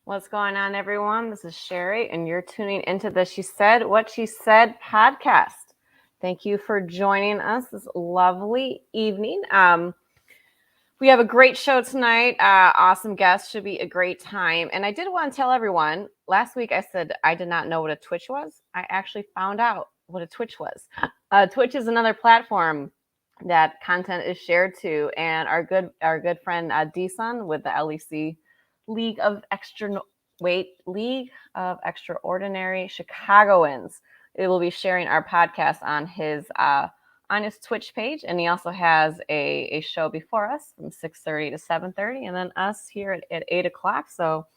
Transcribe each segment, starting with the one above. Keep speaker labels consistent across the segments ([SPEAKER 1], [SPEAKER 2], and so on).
[SPEAKER 1] What's going on, everyone? This is Sherry, and you're tuning into the She Said What She Said podcast. Thank you for joining us this lovely evening. We have a great show tonight. Awesome guests. Should be a great time. And I did want to tell everyone, last week I said I did not know what a Twitch was. I actually found out what a Twitch was. Twitch is another platform that content is shared to, and our good friend D-Sun with the LEC League of Extraordinary Chicagoans. It will be sharing our podcast on his Twitch page, and he also has a show before us from 6:30 to 7:30, and then us here at 8 o'clock. So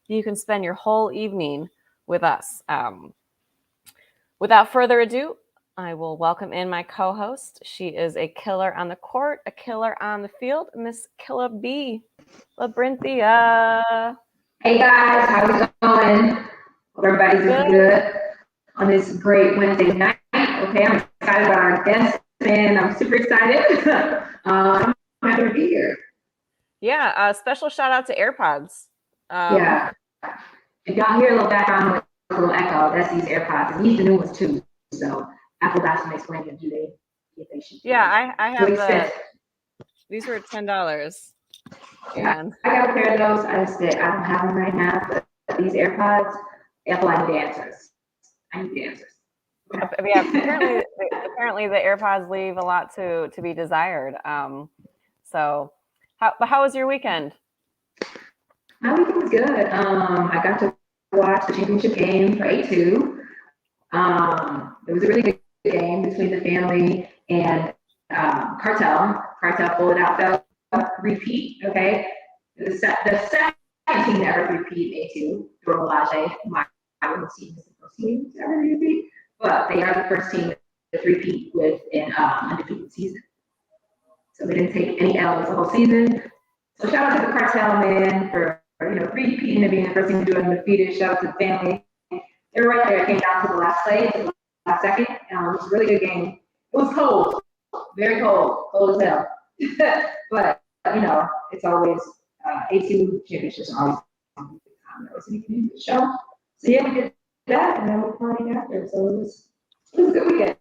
[SPEAKER 1] you can spend your whole evening with us. Without further ado, I will welcome in my co-host. She is a killer on the court, a killer on the field, Miss Killer B, Labrenthia.
[SPEAKER 2] Hey guys, how's it going? Hope everybody's doing good on this great Wednesday night. Okay, I'm excited about our guests, and I'm super excited. I'm happy to be here.
[SPEAKER 1] Yeah, special shout out to AirPods.
[SPEAKER 2] Yeah, if y'all hear a little background noise, a little echo, that's these AirPods, and these are the new ones too. So Apple got to explain them.
[SPEAKER 1] Yeah, I have these were $10. And
[SPEAKER 2] I got a pair of those. I don't have them right now, but these AirPods, Apple, I need the answers.
[SPEAKER 1] Yeah, apparently the AirPods leave a lot to be desired. So how was your weekend?
[SPEAKER 2] My weekend was good. I got to watch the championship game for A2. It was a really good game between the family and Cartel. Cartel pulled it out, though. Repeat, okay? The second team to ever repeat A2, through Olage, my team is the first team to ever repeat, but they are the first team to repeat with an undefeated season. So they didn't take any L's the whole season. So shout out to the Cartel, man, for repeating and being the first team to do it undefeated. Shout out to the family. They were right there. It came down to the last play, the last second. It was a really good game. It was cold, very cold as hell. But it's always A2 championships are always always anything in the show. So yeah, we did that, and then we partied after. So it was a good weekend.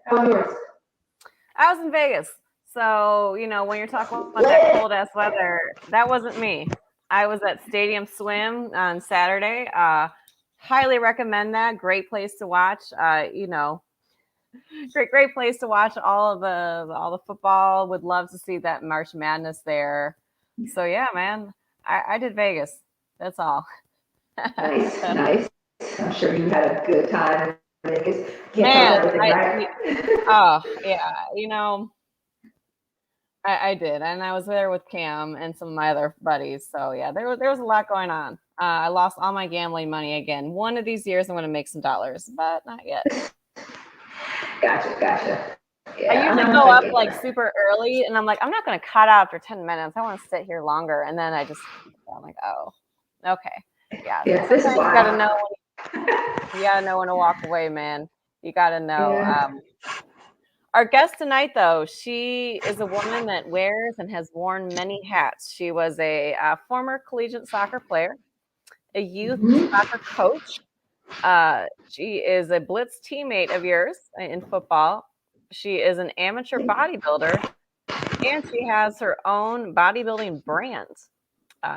[SPEAKER 2] How was yours?
[SPEAKER 1] I was in Vegas. So, when you're talking about that cold ass weather, that wasn't me. I was at Stadium Swim on Saturday. Highly recommend that. Great place to watch. Great place to watch all the football. Would love to see that March Madness there. So yeah, man, I did Vegas. That's all.
[SPEAKER 2] Nice. I'm sure you had a good time in Vegas.
[SPEAKER 1] Man, oh yeah, I did, and I was there with Cam and some of my other buddies. So yeah, there was a lot going on. I lost all my gambling money again. One of these years, I'm going to make some dollars, but not yet.
[SPEAKER 2] Gotcha. Yeah,
[SPEAKER 1] I usually go up like super early, and I'm like, I'm not going to cut out after 10 minutes. I want to sit here longer, and then I'm like, oh, okay, yeah.
[SPEAKER 2] This is why
[SPEAKER 1] you gotta know when to walk away, man. You gotta know.
[SPEAKER 2] Yeah.
[SPEAKER 1] Our guest tonight, though, she is a woman that wears and has worn many hats. She was a former collegiate soccer player, a youth soccer coach. She is a Blitz teammate of yours in football. She is an amateur bodybuilder, and she has her own bodybuilding brand.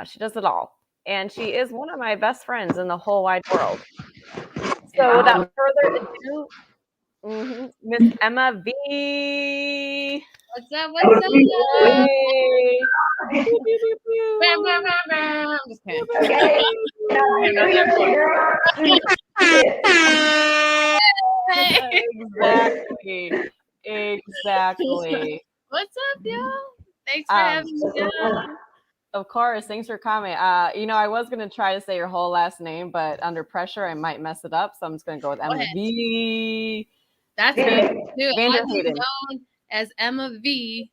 [SPEAKER 1] She does it all, and she is one of my best friends in the whole wide world. So without further ado, Miss Emma V.
[SPEAKER 3] What's up? Hey. I'm just kidding.
[SPEAKER 1] Exactly.
[SPEAKER 3] What's up, y'all? Thanks for having me on.
[SPEAKER 1] Of course. Thanks for coming. I was going to try to say your whole last name, but under pressure, I might mess it up. So I'm just going to go with Emma V.
[SPEAKER 3] That's me. I've been known as Emma V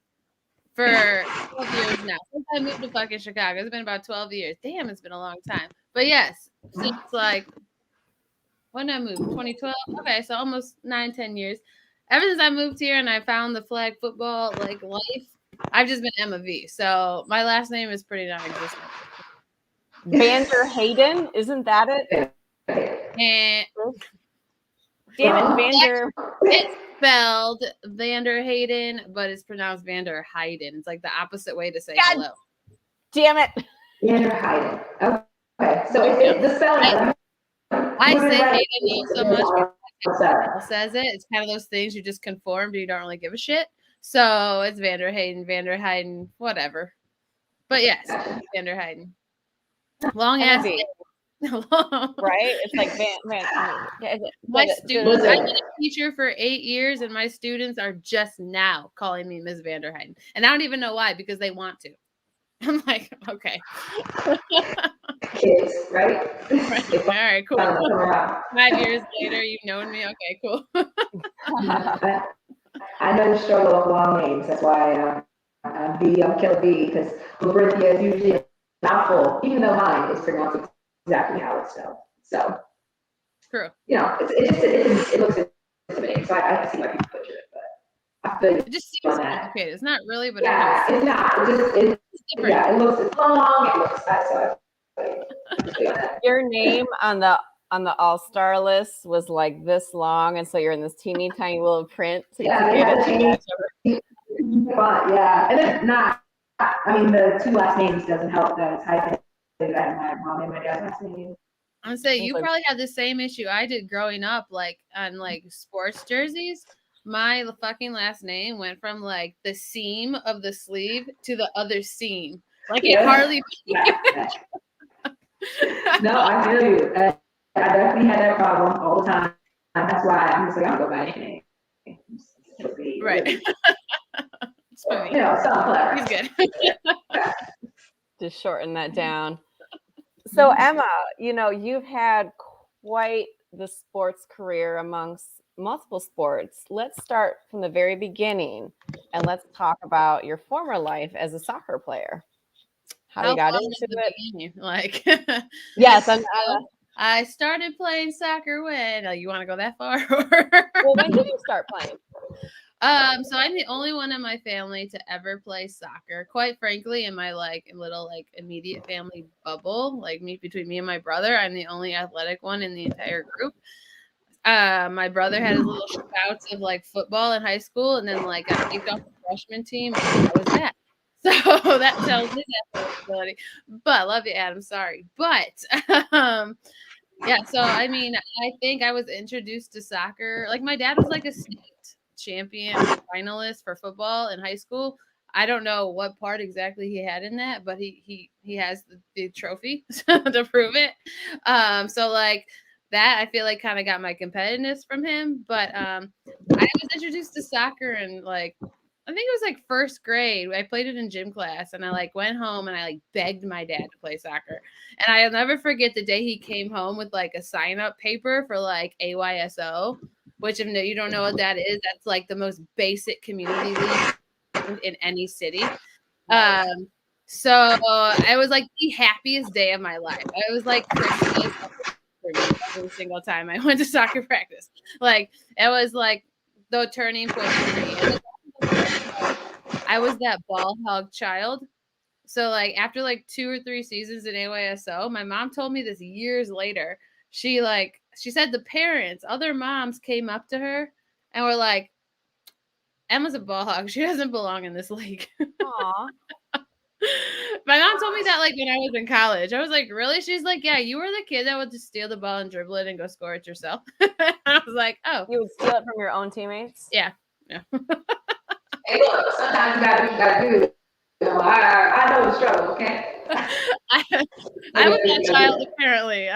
[SPEAKER 3] for 12 years now. Since I moved to fucking Chicago, it's been about 12 years. Damn, it's been a long time. But yes, since when I moved, 2012. Okay, so almost 9-10 years. Ever since I moved here and I found the flag football life, I've just been Emma V. So my last name is pretty non-existent.
[SPEAKER 1] Vanderheyden, isn't that it?
[SPEAKER 3] And
[SPEAKER 1] damn it, Vander.
[SPEAKER 3] It's spelled Vanderheyden, but it's pronounced Vanderheyden. It's like the opposite way to say
[SPEAKER 1] God
[SPEAKER 3] hello.
[SPEAKER 1] Damn it.
[SPEAKER 2] Vanderheyden. Okay, so it's the spelling.
[SPEAKER 3] I say Hayden so much because says it. It's kind of those things you just conform, but you don't really give a shit. So it's Vanderheyden, whatever. But yes, Vanderheyden. Long ass name.
[SPEAKER 1] Right? It's like
[SPEAKER 3] my students. I've been a teacher for 8 years, and my students are just now calling me Ms. Vanderheyden, and I don't even know why, because they want to. I'm like, okay.
[SPEAKER 2] Kids, right?
[SPEAKER 3] All right, cool. 5 years later, you've known me. Okay, cool.
[SPEAKER 2] I know the struggle of long names. That's why I'm Killer B, because Labrenthia is usually a mouthful, even though mine is pronounced exactly how it's spelled. So,
[SPEAKER 3] true.
[SPEAKER 2] You know, it looks intimidating. So I can see why people butcher it, but I feel
[SPEAKER 3] it just seems complicated. It's not really, but
[SPEAKER 2] yeah, it's not. It's different. Yeah, it's long. It looks so.
[SPEAKER 1] Your name on the all-star list was like this long, and so you're in this teeny tiny little print to get it.
[SPEAKER 2] Yeah, and it's not. I mean, the two last names doesn't help that it's hyphenated. My mom and my dad's last name.
[SPEAKER 3] I'm saying you probably had the same issue I did growing up, like on like sports jerseys. My fucking last name went from like the seam of the sleeve to the other seam. Like it hardly.
[SPEAKER 2] No, I feel you. I definitely had that problem all the time. That's why I'm just like, I don't go by anything.
[SPEAKER 3] Right.
[SPEAKER 2] It's funny. You know, something clever.
[SPEAKER 3] He's good.
[SPEAKER 1] Just shorten that down. So Emma, you know, you've had quite the sports career amongst multiple sports. Let's start from the very beginning, and let's talk about your former life as a soccer player. How you got into it?
[SPEAKER 3] Beginning? Like,
[SPEAKER 1] yes,
[SPEAKER 3] I started playing soccer when. You want to go that far?
[SPEAKER 1] Well, when did you start playing?
[SPEAKER 3] So I'm the only one in my family to ever play soccer. Quite frankly, in my little immediate family bubble, between me and my brother, I'm the only athletic one in the entire group. My brother had his little spouts of football in high school, and then got kicked off the freshman team. And that was that. So that tells his ability. But love you, Adam. Sorry, but yeah. So I mean, I think I was introduced to soccer. Like my dad was a state champion finalist for football in high school. I don't know what part exactly he had in that, but he has the trophy to prove it. So that I feel kind of got my competitiveness from him. But I was introduced to soccer and I think it was first grade. I played it in gym class, and I went home and I begged my dad to play soccer. And I'll never forget the day he came home with a sign up paper for AYSO, which if you don't know what that is, that's the most basic community league in any city. So it was the happiest day of my life. It was Christmas for me every single time I went to soccer practice. It was the turning point for me. And I was that ball hog child. So after 2 or 3 seasons in AYSO, my mom told me this years later. She said the parents, other moms came up to her and were like, Emma's a ball hog. She doesn't belong in this league.
[SPEAKER 1] Aww.
[SPEAKER 3] My mom told me that when I was in college. I was like, really? She's like, yeah, you were the kid that would just steal the ball and dribble it and go score it yourself. I was like, oh.
[SPEAKER 1] You would steal it from your own teammates?
[SPEAKER 3] Yeah.
[SPEAKER 2] Hey, look, sometimes you gotta do it. I know the struggle, okay?
[SPEAKER 3] I was that child apparently.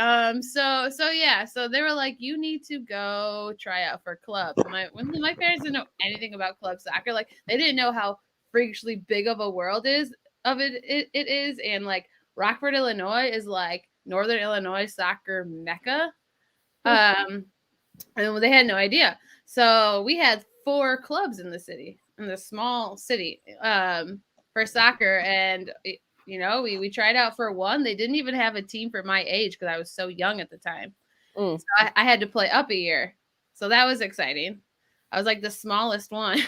[SPEAKER 3] So they were like, you need to go try out for clubs. My parents didn't know anything about club soccer. They didn't know how freakishly big of a world it is, and Rockford, Illinois is Northern Illinois soccer mecca. And they had no idea. So we had 4 clubs in the small city, for soccer, and we tried out for one. They didn't even have a team for my age because I was so young at the time. So I had to play up a year. So that was exciting. I was the smallest one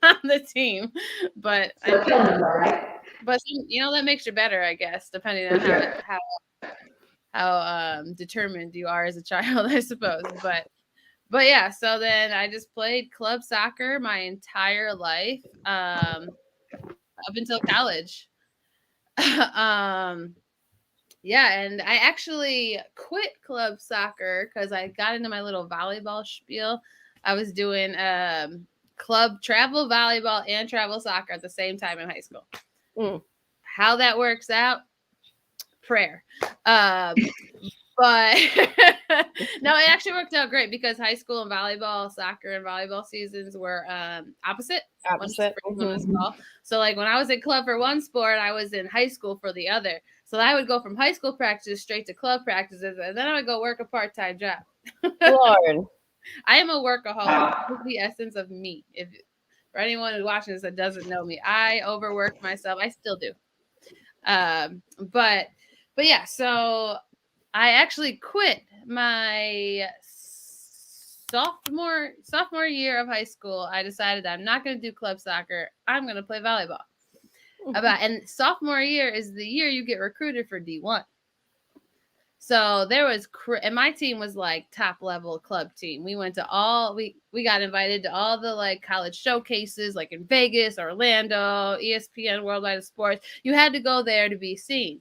[SPEAKER 3] on the team, but
[SPEAKER 2] right?
[SPEAKER 3] But that makes you better, I guess, depending on determined you are as a child, I suppose. But yeah, so then I just played club soccer my entire life, up until college. Yeah, and I actually quit club soccer because I got into my little volleyball spiel. I was doing club travel volleyball and travel soccer at the same time in high school. How that works out, prayer. But no, it actually worked out great because high school and volleyball, soccer and volleyball seasons were opposite. So like when I was in club for one sport, I was in high school for the other. So I would go from high school practices straight to club practices, and then I would go work a part-time job.
[SPEAKER 1] Lord.
[SPEAKER 3] I am a workaholic. That's the essence of me. If for anyone who's watching this that doesn't know me, I overwork myself. I still do. But yeah, so I actually quit my sophomore year of high school. I decided that I'm not going to do club soccer. I'm going to play volleyball. And sophomore year is the year you get recruited for D1. So there was, and my team was like top level club team. We went to we got invited to all the like college showcases, like in Vegas, Orlando, ESPN, Worldwide Sports. You had to go there to be seen.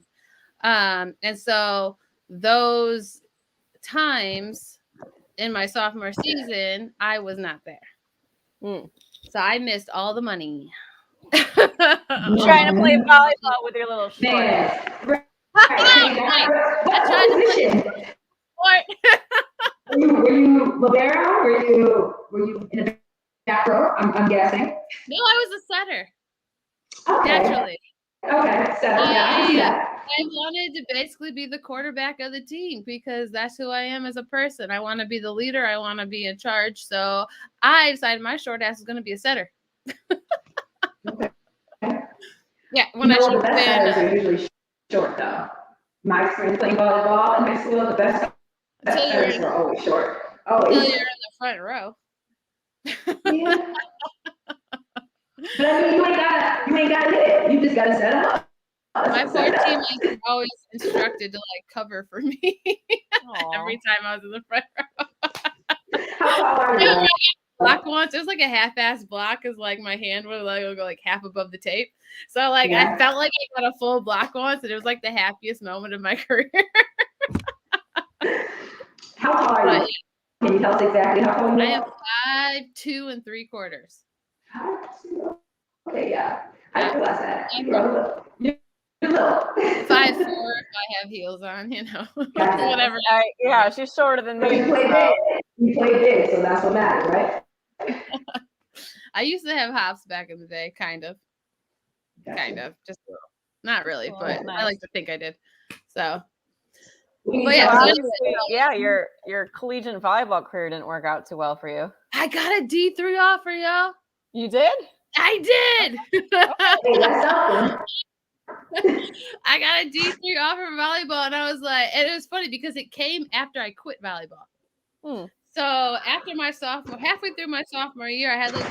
[SPEAKER 3] And so those times in my sophomore season, I was not there. So I missed all the money.
[SPEAKER 1] Trying to play volleyball with your little short.
[SPEAKER 3] I tried to play sport.
[SPEAKER 2] Were you libero? Were you in the back row? I'm guessing.
[SPEAKER 3] No, I was a setter.
[SPEAKER 2] Okay.
[SPEAKER 3] Naturally.
[SPEAKER 2] Okay, so yeah, I see that.
[SPEAKER 3] I wanted to basically be the quarterback of the team because that's who I am as a person. I want to be the leader. I want to be in charge. So I decided my short ass is going to be a setter.
[SPEAKER 2] Okay.
[SPEAKER 3] Yeah, when I should have been.
[SPEAKER 2] Setters are usually short though. My experience playing volleyball in high school, the best setters were always short. Always.
[SPEAKER 3] Until you're in the front row.
[SPEAKER 2] Yeah. But I mean, you ain't got to hit it. You just got to set them up.
[SPEAKER 3] My poor teammates were always instructed to like cover for me every time I was in the front row.
[SPEAKER 2] How tall are you?
[SPEAKER 3] Block once, it was like a half-ass block because like my hand would like go like half above the tape. So like I felt like I got a full block once, and it was like the happiest moment of my career.
[SPEAKER 2] How tall are you? Can you tell us exactly how tall you are?
[SPEAKER 3] I am 5'2 3/4.
[SPEAKER 2] Okay, yeah. I realize that. You're little.
[SPEAKER 3] 5'4" if I have heels on, you know. Whatever.
[SPEAKER 1] Yeah, she's shorter than me.
[SPEAKER 2] You play big, so that's what matters, right?
[SPEAKER 3] I used to have hops back in the day, kind of. Just not really, but nice. I like to think I did. So but
[SPEAKER 1] yeah, your collegiate volleyball career didn't work out too well for you.
[SPEAKER 3] I got a D3 offer, y'all.
[SPEAKER 1] You did?
[SPEAKER 3] I did.
[SPEAKER 2] Hey, that's something.
[SPEAKER 3] I got a D3 offer for volleyball, and I was like, and it was funny because it came after I quit volleyball. So after halfway through my sophomore year, I had like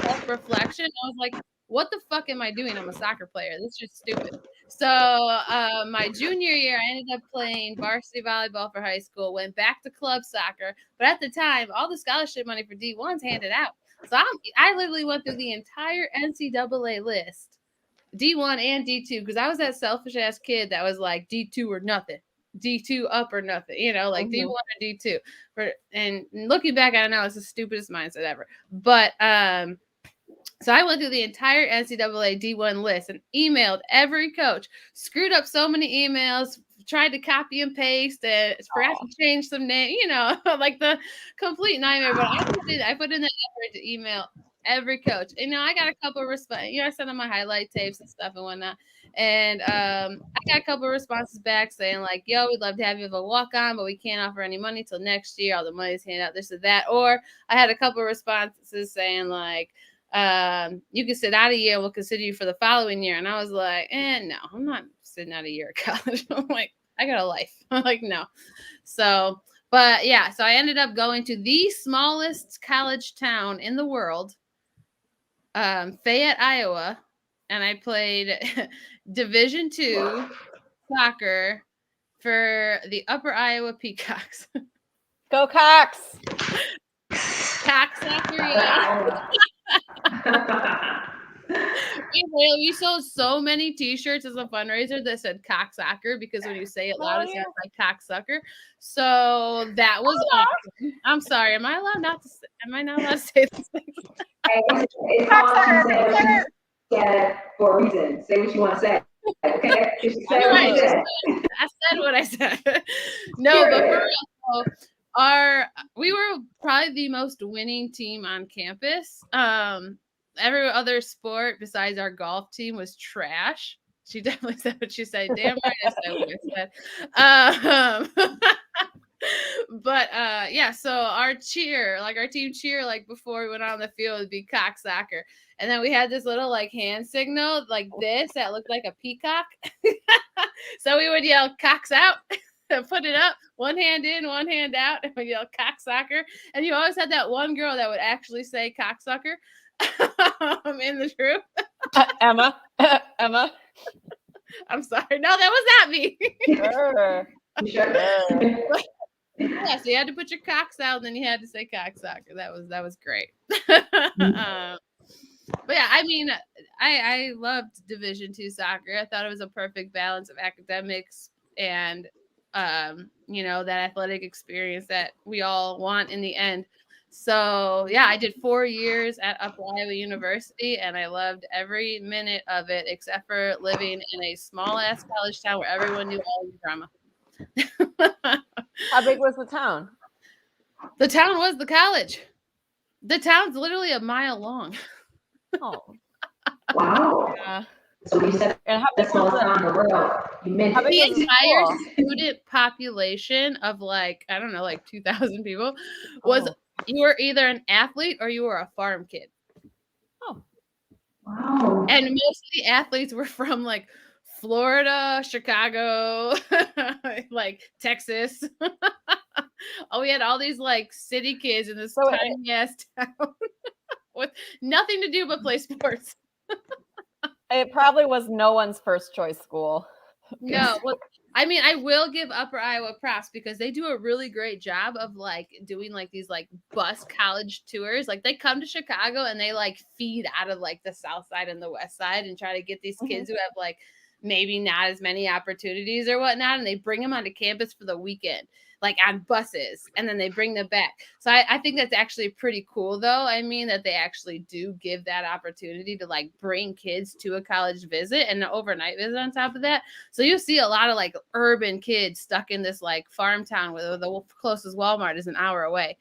[SPEAKER 3] self-reflection. I was like, what the fuck am I doing? I'm a soccer player. This is just stupid. So my junior year, I ended up playing varsity volleyball for high school, went back to club soccer. But at the time, all the scholarship money for D1's handed out. So I literally went through the entire NCAA list, D1 and D2, because I was that selfish-ass kid that was like D2 or nothing. D2 up or nothing, you know, like D1 or D2. And looking back, I don't know, it's the stupidest mindset ever. But so I went through the entire NCAA D1 list and emailed every coach, screwed up so many emails, tried to copy and paste and forgot to change some name, you know, like the complete nightmare. But I put in the effort to email every coach. You know, I got a couple of responses. You know, I sent them my highlight tapes and stuff and whatnot. And I got a couple of responses back saying like, yo, we'd love to have you as a walk-on, but we can't offer any money till next year. All the money's handed out, this or that. Or I had a couple of responses saying like, you can sit out a year, we'll consider you for the following year. And I was like, no, I'm not sitting out a year of college. I'm like, I got a life. I'm like, no. So, but yeah, so I ended up going to the smallest college town in the world, Fayette, Iowa, and I played Division II soccer for the Upper Iowa Peacocks.
[SPEAKER 1] Go Cox!
[SPEAKER 3] Cocksucker, yeah. We sold so many T-shirts as a fundraiser that said cocksucker because when you say it loud, it sounds like cocksucker. So that was awesome. I'm sorry. Am I not allowed to say this thing?
[SPEAKER 2] It's cocksucker. Yeah, for a reason. Say what you want to say. Okay.
[SPEAKER 3] I said what I said. No, but for real, we were probably the most winning team on campus. Every other sport besides our golf team was trash. She definitely said what she said. Damn right I said what I said. But yeah, so our team cheer, like before we went on the field would be cock soccer. And then we had this little like hand signal like this that looked like a peacock. So we would yell cocks out and put it up, one hand in, one hand out, and we yell cock soccer. And you always had that one girl that would actually say cocksucker in the group.
[SPEAKER 1] Emma. I'm
[SPEAKER 3] sorry. No, that was not me.
[SPEAKER 1] Sure.
[SPEAKER 3] Yeah, so you had to put your cocks out, and then you had to say cocksucker. That was great. But yeah, I mean, I loved Division II soccer. I thought it was a perfect balance of academics and that athletic experience that we all want in the end. So yeah, I did 4 years at Upper Iowa University, and I loved every minute of it, except for living in a small ass college town where everyone knew all the drama.
[SPEAKER 1] How big was the town?
[SPEAKER 3] The town was the college. The town's literally a mile long.
[SPEAKER 1] Oh,
[SPEAKER 2] wow!
[SPEAKER 1] Yeah.
[SPEAKER 2] So you said
[SPEAKER 1] and how big
[SPEAKER 2] was the world? You mentioned
[SPEAKER 3] the entire student population of like 2,000 people was you were either an athlete or you were a farm kid.
[SPEAKER 1] Oh,
[SPEAKER 2] wow!
[SPEAKER 3] And most of the athletes were from like Florida, Chicago, like Texas. We had all these like city kids in this tiny ass town with nothing to do but play sports.
[SPEAKER 1] It probably was no one's first choice school.
[SPEAKER 3] No, well, I mean, I will give Upper Iowa props because they do a really great job of like doing like these like bus college tours. Like they come to Chicago and they like feed out of like the south side and the west side and try to get these kids who have like maybe not as many opportunities or whatnot, and they bring them onto campus for the weekend, like on buses, and then they bring them back. So I think that's actually pretty cool, though. I mean, that they actually do give that opportunity to like bring kids to a college visit and an overnight visit on top of that. So you see a lot of like urban kids stuck in this like farm town where the closest Walmart is an hour away.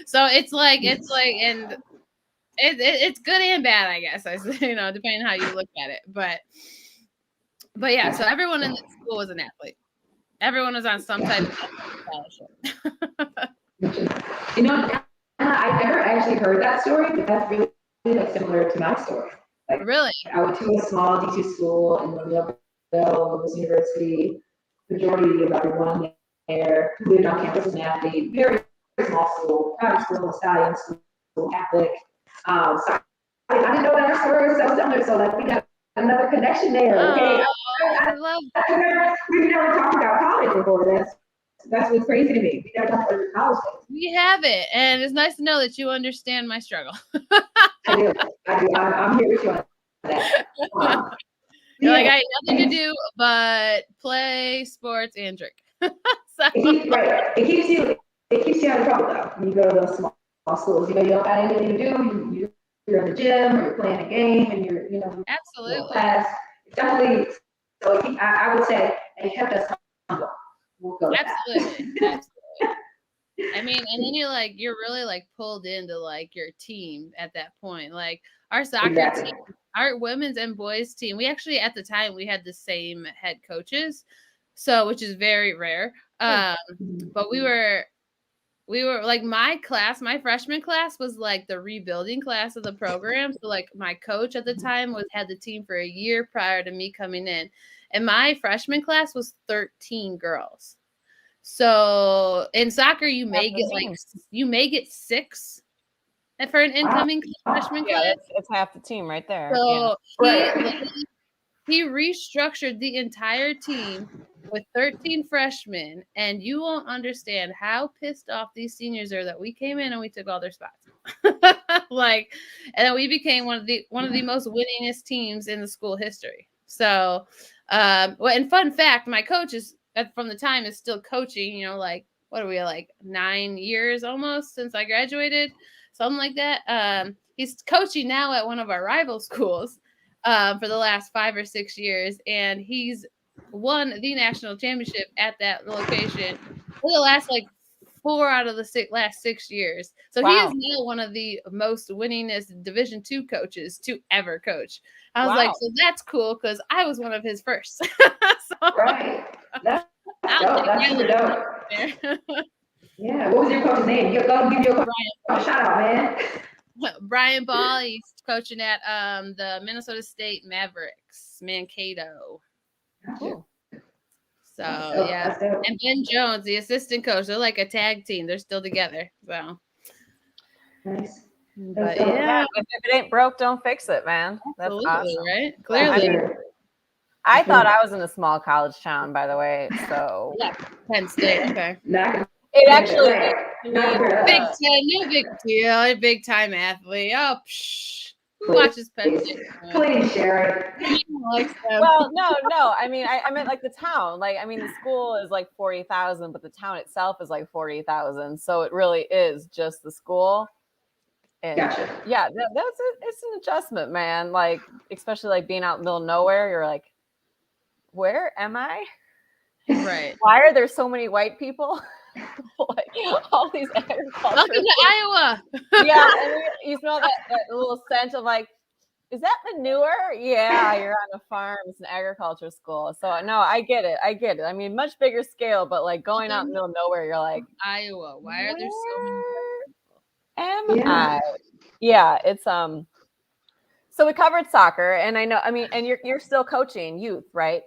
[SPEAKER 3] So it's good and bad, I guess. Depending on how you look at it. But yeah, so everyone in the school was an athlete. Everyone was on some type of scholarship.
[SPEAKER 2] I never actually heard that story, but that's really like similar to my story. Like,
[SPEAKER 3] really?
[SPEAKER 2] I went to a small D2 school in Louisville University. Majority of everyone there who lived on campus was an athlete. Very small school, private school, Italian school, Catholic. So I didn't know that our story was so similar. So like we got another connection there. Okay,
[SPEAKER 3] I love that.
[SPEAKER 2] We've never talked about college before. That's what's crazy to me. We never talked about college days.
[SPEAKER 3] We have it, and it's nice to know that you understand my struggle.
[SPEAKER 2] I do. I'm here with you on that.
[SPEAKER 3] You're like, I had nothing to do but play sports and drink. So.
[SPEAKER 2] It keeps you out of trouble though. When you go to those small schools, you don't got anything to do. You're in the gym, or you're playing a game, and you're
[SPEAKER 3] absolutely.
[SPEAKER 2] Class. Definitely. So I would say it kept us humble. We'll go
[SPEAKER 3] absolutely. I mean, and then you're really like pulled into like your team at that point. Like our soccer team, our women's and boys team, we actually at the time we had the same head coaches, so which is very rare. But we were like my freshman class was like the rebuilding class of the program. So like my coach at the time had the team for a year prior to me coming in, and my freshman class was 13 girls. So in soccer, you may get 6 for an incoming freshman class.
[SPEAKER 1] It's half the team right there.
[SPEAKER 3] So he restructured the entire team with 13 freshmen, and you won't understand how pissed off these seniors are that we came in and we took all their spots. Like, and then we became one of the most winningest teams in the school history. So, well, and fun fact, my coach is from the time is still coaching. You know, like what are we like 9 years almost since I graduated, something like that. He's coaching now at one of our rival schools for the last 5 or 6 years, and he's won the national championship at that location for the last like 4 out of the last 6 years. So he is now one of the most winningest Division II coaches to ever coach. I was like, so that's cool because I was one of his first. So,
[SPEAKER 2] right. That's dope. That's super dope. Yeah. What was your coach's name? You go give you a shout out, man.
[SPEAKER 3] Brian Ball. He's coaching at the Minnesota State Mavericks, Mankato.
[SPEAKER 2] Cool.
[SPEAKER 3] So yeah, and Ben Jones, the assistant coach, they're like a tag team. They're still together. So
[SPEAKER 2] nice.
[SPEAKER 1] But yeah, if it ain't broke, don't fix it, man. That's awesome,
[SPEAKER 3] right? Clearly,
[SPEAKER 1] I thought I was in a small college town, by the way. So
[SPEAKER 3] yeah, Penn State. Okay.
[SPEAKER 1] It actually
[SPEAKER 3] Big Ten, no big deal. A big time athlete. Oh, who watches Penn State?
[SPEAKER 2] Please share it.
[SPEAKER 1] Well, no. I mean, I meant like the town. Like, I mean, the school is like 40,000, but the town itself is like 40,000. So it really is just the school. And
[SPEAKER 2] gotcha.
[SPEAKER 1] Yeah, it's an adjustment, man. Like, especially like being out in the middle of nowhere, you're like, where am I?
[SPEAKER 3] Right.
[SPEAKER 1] Why are there so many white people? Like all these agriculture.
[SPEAKER 3] Welcome to Iowa.
[SPEAKER 1] Yeah, and you smell that little scent of like, is that manure? Yeah, you're on a farm. It's an agriculture school. So no, I get it. I mean, much bigger scale, but like going out in the middle of nowhere, you're like,
[SPEAKER 3] Iowa. Why are there so many
[SPEAKER 1] people? I? Yeah, it's So we covered soccer, and I know. I mean, and you're still coaching youth, right?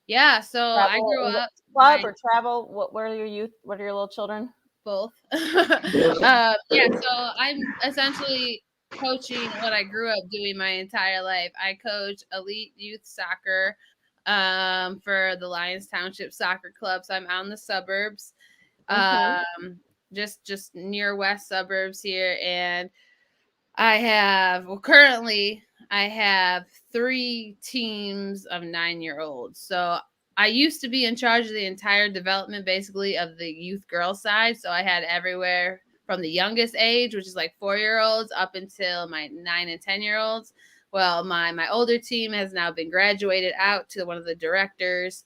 [SPEAKER 3] Yeah. So I grew up.
[SPEAKER 1] Club or travel? What are your youth? What are your little children?
[SPEAKER 3] Both. Yeah. So I'm essentially coaching what I grew up doing my entire life. I coach elite youth soccer for the Lyons Township Soccer Club. So I'm out in the suburbs, just near west suburbs here, and currently I have 3 teams of 9-year-olds. So I used to be in charge of the entire development, basically, of the youth girl side. So I had everywhere from the youngest age, which is like 4-year-olds, up until my 9 and 10-year-olds. Well, my older team has now been graduated out to one of the directors.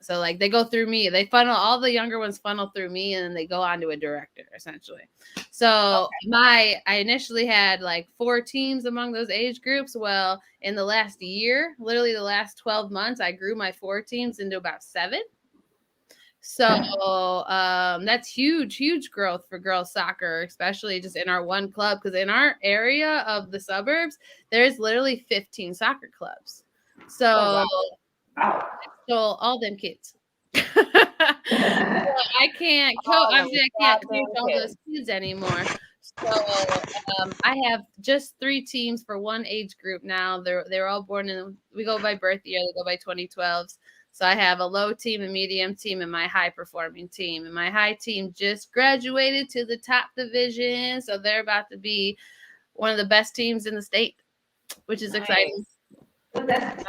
[SPEAKER 3] So like they go through me. They funnel all the younger ones funnel through me, and then they go on to a director essentially. So I initially had like 4 teams among those age groups. Well, in the last year, literally the last 12 months, I grew my 4 teams into about 7. So that's huge growth for girls soccer, especially just in our one club. Because in our area of the suburbs, there's literally 15 soccer clubs. So so all them kids. I can't coach. I can't coach all those kids anymore. So I have just 3 teams for one age group now. They're all born in. We go by birth year. They go by 2012s. So I have a low team, a medium team, and my high performing team. And my high team just graduated to the top division, so they're about to be one of the best teams in the state, which is exciting.
[SPEAKER 2] That's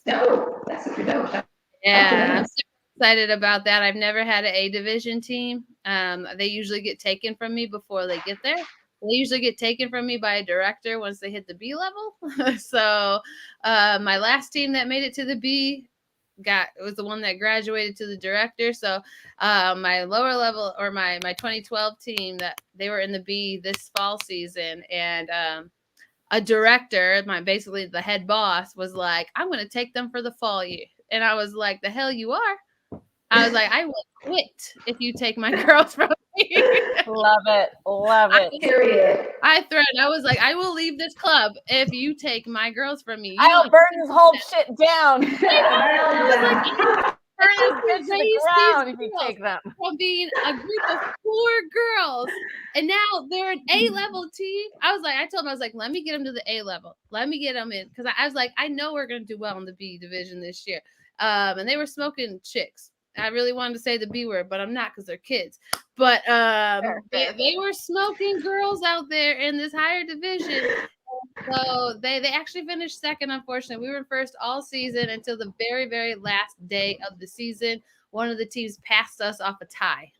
[SPEAKER 2] dope. That's super dope.
[SPEAKER 3] Yeah, I'm super excited about that. I've never had an A division team. They usually get taken from me before they get there. They usually get taken from me by a director once they hit the B level. So my last team that made it to the B was the one that graduated to the director. So my lower level, or my 2012 team, that they were in the B this fall season, and a director, basically the head boss, was like, I'm going to take them for the fall year. And I was like, the hell you are? I was like, I will quit if you take my girls from me.
[SPEAKER 1] Love it.
[SPEAKER 2] Period.
[SPEAKER 3] I threatened. I was like, I will leave this club if you take my girls from me.
[SPEAKER 1] I'll burn this whole shit down. Turn those kids to the ground if you take them.
[SPEAKER 3] From being a group of 4 girls, and now they're an A-level team. I told them, I was like, let me get them to the A level. Let me get them in. Because I was like, I know we're going to do well in the B division this year. And they were smoking chicks. I really wanted to say the B word, but I'm not because they're kids. But they were smoking girls out there in this higher division. So they actually finished second, unfortunately. We were first all season until the very, very last day of the season. One of the teams passed us off a tie.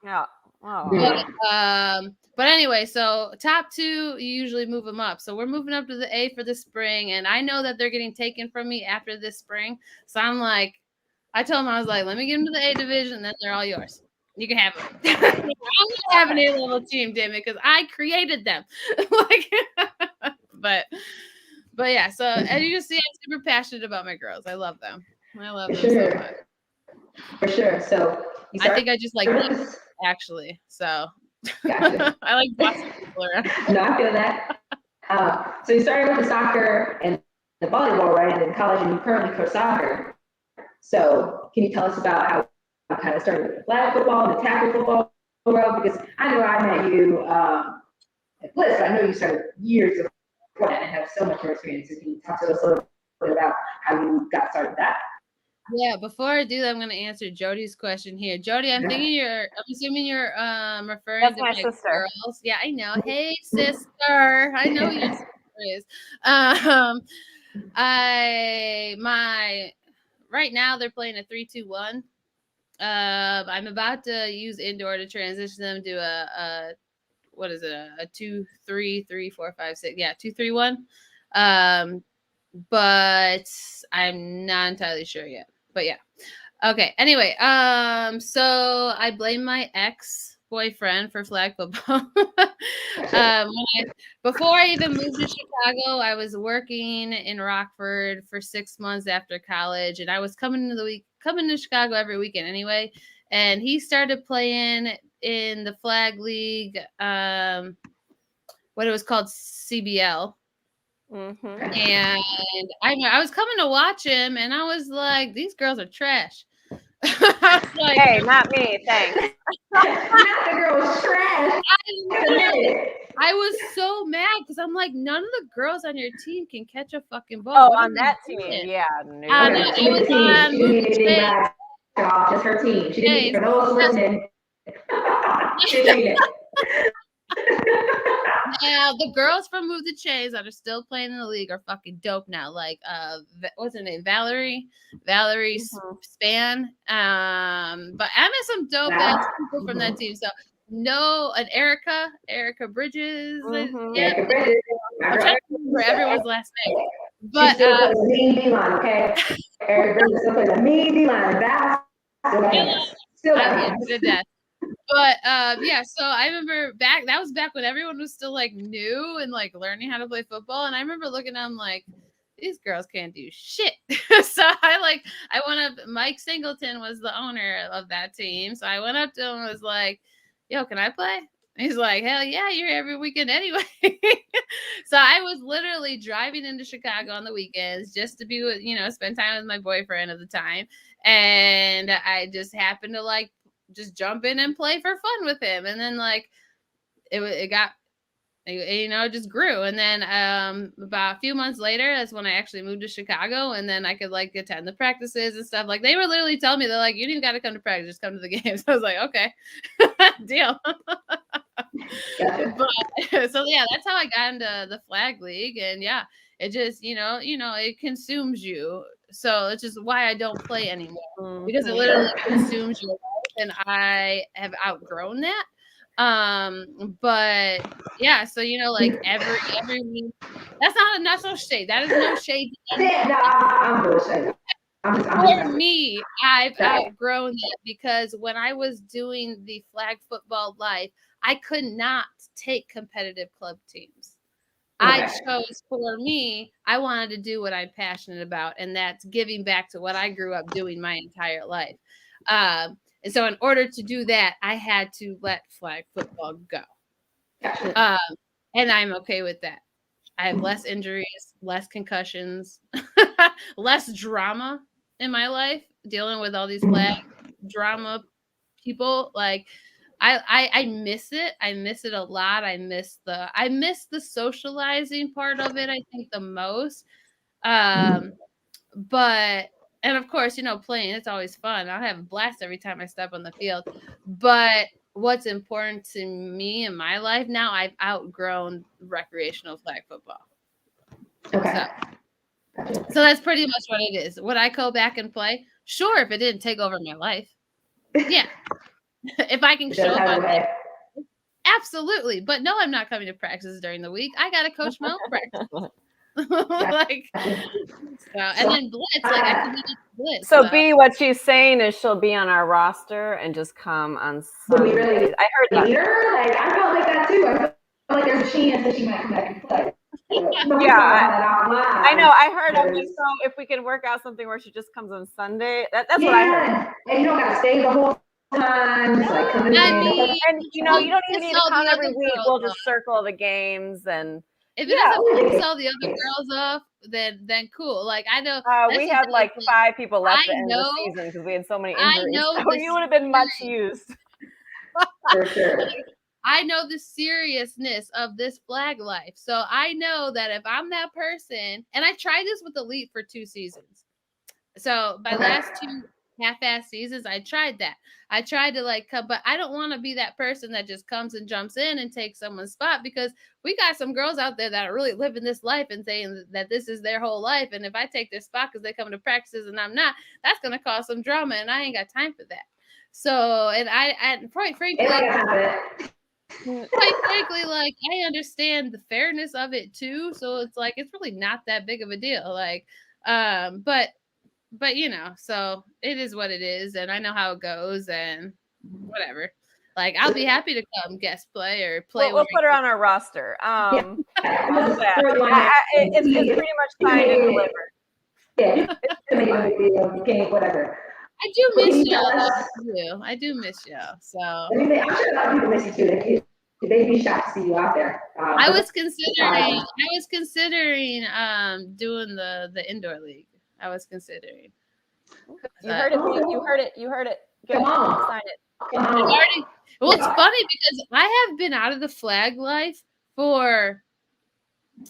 [SPEAKER 1] Yeah. Oh.
[SPEAKER 3] But anyway, so top 2, you usually move them up. So we're moving up to the A for the spring, and I know that they're getting taken from me after this spring. So I'm like, I told them, I was like, let me get them to the A division, then they're all yours. You can have them. I'm gonna have an A-level team, damn it, because I created them. But yeah. So as you can see, I'm super passionate about my girls. I love them. I love them so much.
[SPEAKER 2] For sure. So
[SPEAKER 3] I think I just like them, actually. So
[SPEAKER 2] gotcha.
[SPEAKER 3] I like bossing people around.
[SPEAKER 2] No, I feel that. So you started with the soccer and the volleyball, right? And in college, and you currently coach soccer. So can you tell us about how you kind of started with the flag football and the tackle football world? Because I know I met you at Bliss, but I know you started years before that and have so much more experience. So can you talk to us a little bit about how you got started with that?
[SPEAKER 3] Yeah, before I do that, I'm going to answer Jody's question here. Jody, I'm assuming you're referring
[SPEAKER 1] That's
[SPEAKER 3] to
[SPEAKER 1] my
[SPEAKER 3] my
[SPEAKER 1] sister.
[SPEAKER 3] girls. Yeah, I know. Hey, sister. I know who your sister is. Right now they're playing a 3-2-1. I'm about to use indoor to transition them to a 2-3-3-4-5-6. Yeah, 2-3-1. But I'm not entirely sure yet. But yeah. Okay. Anyway, so I blame my ex-boyfriend for flag football. Before I even moved to Chicago, I was working in Rockford for 6 months after college, and I was coming to Chicago every weekend anyway. And he started playing in the flag league, what it was called, CBL.
[SPEAKER 1] Mm-hmm.
[SPEAKER 3] And I was coming to watch him, and I was like, these girls are trash. I was like,
[SPEAKER 1] hey, not me, thanks.
[SPEAKER 2] Not the girl's trash.
[SPEAKER 3] I was so mad because I'm like, none of the girls on your team can catch a fucking ball.
[SPEAKER 1] Oh, on that team, yeah. No.
[SPEAKER 2] She didn't need anything back, y'all. Just her team. She didn't need for those listening. She didn't.
[SPEAKER 3] Yeah, the girls from Move the Chains that are still playing in the league are fucking dope now. Like, what's her name? Valerie Span. But I met some dope ass people from that team. So and Erica Bridges.
[SPEAKER 2] Mm-hmm.
[SPEAKER 3] Yeah,
[SPEAKER 2] Erica Bridges.
[SPEAKER 3] I'm trying to remember everyone's last name.
[SPEAKER 2] But she still plays a mean D-line, okay? Erica Bridges still plays a mean D-line. Still
[SPEAKER 3] to death. But yeah, so I remember that was back when everyone was still like new and like learning how to play football. And I remember looking at them like, these girls can't do shit. So I went up, Mike Singleton was the owner of that team. So I went up to him and was like, yo, can I play? And he's like, hell yeah, you're here every weekend anyway. So I was literally driving into Chicago on the weekends just to be with, spend time with my boyfriend at the time. And I just happened to just jump in and play for fun with him. And then it just grew. And then about a few months later, that's when I actually moved to Chicago. And then I could attend the practices and stuff. Like they were literally telling me, they're like, you didn't got to come to practice, just come to the games. I was like, okay, deal. But so yeah, that's how I got into the flag league. And yeah, it just, it consumes you. So it's just why I don't play anymore, because it literally consumes your life. And I have outgrown that. But yeah, so every week, that's no shade. That is no shade.
[SPEAKER 2] I'm bullshit.
[SPEAKER 3] For me, I've outgrown that, because when I was doing the flag football life, I could not take competitive club teams. Okay. I chose, for me, I wanted to do what I'm passionate about, and that's giving back to what I grew up doing my entire life. And so in order to do that, I had to let flag football go. And I'm okay with that. I have less injuries, less concussions, less drama. in my life, dealing with all these flag drama people. Like, I miss it. I miss it a lot. I miss the socializing part of it, I think, the most. But and of course, playing, it's always fun. I'll have a blast every time I step on the field. But what's important to me in my life now, I've outgrown recreational flag football.
[SPEAKER 2] Okay.
[SPEAKER 3] So that's pretty much what it is. Would I go back and play? Sure, if it didn't take over my life. Yeah. If I can show up, absolutely. But no, I'm not coming to practice during the week. I gotta coach my own practice. Like, and then Blitz, like I can be Blitz.
[SPEAKER 1] So B, what she's saying is she'll be on our roster and just come on Sundays.
[SPEAKER 2] Really,
[SPEAKER 1] I heard that.
[SPEAKER 2] Like, I felt like that too. I felt like there's a chance that she might come back and play.
[SPEAKER 1] I know. I heard. I'm like, so if we can work out something where she just comes on Sunday, that's what I heard.
[SPEAKER 2] And you don't got to stay the whole time. Just like coming in.
[SPEAKER 1] And you don't even need to come every week. We'll just circle the games and.
[SPEAKER 3] If it doesn't piss all the other girls off, then cool. Like, I know
[SPEAKER 1] we had like 5 people left at the end of the season because we had so many injuries. So you would have been much used.
[SPEAKER 2] For sure.
[SPEAKER 3] I know the seriousness of this flag life. So I know that if I'm that person, and I tried this with Elite for 2 seasons. So my last 2 half-ass seasons, I tried that. I tried to like come, but I don't want to be that person that just comes and jumps in and takes someone's spot, because we got some girls out there that are really living this life and saying that this is their whole life. And if I take their spot because they come to practices and I'm not, that's going to cause some drama, and I ain't got time for that. So, and quite frankly, like, I understand the fairness of it too. So it's like, it's really not that big of a deal. Like, but so it is what it is, and I know how it goes, and whatever. Like, I'll be happy to come guest play or play.
[SPEAKER 1] We'll put her on our roster. It's pretty much signed and delivered.
[SPEAKER 2] Yeah, whatever.
[SPEAKER 3] I do miss y'all. I do miss y'all. So
[SPEAKER 2] I'm sure a lot of people miss you too. They'd be shocked to see you out there.
[SPEAKER 3] I was considering doing the indoor league. I was considering.
[SPEAKER 1] You heard it. Get
[SPEAKER 2] Come on.
[SPEAKER 1] Sign it.
[SPEAKER 3] Well, it's funny because I have been out of the flag life for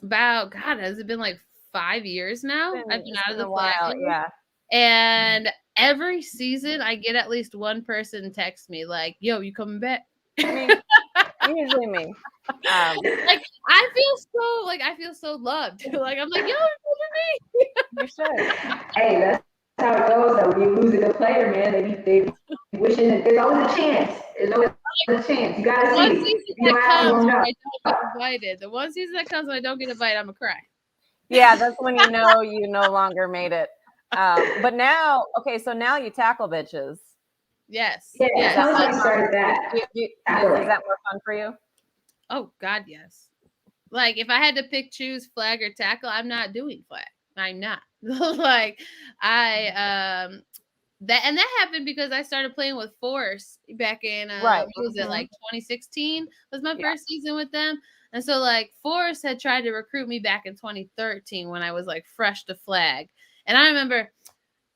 [SPEAKER 3] about, God, has it been like 5 years now? I've been out of the flag life.
[SPEAKER 1] Yeah.
[SPEAKER 3] And every season I get at least one person text me like, yo, you coming back?
[SPEAKER 1] Usually me.
[SPEAKER 3] Like, I feel so loved. Like, I'm like, yo, remember me?
[SPEAKER 1] You should.
[SPEAKER 2] Hey, that's how it goes though. When you lose a good player, man, they wishing that there's always a chance. There's always a chance. You gotta see.
[SPEAKER 3] One season that comes when I don't get invited. The one season that comes when I don't get invited, I'm gonna cry.
[SPEAKER 1] Yeah, that's when you know you no longer made it. But now, okay, so now you tackle bitches.
[SPEAKER 3] Yes.
[SPEAKER 2] Yeah,
[SPEAKER 3] yes.
[SPEAKER 2] That's how I started that.
[SPEAKER 1] Is that more fun for you?
[SPEAKER 3] Oh God, yes. Like, if I had to choose flag or tackle, I'm not doing flag. I'm not. Like, that happened because I started playing with Force back in what was it, like 2016 was my first season with them. And so like Force had tried to recruit me back in 2013 when I was like fresh to flag. And I remember,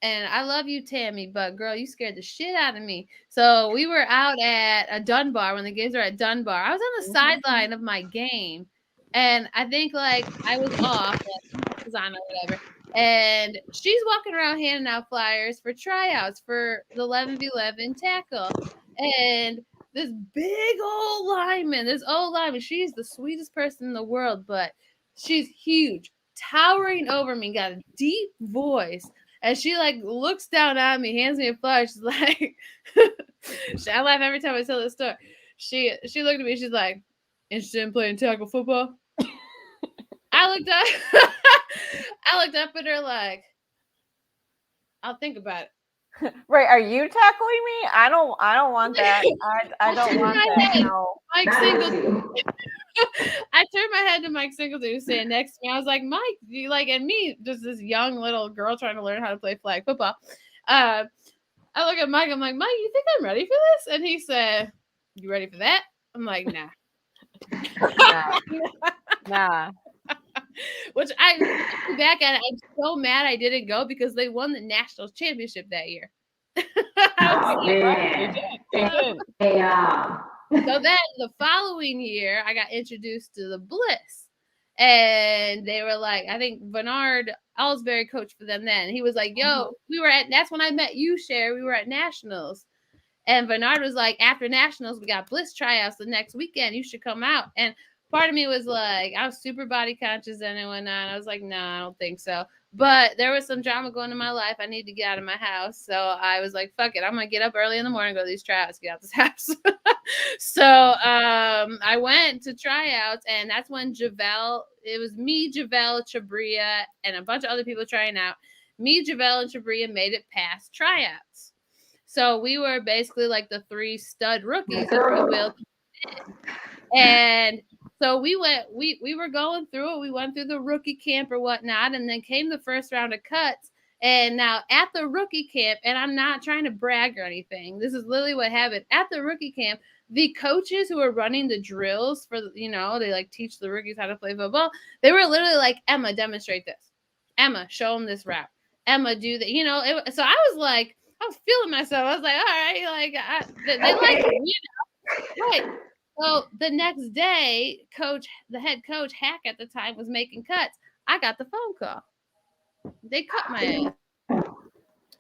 [SPEAKER 3] and I love you, Tammy, but girl, you scared the shit out of me. So we were out at a Dunbar when the games were at Dunbar. I was on the sideline of my game, and I think like I was off, like, was on or whatever. And she's walking around handing out flyers for tryouts for the 11v11 tackle. And this big old lineman, she's the sweetest person in the world, but she's huge, towering over me, got a deep voice. And she like looks down at me, hands me a flyer. She's like, I laugh every time I tell this story. She looked at me, she's like, interested in playing tackle football? I looked up at her like, I'll think about it.
[SPEAKER 1] Right? Are you tackling me? I don't want that. I don't want that. No.
[SPEAKER 3] Mike Singleton. I turned my head to Mike Singleton, who's standing next to me. I was like, Mike, you like, and me, just this young little girl trying to learn how to play flag football. I look at Mike. I'm like, Mike, you think I'm ready for this? And he said, you ready for that? I'm like, nah.
[SPEAKER 1] Nah.
[SPEAKER 3] Which I back at it, I'm so mad I didn't go because they won the national championship that year.
[SPEAKER 2] Oh, man.
[SPEAKER 3] So then the following year, I got introduced to the Bliss. And they were like, I think Bernard Ellsbury coached for them then. He was like, yo, that's when I met you, Cher. We were at Nationals. And Bernard was like, after Nationals, we got Bliss tryouts the next weekend. You should come out. And part of me was like, I was super body conscious and whatnot. I was like, no, I don't think so. But there was some drama going in my life. I need to get out of my house. So I was like, fuck it. I'm going to get up early in the morning, go to these tryouts, get out this house. So I went to tryouts, and that's when it was me, Javelle, Chabria, and a bunch of other people trying out. Me, Javelle, and Chabria made it past tryouts. So we were basically like the 3 stud rookies, if you will. And so we were going through it. We went through the rookie camp or whatnot, and then came the first round of cuts. And now at the rookie camp, and I'm not trying to brag or anything, this is literally what happened. At the rookie camp, the coaches who were running the drills for, they like teach the rookies how to play football. They were literally like, Emma, demonstrate this. Emma, show them this route. Emma, do that. So I was like, I was feeling myself. I was like, all right, like they like me, right. So the next day, the head coach, Hack at the time, was making cuts. I got the phone call. They cut my ass.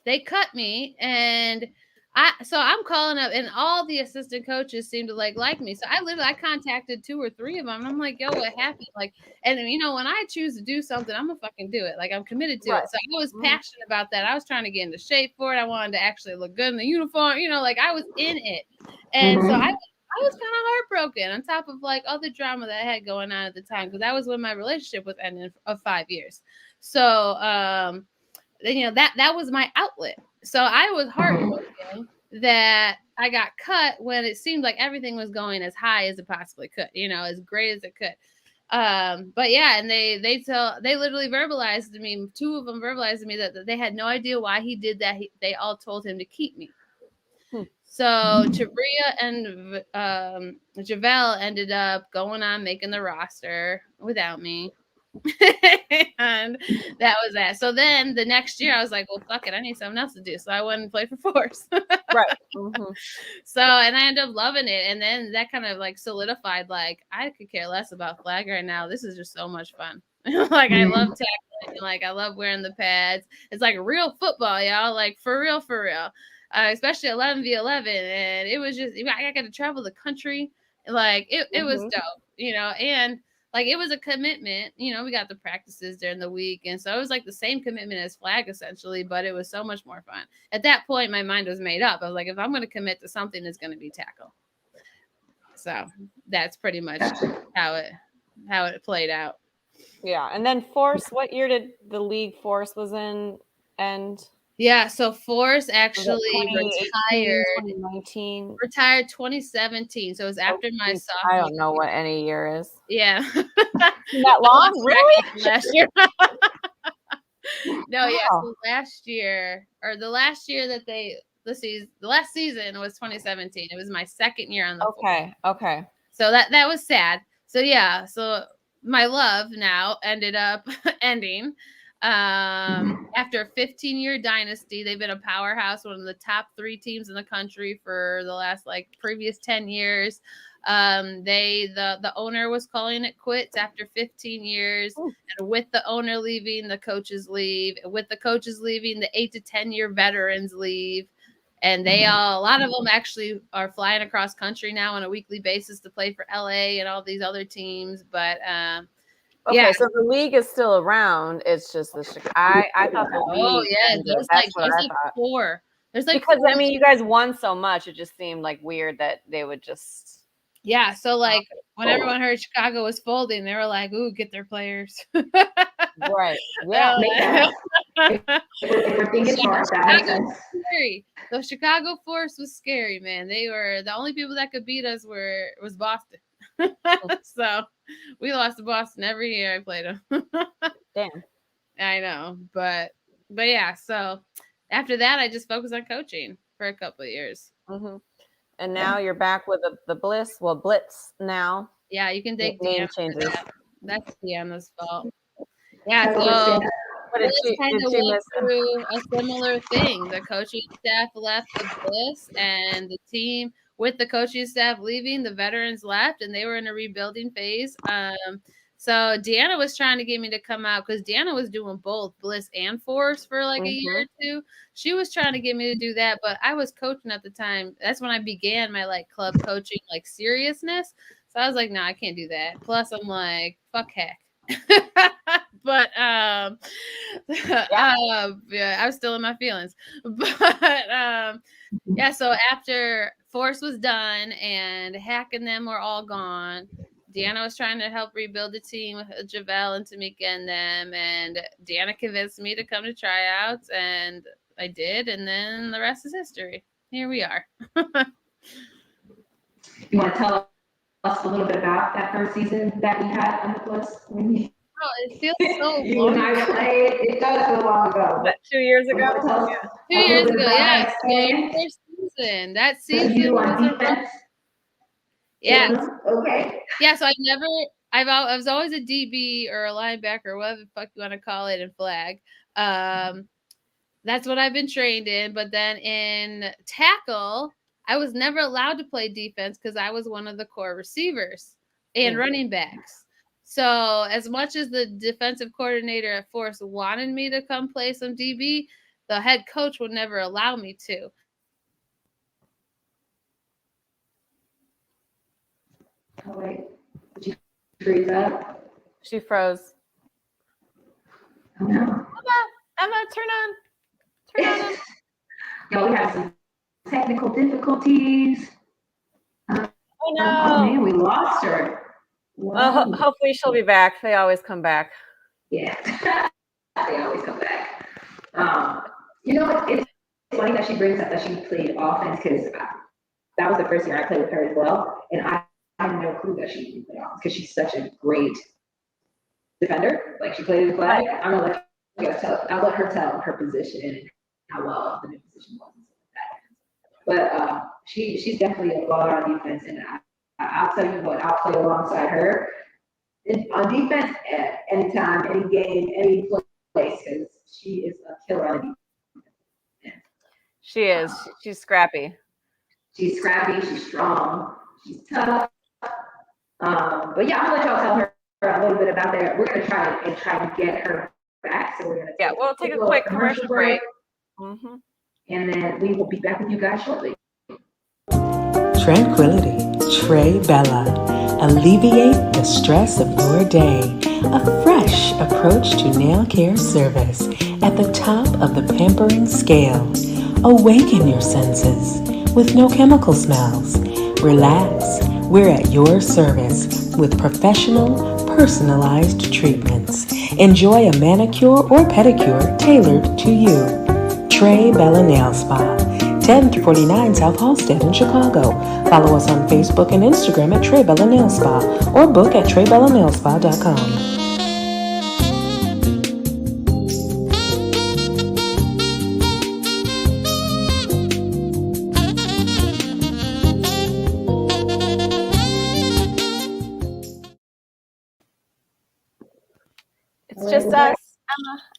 [SPEAKER 3] They cut me, and I'm calling up, and all the assistant coaches seem to like me. So I contacted 2 or 3 of them, and I'm like, yo, what happened? Like, and when I choose to do something, I'm gonna fucking do it. Like, I'm committed to it. So I was passionate about that. I was trying to get into shape for it. I wanted to actually look good in the uniform. Like I was in it, and so I was kind of heartbroken on top of like all the drama that I had going on at the time, because that was when my relationship was ending of 5 years. So that was my outlet. So I was heartbroken that I got cut when it seemed like everything was going as high as it possibly could, as great as it could. But yeah, and they literally verbalized to me, 2 of them verbalized to me that they had no idea why he did that. They all told him to keep me. So Chabria and Javelle ended up going on making the roster without me. And that was that. So then the next year I was like, well, fuck it, I need something else to do. So I went and played for Force.
[SPEAKER 1] Right.
[SPEAKER 3] So, and I ended up loving it. And then that kind of like solidified, like, I could care less about flag right now. This is just so much fun. Like, I love tackling. Like, I love wearing the pads. It's like real football, y'all. Like, for real. Especially 11v11. And it was just, I got to travel the country. Like, it was dope, and like, it was a commitment. We got the practices during the week. And so it was like the same commitment as flag, essentially, but it was so much more fun. At that point, my mind was made up. I was like, if I'm going to commit to something, it's going to be tackle. So that's pretty much how it played out.
[SPEAKER 1] Yeah. And then Force, what year did the league Force was in end?
[SPEAKER 3] Yeah, so Force actually retired
[SPEAKER 1] 2019.
[SPEAKER 3] Retired 2017. So it was after my sophomore.
[SPEAKER 1] I don't know what any year is.
[SPEAKER 3] Yeah.
[SPEAKER 1] That long? Really?
[SPEAKER 3] Last year. No, yeah. So last year, or the last year that the last season was 2017. It was my second year on the Force.
[SPEAKER 1] Okay.
[SPEAKER 3] So that was sad. So yeah, so my love now ended up ending. After a 15-year dynasty. They've been a powerhouse, one of the top 3 teams in the country for the last previous 10 years. The owner was calling it quits after 15 years. And with the owner leaving, the coaches leave. With the coaches leaving, the 8 to 10 year veterans leave. And a lot of them actually are flying across country now on a weekly basis to play for LA and all these other teams. But
[SPEAKER 1] okay, so the league is still around. It's just the I thought the league.
[SPEAKER 3] Oh yeah, there's like 4. There's like
[SPEAKER 1] because
[SPEAKER 3] 4.
[SPEAKER 1] I mean, you guys won so much, it just seemed like weird that they would just.
[SPEAKER 3] Yeah, so like when everyone heard Chicago was folding, they were like, "Ooh, get their players."
[SPEAKER 1] Right. Yeah.
[SPEAKER 3] Chicago was scary. The Chicago Force was scary, man. They were the only people that could beat us was Boston. So we lost to Boston every year I played them.
[SPEAKER 1] Damn.
[SPEAKER 3] I know, but yeah. So after that, I just focused on coaching for a couple of years.
[SPEAKER 1] And now you're back with the Bliss. Well, Blitz now.
[SPEAKER 3] Yeah, you can take
[SPEAKER 1] name changes.
[SPEAKER 3] That's Deanna's fault. Yeah. So Bliss kind
[SPEAKER 1] did
[SPEAKER 3] of
[SPEAKER 1] she
[SPEAKER 3] went
[SPEAKER 1] miss him?
[SPEAKER 3] through a similar thing. The coaching staff left the Bliss, and the team with the coaching staff leaving, the veterans left, and they were in a rebuilding phase. So Deanna was trying to get me to come out because Deanna was doing both Bliss and Force for like a year or two. She was trying to get me to do that, but I was coaching at the time. That's when I began my like club coaching like seriousness. So I was like, no, I can't do that. Plus, I'm like, fuck heck. But yeah, I was still in my feelings. But yeah, so after Force was done and Hack and them were all gone, Deanna was trying to help rebuild the team with Javelle and Tamika and them, and Deanna convinced me to come to tryouts, and I did, and then the rest is history. Here we are.
[SPEAKER 2] You want to tell us a little bit about that first season that we had on the Bliss?
[SPEAKER 3] Oh, it feels so
[SPEAKER 2] You
[SPEAKER 3] long
[SPEAKER 2] and I played. It does feel long ago.
[SPEAKER 1] But 2 years ago?
[SPEAKER 3] 2 years ago,
[SPEAKER 2] yeah.
[SPEAKER 3] First season. That season
[SPEAKER 2] You
[SPEAKER 3] was
[SPEAKER 2] on defense?
[SPEAKER 3] yeah.
[SPEAKER 2] Okay.
[SPEAKER 3] Yeah, so I was always a DB or a linebacker, or whatever the fuck you want to call it in flag. That's what I've been trained in. But then in tackle, I was never allowed to play defense because I was one of the core receivers and running backs. So as much as the defensive coordinator at Force wanted me to come play some DB, the head coach would never allow me to.
[SPEAKER 2] Oh, wait. Did you freeze up?
[SPEAKER 1] She froze.
[SPEAKER 2] Oh, no.
[SPEAKER 1] Emma, turn on.
[SPEAKER 2] No, we have some technical difficulties.
[SPEAKER 1] Oh,
[SPEAKER 2] Oh,
[SPEAKER 1] no.
[SPEAKER 2] man, we lost her.
[SPEAKER 1] Well, hopefully she'll be back. They always come back.
[SPEAKER 2] Yeah, they always come back. You know what? It's funny that she brings up that she played offense because that was the first year I played with her as well, and I had no clue that she played offense because she's such a great defender. Like she played in the flag. I'm gonna I'll let her tell her position and how well the new position was and stuff like that. But she's definitely a baller on defense, and I'll tell you what, I'll play alongside her on defense at any time, any game, any place, because she is a killer on defense.
[SPEAKER 1] She is. She's scrappy.
[SPEAKER 2] She's scrappy. She's strong. She's tough. But yeah, I'm gonna let y'all tell her a little bit about that. We're gonna try to get her back. So we're gonna
[SPEAKER 1] we'll take a quick commercial break.
[SPEAKER 2] And then we will be back with you guys shortly.
[SPEAKER 4] Tranquility, Trey Bella. Alleviate the stress of your day. A fresh approach to nail care service at the top of the pampering scale. Awaken your senses with no chemical smells. Relax. We're at your service with professional, personalized treatments. Enjoy a manicure or pedicure tailored to you. Trey Bella Nail Spa, 1049 South Halsted in Chicago. Follow us on Facebook and Instagram at Trey Bella Nail Spa or book at TreyBellaNailSpa.com.
[SPEAKER 1] It's just us.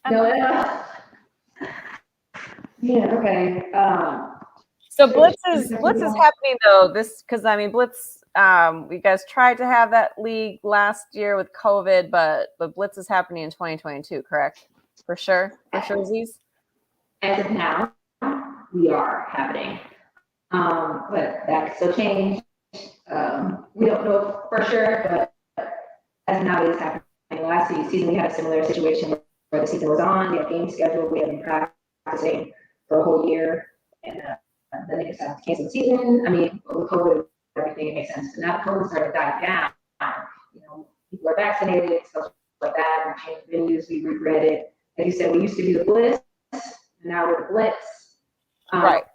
[SPEAKER 2] Emma. Yeah, okay.
[SPEAKER 1] So Blitz is happening though. Because I mean Blitz. You guys tried to have that league last year with COVID, but Blitz is happening in 2022, correct? For sure, Z's.
[SPEAKER 2] As of now, we are happening, but that could still change. We don't know for sure, but as of now, it is happening. Last season, we had a similar situation where the season was on. We had games scheduled. We had been practicing for a whole year, and then they decided to cancel the season. I mean, with COVID, everything, it makes sense. So now COVID started to die down. You know, people are vaccinated, stuff like that. We changed venues. We regret it. Like you said, we used to be the Bliss, and now we're the Blitz.
[SPEAKER 1] Right.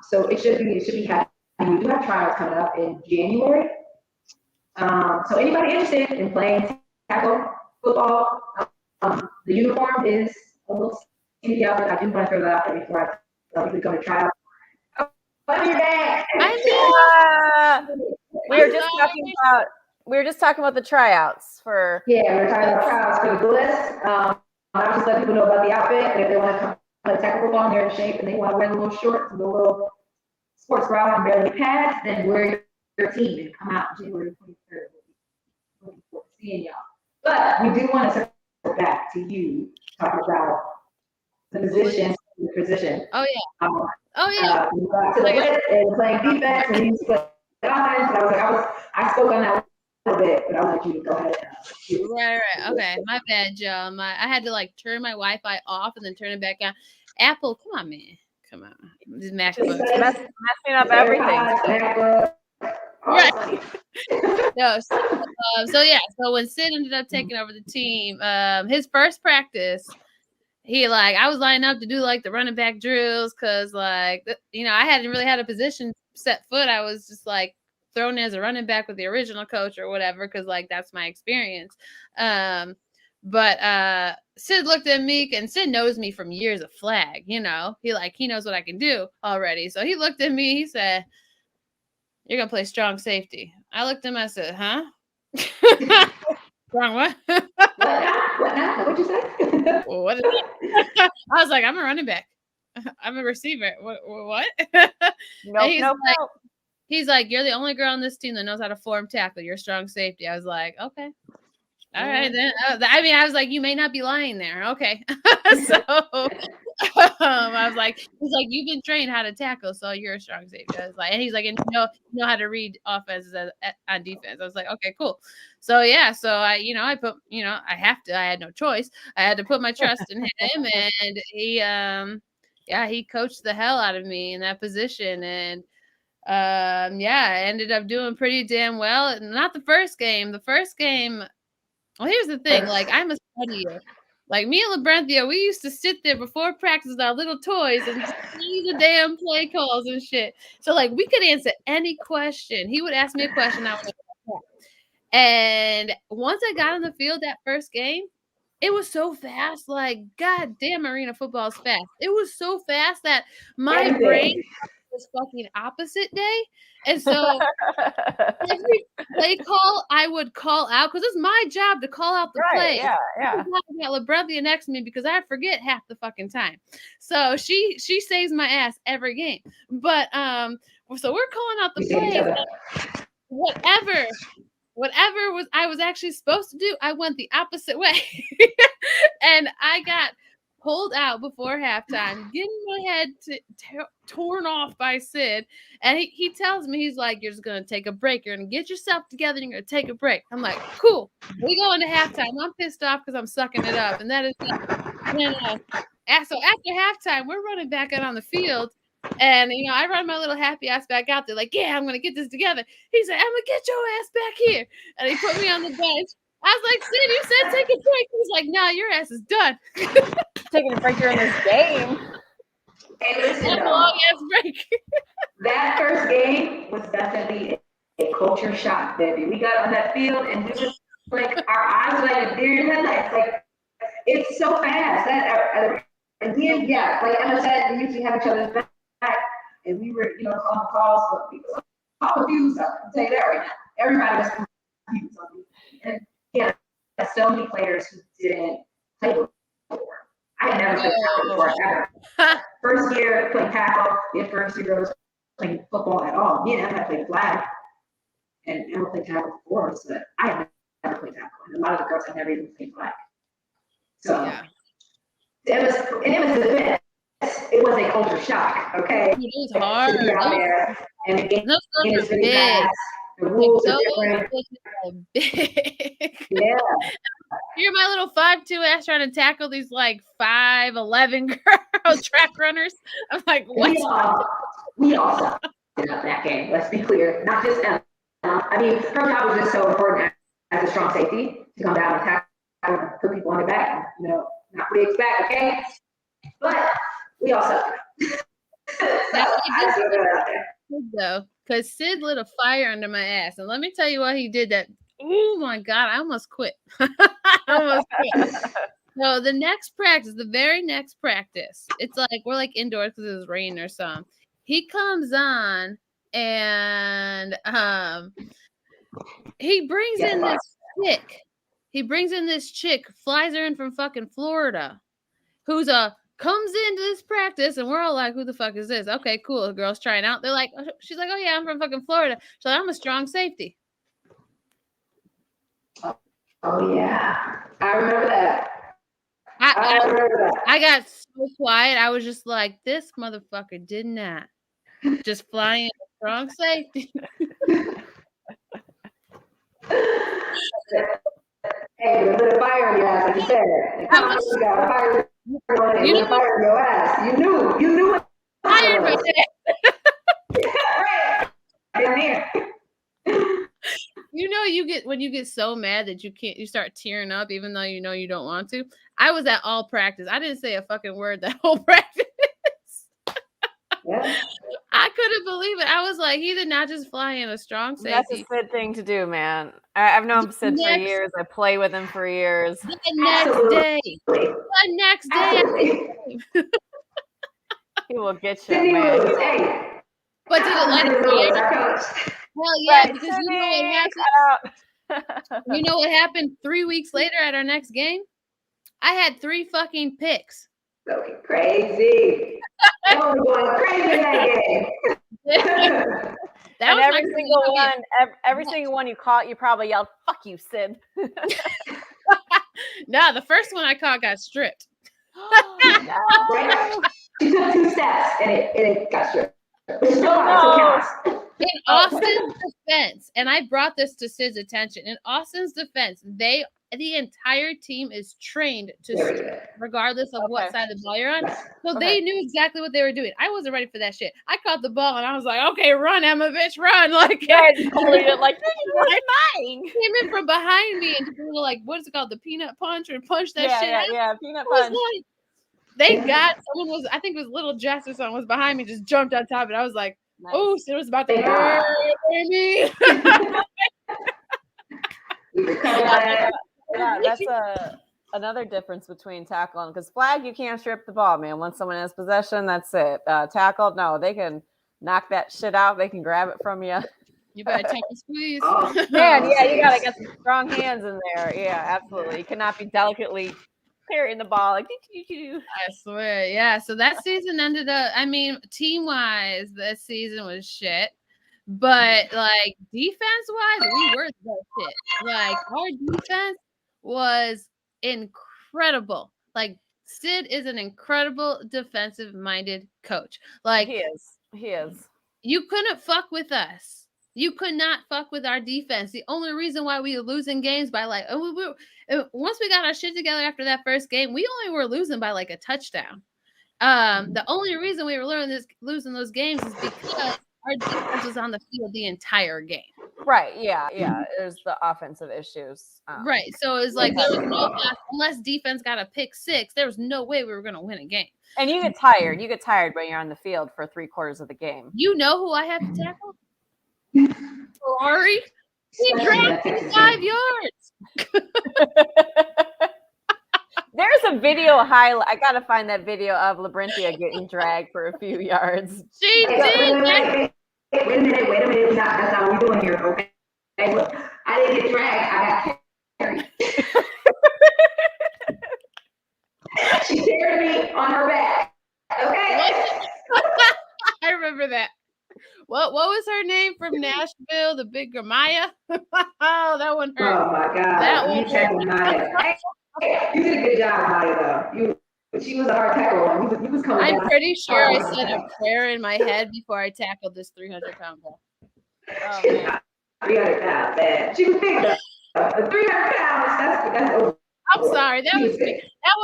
[SPEAKER 2] So it should be happening. We do have trials coming up in January. So anybody interested in playing tackle football, the uniform is a little skinny out there. I do want to throw that out there before I become a trial. What your back?
[SPEAKER 1] We were just talking about the tryouts for.
[SPEAKER 2] Yeah, we're talking about tryouts for the Bliss. I was just letting people know about the outfit, and if they want to come play tackle football and they're in shape and they want to wear the little shorts and the little sports bra and barely pads, then wear your team and come out January 23rd. Looking forward to seeing y'all. But we do want to circle back to you, talk about the position.
[SPEAKER 3] Oh yeah.
[SPEAKER 2] To the Bliss and playing defense and you play offense. I spoke on that a little bit, but I'll let you go ahead.
[SPEAKER 3] Right. Okay, my bad, Joe. I had to like turn my Wi-Fi off and then turn it back on. Apple, come on, man, come on. This MacBook
[SPEAKER 1] messing up everything.
[SPEAKER 3] Right. No. So when Sid ended up taking over the team, his first practice, I was lining up to do like the running back drills because I hadn't really had a position set foot. I was just like thrown in as a running back with the original coach or whatever because like that's my experience. But Sid looked at me, and Sid knows me from years of flag. He knows what I can do already. So he looked at me. He said, "You're gonna play strong safety." I looked at him. I said, "Huh? Strong what?"
[SPEAKER 2] What now? What'd you say?
[SPEAKER 3] Well, what is that? I was like, "I'm a running back. I'm a receiver." What?
[SPEAKER 1] Nope.
[SPEAKER 3] He's like, "You're the only girl on this team that knows how to form tackle. You're a strong safety." I was like, "Okay, all right then." I was like, "You may not be lying there." Okay, so I was like, he's like, "You've been trained how to tackle, so you're a strong safety." I was like, and he's like, "And you know how to read offenses on defense." I was like, "Okay, cool." So yeah, I put, I had no choice. I had to put my trust in him, and he coached the hell out of me in that position, and I ended up doing pretty damn well. Not the first game. The first game. Well, here's the thing. Like, I'm a studier. Like, me and Labrenthia, we used to sit there before practice with our little toys and just see the damn play calls and shit. So, like, we could answer any question. He would ask me a question. I would answer. And once I got on the field that first game, it was so fast. Like, god damn, arena football is fast. It was so fast that my brain was fucking opposite day. And so every play call I would call out, because it's my job to call out the play.
[SPEAKER 1] Yeah.
[SPEAKER 3] I got Labrenthia next to me because I forget half the fucking time. So she saves my ass every game. But so we're calling out the plays. Whatever I was actually supposed to do, I went the opposite way. And I got pulled out before halftime, getting my head torn off by Sid. And he tells me, he's like, "You're just going to take a break. You're going to get yourself together and you're going to take a break." I'm like, "Cool." We go into halftime. I'm pissed off because I'm sucking it up. And that is so after halftime, we're running back out on the field. And, I run my little happy ass back out there like, "Yeah, I'm going to get this together." He said, "Emma, get your ass back here." And he put me on the bench. I was like, "Sid, you said take a break." He's like, "Nah, your ass is done."
[SPEAKER 1] Taking a break during this game.
[SPEAKER 2] Hey, listen,
[SPEAKER 3] That's a long ass break.
[SPEAKER 2] That first game was definitely a culture shock, baby. We got on that field and we just like our eyes were like a deer in headlights. Like, it's so fast. And then like Emma said, we usually have each other's back, and we were, on the calls, but we were all confused. I'll tell you that right now. Everybody was confused. And so many players who didn't play before. I had never played tackle before ever. First year playing tackle, the first year I was playing football at all. Me and Emma played flag, and Emma played tackle before, so I had never played tackle. And a lot of the girls had never even played flag. So it was defense. It was a culture shock. Okay,
[SPEAKER 3] it was hard.
[SPEAKER 2] To be out there, and the game is really fast. The rules are different. Yeah.
[SPEAKER 3] You're my little 5'2" ass trying to tackle these like 5'11" girls, track runners. I'm like, what?
[SPEAKER 2] We all sucked in that game. Let's be clear. Not just Emma. I mean, her job was just so important as a strong safety to come down and tackle and put people on their back. Not what we expect, okay? But we all sucked.
[SPEAKER 3] Though, because Sid lit a fire under my ass, and let me tell you what he did. That, oh my god, I almost quit. So the next practice, the very next practice, it's like we're like indoors because it was rain or something. He comes on and he brings in this stick He brings in this chick, flies her in from fucking Florida, who's comes into this practice, and we're all like, who the fuck is this? Okay, cool. The girl's trying out. They're like, she's like, oh yeah, I'm from fucking Florida. So I'm a strong safety.
[SPEAKER 2] Oh yeah, I remember that. I remember that.
[SPEAKER 3] I got so quiet. I was just like, this motherfucker did not just fly in a strong safety.
[SPEAKER 2] Hey, a little fire in your ass, like you said. You got fire in your ass. You knew it.
[SPEAKER 3] Fired my You know, when you get so mad that you start tearing up, even though you know you don't want to. I was at all practice. I didn't say a fucking word that whole practice.
[SPEAKER 2] Yeah.
[SPEAKER 3] I couldn't believe it. I was like, he did not just fly in a strong safety.
[SPEAKER 1] That's a Sid thing to do, man. I've known Sid for years. I play with him for years.
[SPEAKER 3] The next day.
[SPEAKER 1] He will get you, man.
[SPEAKER 3] But did it let him fire? Well, yeah, right, because you know what happened. You know what happened 3 weeks later at our next game? I had 3 fucking picks.
[SPEAKER 2] Going crazy. I was going crazy in that game.
[SPEAKER 1] And every single one you caught, you probably yelled, "Fuck you, Sid."
[SPEAKER 3] No, the first one I caught got stripped.
[SPEAKER 2] No. She took 2 steps and it got stripped.
[SPEAKER 3] In Austin's defense, and I brought this to Sid's attention. In Austin's defense, the entire team is trained to strip, regardless of what side of the ball you're on. So they knew exactly what they were doing. I wasn't ready for that shit. I caught the ball and I was like, "Okay, run, Emma, bitch, run!" Like,
[SPEAKER 1] like mine.
[SPEAKER 3] Came in from behind me and did a little, like, what is it called, the peanut punch, or punch that shit out.
[SPEAKER 1] Yeah, peanut punch.
[SPEAKER 3] Like, thank God someone was, I think it was Little Jess or someone was behind me, just jumped on top of it. I was like, nice. Oh, Sid was about to murder me.
[SPEAKER 1] Yeah, that's another difference between tackle and, because flag, you can't strip the ball, man. Once someone has possession, that's it. Tackle, no, they can knock that shit out. They can grab it from you.
[SPEAKER 3] You better take a squeeze.
[SPEAKER 1] Man, yeah, you gotta get some strong hands in there. Yeah, absolutely. You cannot be delicately carrying the ball like
[SPEAKER 3] I swear. Yeah, so that season ended up, I mean, team-wise, this season was shit. But like defense-wise, we were the shit. Like our defense was incredible. Like Sid is an incredible defensive-minded coach. Like
[SPEAKER 1] he is.
[SPEAKER 3] You couldn't fuck with us. You could not fuck with our defense. The only reason why we were losing games by like, once we got our shit together after that first game, we only were losing by like a touchdown. The only reason we were losing those games is because our defense was on the field the entire game.
[SPEAKER 1] Right. Yeah. There's the offensive issues.
[SPEAKER 3] Right. So it's like there was no, unless defense got a pick 6, there was no way we were going to win a game.
[SPEAKER 1] And you get tired. You get tired when you're on the field for 3/4 of the game.
[SPEAKER 3] You know who I had to tackle? Ferrari. He dragged me 5 yards.
[SPEAKER 1] There's a video highlight. I gotta find that video of Labrenthia getting dragged for a few yards.
[SPEAKER 3] She did.
[SPEAKER 2] Wait a minute. That's not what we're doing here, okay? Hey, look, I didn't get dragged. I got carried. She carried me on her back. Okay.
[SPEAKER 3] I remember that. What was her name from Nashville? The big Maya. Oh, that one hurt.
[SPEAKER 2] Oh my God.
[SPEAKER 3] That one hurt.
[SPEAKER 2] Maya. You did a good job, Maya, though. She was a hard tackle. You was coming
[SPEAKER 3] I'm
[SPEAKER 2] down.
[SPEAKER 3] pretty sure I said a prayer in my head before I tackled this 300-pound guy.
[SPEAKER 2] Oh, man. 300 pounds, man. She was big, though. 300 pounds, that's over.
[SPEAKER 3] I'm sorry. That was big. That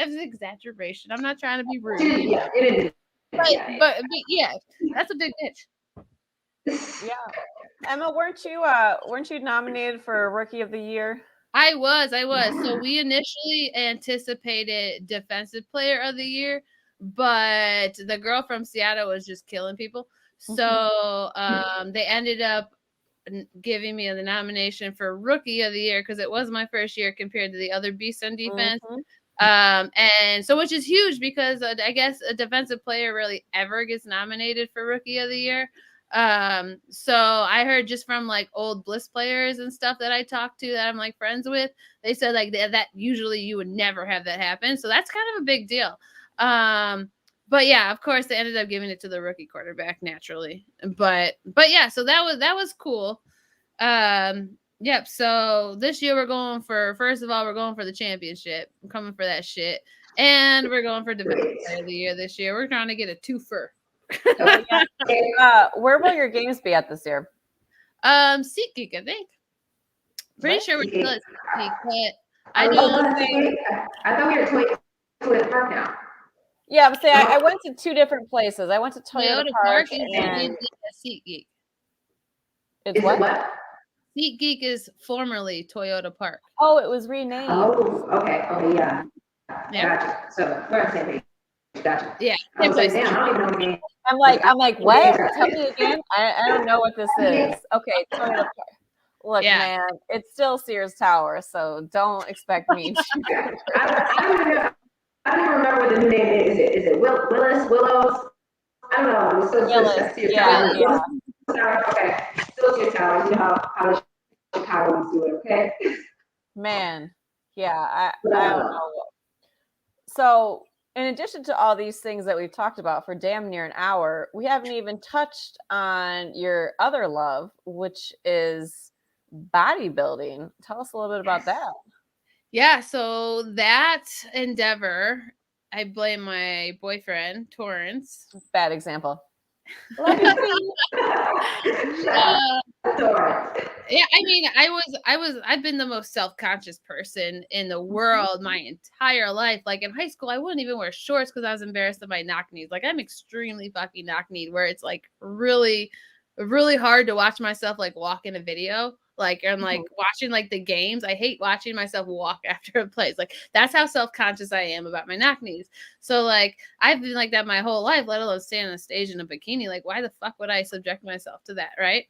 [SPEAKER 3] was an exaggeration. I'm not trying to be rude.
[SPEAKER 2] Yeah, it is.
[SPEAKER 3] But yeah, that's a big bitch.
[SPEAKER 1] Yeah. Emma, weren't you nominated for Rookie of the Year?
[SPEAKER 3] I was. So we initially anticipated Defensive Player of the Year, but the girl from Seattle was just killing people. So they ended up giving me the nomination for Rookie of the Year because it was my first year compared to the other beasts on defense. And so, which is huge because I guess a defensive player really ever gets nominated for Rookie of the Year. So I heard just from like old Bliss players and stuff that I talked to that I'm like friends with, they said like that usually you would never have that happen. So that's kind of a big deal. But yeah, of course they ended up giving it to the rookie quarterback naturally. But yeah, so that was cool. Yep. So this year we're going for, first of all, we're going for the championship. I'm coming for that shit. And we're going for Defensive Player of the Year this year. We're trying to get a twofer.
[SPEAKER 1] Where will your games be at this year?
[SPEAKER 3] SeatGeek, I think. Pretty sure we're still at SeatGeek, but I don't think.
[SPEAKER 2] I thought we were Toyota Park now.
[SPEAKER 1] Yeah, but say I went to two different places. I went to Toyota Park and
[SPEAKER 3] SeatGeek.
[SPEAKER 1] It's what?
[SPEAKER 3] SeatGeek is formerly Toyota Park.
[SPEAKER 1] Oh, it was renamed.
[SPEAKER 2] Oh, okay. Okay, yeah. Gotcha. So we're on the same page. Gotcha.
[SPEAKER 3] Yeah.
[SPEAKER 2] I was like, damn, I don't even know the name.
[SPEAKER 1] I'm like, what? Tell me again. I don't know what this is. Okay, Toyota Park. Look, man, it's still Sears Tower, so don't expect me.
[SPEAKER 2] I don't even remember what the new name is. Is it Willows? I don't know. It's still Sears Tower. Yeah. Okay. Still Sears Tower. You know how the Chicagoans do it, okay?
[SPEAKER 1] Man, yeah, I don't know. So, in addition to all these things that we've talked about for damn near an hour, we haven't even touched on your other love, which is bodybuilding. Tell us a little bit about that.
[SPEAKER 3] Yeah, so that endeavor, I blame my boyfriend, Torrance.
[SPEAKER 1] Bad example.
[SPEAKER 3] Yeah, I mean, I've been the most self-conscious person in the world my entire life. Like in high school, I wouldn't even wear shorts because I was embarrassed of my knock knees. Like I'm extremely fucking knock kneed, where it's like really, really hard to watch myself like walk in a video. Like, and like watching like the games, I hate watching myself walk after a play. Like that's how self-conscious I am about my knock knees. So like I've been like that my whole life, let alone stand on a stage in a bikini. Like why the fuck would I subject myself to that, right?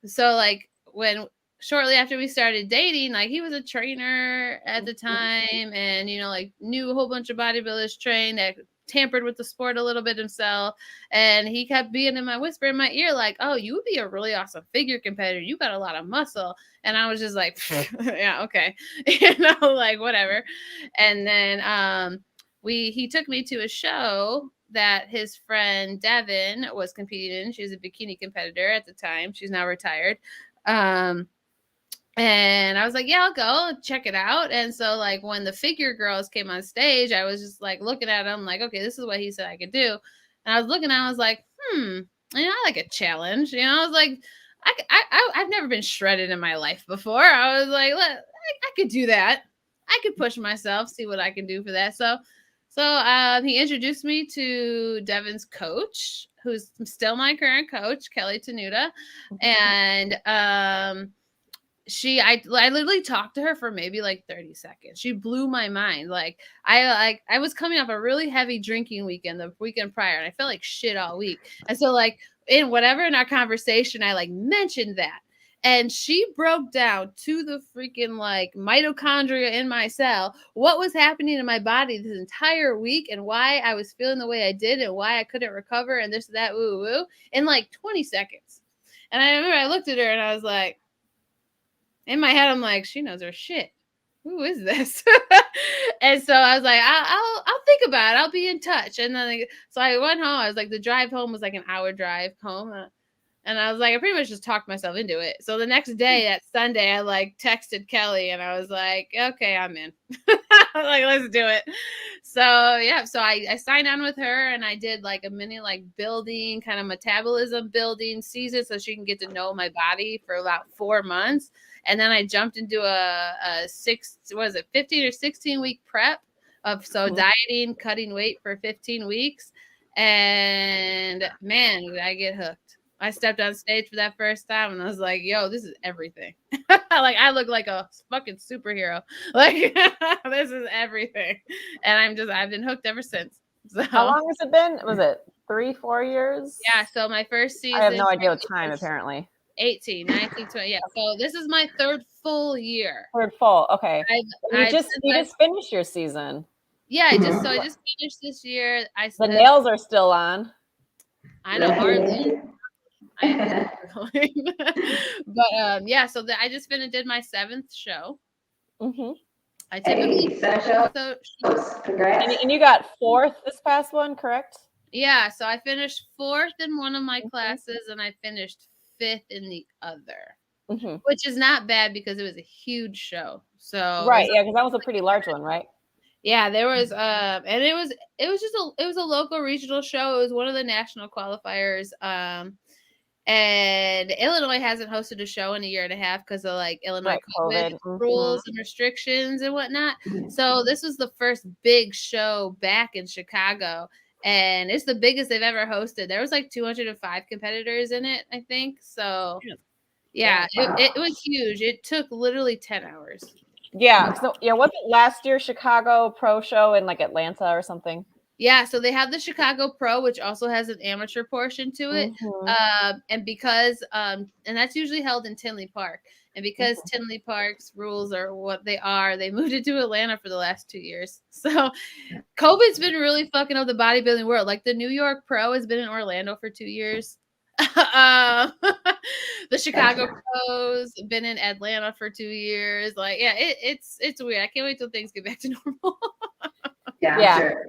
[SPEAKER 3] So like when shortly after we started dating, like he was a trainer at the time, and you know like knew a whole bunch of bodybuilders, trained that tampered with the sport a little bit himself, and he kept being in my whisper in my ear like, oh, you would be a really awesome figure competitor, you got a lot of muscle. And I was just like, yeah, okay. You know, like whatever. And then he took me to a show that his friend Devin was competing in. She was a bikini competitor at the time. She's now retired. And I was like, yeah, I'll go check it out. And so like when the figure girls came on stage, I was just like looking at them like, okay, this is what he said I could do. And I was looking at, I was like, you know, I like a challenge. You know, I was like, I've never been shredded in my life before. I was like, I could do that. I could push myself, see what I can do for that. So he introduced me to Devin's coach, who's still my current coach, Kelly Tenuta. And I literally talked to her for maybe like 30 seconds. She blew my mind. Like I was coming off a really heavy drinking weekend the weekend prior, and I felt like shit all week. And so like in our conversation, I like mentioned that. And she broke down to the freaking like mitochondria in my cell what was happening in my body this entire week and why I was feeling the way I did and why I couldn't recover and this, that, woo, woo, in like 20 seconds. And I remember I looked at her and I was like, in my head, I'm like, she knows her shit. Who is this? And so I was like, I'll think about it. I'll be in touch. And then so I went home. I was like, the drive home was like an hour drive home. And I was like, I pretty much just talked myself into it. So the next day, that Sunday, I like texted Kelly and I was like, okay, I'm in. Like, let's do it. So yeah, so I signed on with her and I did like a mini like building, kind of metabolism building season so she can get to know my body for about 4 months. And then I jumped into a 15 or 16 week prep of dieting, cutting weight for 15 weeks. And man, did I get hooked. I stepped on stage for that first time and I was like, yo, this is everything. Like I look like a fucking superhero. Like this is everything. And I've been hooked ever since. So
[SPEAKER 1] how long has it been? Was it 3-4 years?
[SPEAKER 3] Yeah. So my first season.
[SPEAKER 1] I have no idea what time apparently.
[SPEAKER 3] 18, 19, 20. Yeah. So this is my third full year.
[SPEAKER 1] Third full. Okay. You just finished your season.
[SPEAKER 3] Yeah. I just finished this year.
[SPEAKER 1] The nails are still on.
[SPEAKER 3] I know, hardly. But yeah, so I just did my 7th show.
[SPEAKER 1] Mm-hmm.
[SPEAKER 3] I typically
[SPEAKER 2] Congrats.
[SPEAKER 1] And you got 4th this past one, correct?
[SPEAKER 3] Yeah, so I finished 4th in one of my classes, and I finished 5th in the other, which is not bad because it was a huge show. So
[SPEAKER 1] right, yeah, because that was a pretty large one, right?
[SPEAKER 3] Yeah, there was and it was a local regional show. It was one of the national qualifiers. And Illinois hasn't hosted a show in a year and a half because of like Illinois COVID rules and restrictions and whatnot. So this was the first big show back in Chicago, and it's the biggest they've ever hosted. There was like 205 competitors in it, I think. So yeah, it was huge. It took literally 10 hours.
[SPEAKER 1] Yeah. So yeah, wasn't last year Chicago Pro Show in like Atlanta or something?
[SPEAKER 3] Yeah, so they have the Chicago Pro, which also has an amateur portion to it. And because and that's usually held in Tinley Park. And because Tinley Park's rules are what they are, they moved it to Atlanta for the last 2 years. So COVID's been really fucking up the bodybuilding world. Like the New York Pro has been in Orlando for 2 years. The Chicago Pro's been in Atlanta for 2 years. Like, yeah, it's weird. I can't wait till things get back to normal.
[SPEAKER 2] Yeah. Sure.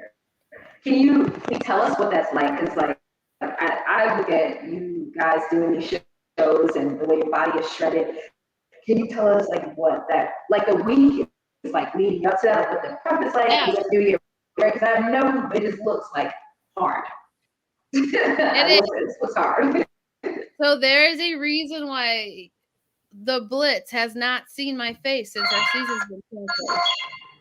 [SPEAKER 2] Can you tell us what that's like? Because like I look at you guys doing these shows and the way your body is shredded. Can you tell us like what that like the week is like leading up to that, what the prep is like? Because I know it just looks like hard. It was hard.
[SPEAKER 3] So there is a reason why the Blitz has not seen my face since our season's been canceled.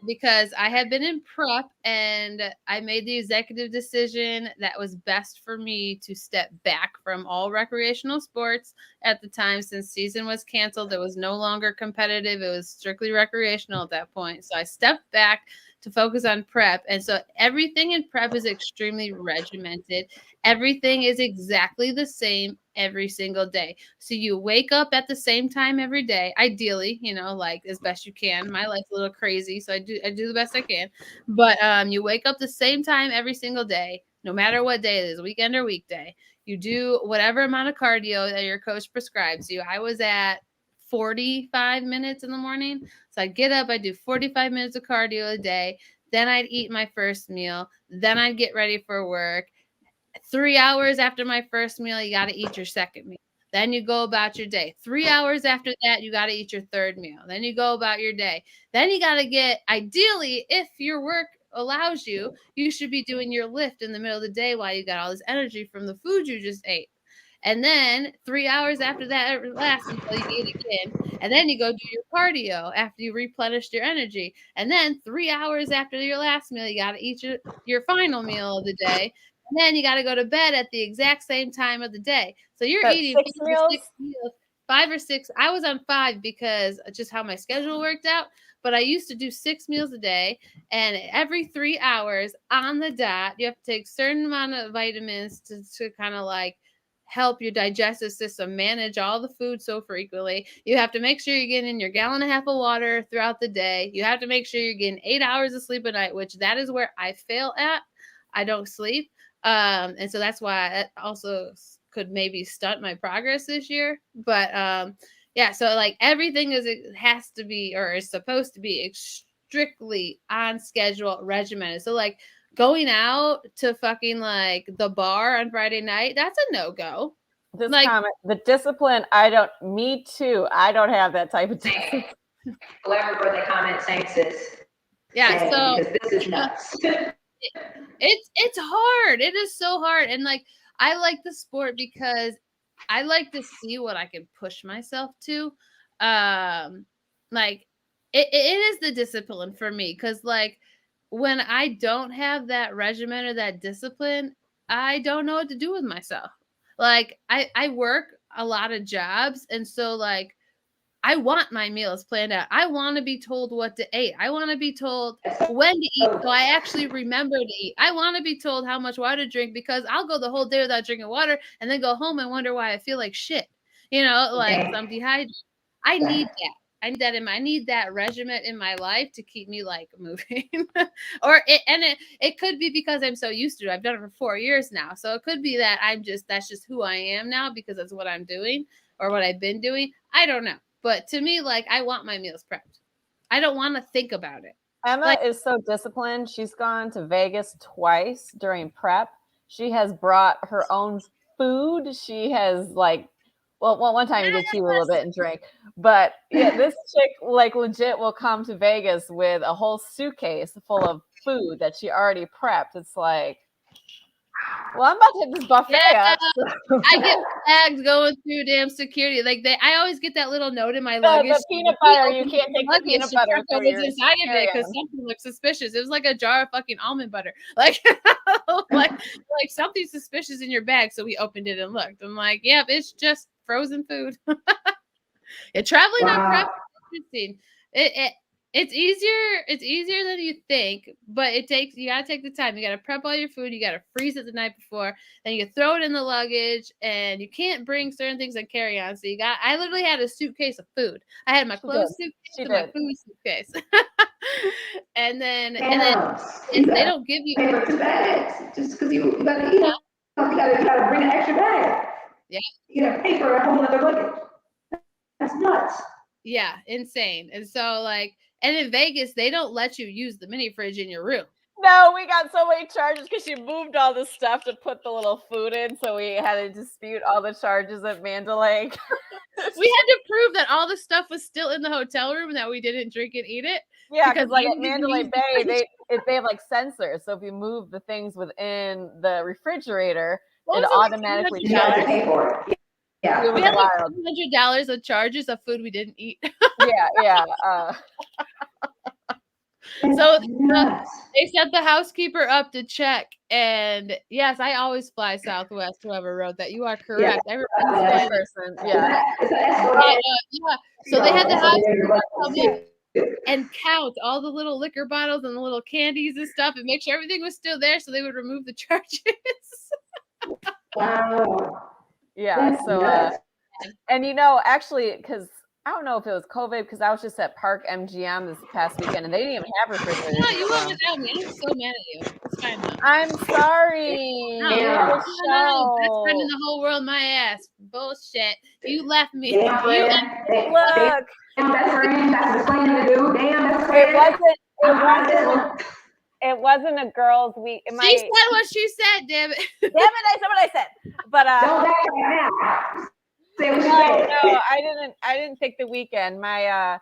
[SPEAKER 3] Because I had been in prep and I made the executive decision that was best for me to step back from all recreational sports at the time. Since season was canceled, it was no longer competitive. It was strictly recreational at that point. So I stepped back to focus on prep. And so everything in prep is extremely regimented. Everything is exactly the same every single day. So you wake up at the same time every day, ideally, like as best you can. My life's a little crazy, so I do the best I can. But you wake up the same time every single day, no matter what day it is, weekend or weekday. You do whatever amount of cardio that your coach prescribes you. I was at 45 minutes in the morning. So I'd get up, I'd do 45 minutes of cardio a day. Then I'd eat my first meal. Then I'd get ready for work. 3 hours after my first meal, you got to eat your second meal. Then you go about your day. 3 hours after that, you got to eat your third meal. Then you go about your day. Then you got to get, ideally, if your work allows you, you should be doing your lift in the middle of the day while you got all this energy from the food you just ate. And then 3 hours after that lasts until you eat again. And then you go do your cardio after you replenished your energy. And then 3 hours after your last meal, you got to eat your final meal of the day. And then you got to go to bed at the exact same time of the day. So you're eating
[SPEAKER 1] 6 meals?
[SPEAKER 3] 5 or 6. I was on 5 because just how my schedule worked out. But I used to do 6 meals a day. And every 3 hours on the dot, you have to take a certain amount of vitamins to kind of like help your digestive system manage all the food so frequently. You have to make sure you're getting your 1.5 gallons of water throughout the day. You have to make sure you're getting 8 hours of sleep a night, which that is where I fail at. I don't sleep. And so that's why it also could maybe stunt my progress this year. But yeah, so like everything has to be or is supposed to be strictly on schedule, regimented. So like going out to fucking like the bar on Friday night, that's a no-go.
[SPEAKER 1] This comment, the discipline, me too. I don't have that type of discipline.
[SPEAKER 2] Whoever wrote that comment, thanks, sis.
[SPEAKER 3] Yeah, so
[SPEAKER 2] because this is nuts.
[SPEAKER 3] It's hard. It is so hard. And like I like the sport because I like to see what I can push myself to. Like it is the discipline for me because like when I don't have that regimen or that discipline, I don't know what to do with myself. Like I work a lot of jobs, and so like I want my meals planned out. I want to be told what to eat. I want to be told when to eat, so I actually remember to eat. I want to be told how much water to drink because I'll go the whole day without drinking water and then go home and wonder why I feel like shit. Like I'm dehydrated. I need that. I need that regiment in my life to keep me like moving. It could be because I'm so used to it. I've done it for 4 years now. So it could be that that's just who I am now because that's what I'm doing or what I've been doing. I don't know. But to me, like, I want my meals prepped. I don't want to think about it.
[SPEAKER 1] Emma is so disciplined. She's gone to Vegas twice during prep. She has brought her own food. She has one time you did cheat a little bit and drink, but yeah, this chick like legit will come to Vegas with a whole suitcase full of food that she already prepped. It's like, well, I'm about to hit this buffet up.
[SPEAKER 3] I get flagged going through damn security. Like I always get that little note in my luggage.
[SPEAKER 1] The peanut butter, you can't take the peanut butter through your
[SPEAKER 3] inside of it because something looks suspicious. It was like a jar of fucking almond butter. Like, like something suspicious in your bag. So we opened it and looked. I'm like, yep, it's just frozen food. Traveling on prep is interesting. It's easier than you think, but you gotta take the time. You gotta prep all your food, you gotta freeze it the night before, then you throw it in the luggage, and you can't bring certain things on carry-on. So I literally had a suitcase of food. I had my clothes suitcase and my food suitcase. and then they don't give you
[SPEAKER 2] 2 bags just because you gotta eat. You gotta bring an extra bag.
[SPEAKER 3] Yeah.
[SPEAKER 2] You gotta pay for a whole other luggage. That's nuts.
[SPEAKER 3] Yeah, insane. And so and in Vegas, they don't let you use the mini fridge in your room.
[SPEAKER 1] No, we got so many charges because she moved all the stuff to put the little food in. So we had to dispute all the charges at Mandalay.
[SPEAKER 3] We had to prove that all the stuff was still in the hotel room and that we didn't drink and eat it.
[SPEAKER 1] Yeah, because like at Mandalay Bay, they have like sensors. So if you move the things within the refrigerator, it automatically
[SPEAKER 2] charges. Pay for it. Yeah,
[SPEAKER 3] we had like $200 of charges of food we didn't eat.
[SPEAKER 1] yeah.
[SPEAKER 3] So they set the housekeeper up to check, and yes, I always fly Southwest. Whoever wrote that, you are correct.
[SPEAKER 1] Yeah. Every person, yeah.
[SPEAKER 3] So they had the housekeeper come in and count all the little liquor bottles and the little candies and stuff, and make sure everything was still there, so they would remove the charges.
[SPEAKER 2] Wow.
[SPEAKER 1] Yeah. So, and actually, because I don't know if it was COVID, because I was just at Park MGM this past weekend, and they didn't even have refrigerators.
[SPEAKER 3] No, you went without me. I'm so mad at you. It's fine though.
[SPEAKER 1] I'm sorry.
[SPEAKER 3] No, best friend in the whole world, my ass. Bullshit. You left me.
[SPEAKER 2] Damn,
[SPEAKER 1] look.
[SPEAKER 2] Best friend. That's the thing to do. Damn, best friend.
[SPEAKER 1] It wasn't a girls' week.
[SPEAKER 3] She said what she said, damn it.
[SPEAKER 1] Damn it, I said what I said. But
[SPEAKER 2] don't back now.
[SPEAKER 1] No, I didn't pick the weekend. My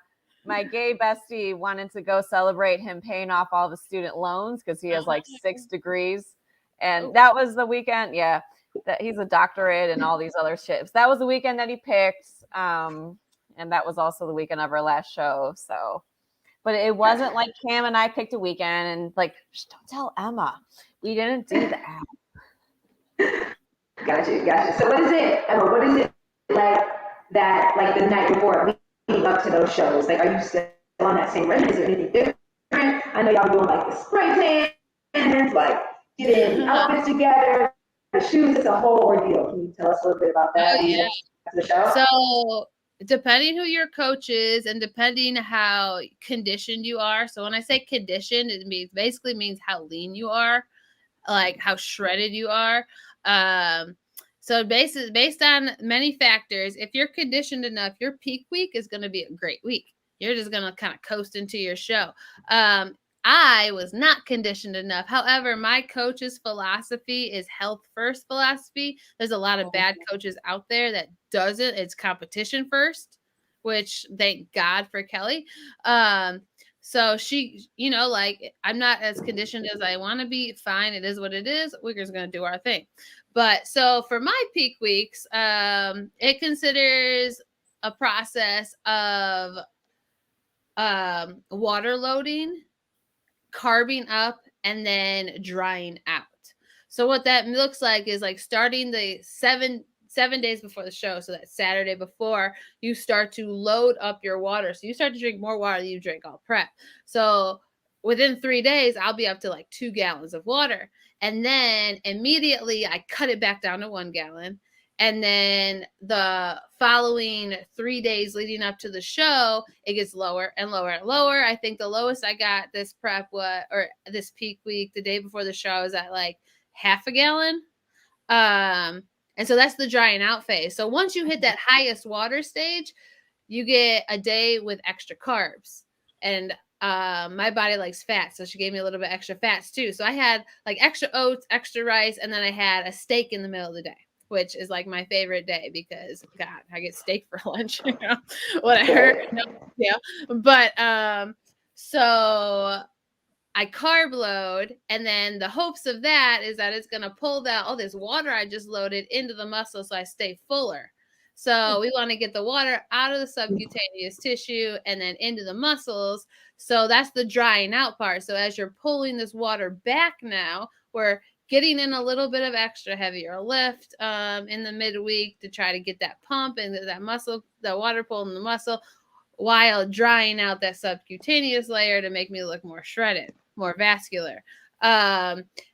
[SPEAKER 1] gay bestie wanted to go celebrate him paying off all the student loans because he has like 6 degrees. And that was the weekend. Yeah. That he's a doctorate and all these other shit. That was the weekend that he picked. And that was also the weekend of our last show. So, but it wasn't like Cam and I picked a weekend and like, don't tell Emma. We didn't do that.
[SPEAKER 2] Gotcha. So what is it, Emma? What is it like that, like the night before leading up to those shows? Like, are you still on that same regimen? Is there anything different? I know y'all doing like the spray tan, like getting outfits together, the shoes. It's a whole ordeal. Can you tell us a little bit about that?
[SPEAKER 3] Oh, yeah.
[SPEAKER 2] The show?
[SPEAKER 3] So depending who your coach is and depending how conditioned you are. So when I say conditioned, it basically means how lean you are, like how shredded you are. So based on many factors, if you're conditioned enough, your peak week is going to be a great week. You're just going to kind of coast into your show. I was not conditioned enough. However, my coach's philosophy is health first philosophy. There's a lot of bad coaches out there that doesn't. It's competition first, which thank God for Kelly. So she, like, I'm not as conditioned as I want to be. Fine. It is what it is. We're just going to do our thing. But so for my peak weeks, it considers a process of water loading, carbing up, and then drying out. So what that looks like is like starting the seven days before the show. So that Saturday before, you start to load up your water. So you start to drink more water than you drink all prep. So within 3 days, I'll be up to like 2 gallons of water. And then immediately I cut it back down to 1 gallon. And then the following 3 days leading up to the show, it gets lower and lower and lower. I think the lowest I got this this peak week, the day before the show, is at like half a gallon. And so that's the drying out phase. So once you hit that highest water stage, you get a day with extra carbs. And my body likes fat, so she gave me a little bit extra fats too. So I had like extra oats, extra rice, and then I had a steak in the middle of the day, which is like my favorite day because God, I get steak for lunch, you know, whatever. No, yeah. But so I carb load, and then the hopes of that is that it's gonna pull that all this water I just loaded into the muscle so I stay fuller. So we want to get the water out of the subcutaneous tissue and then into the muscles. So that's the drying out part. So as you're pulling this water back now, we're getting in a little bit of extra heavier lift in the midweek to try to get that pump and that muscle, the water pull in the muscle, while drying out that subcutaneous layer to make me look more shredded, more vascular.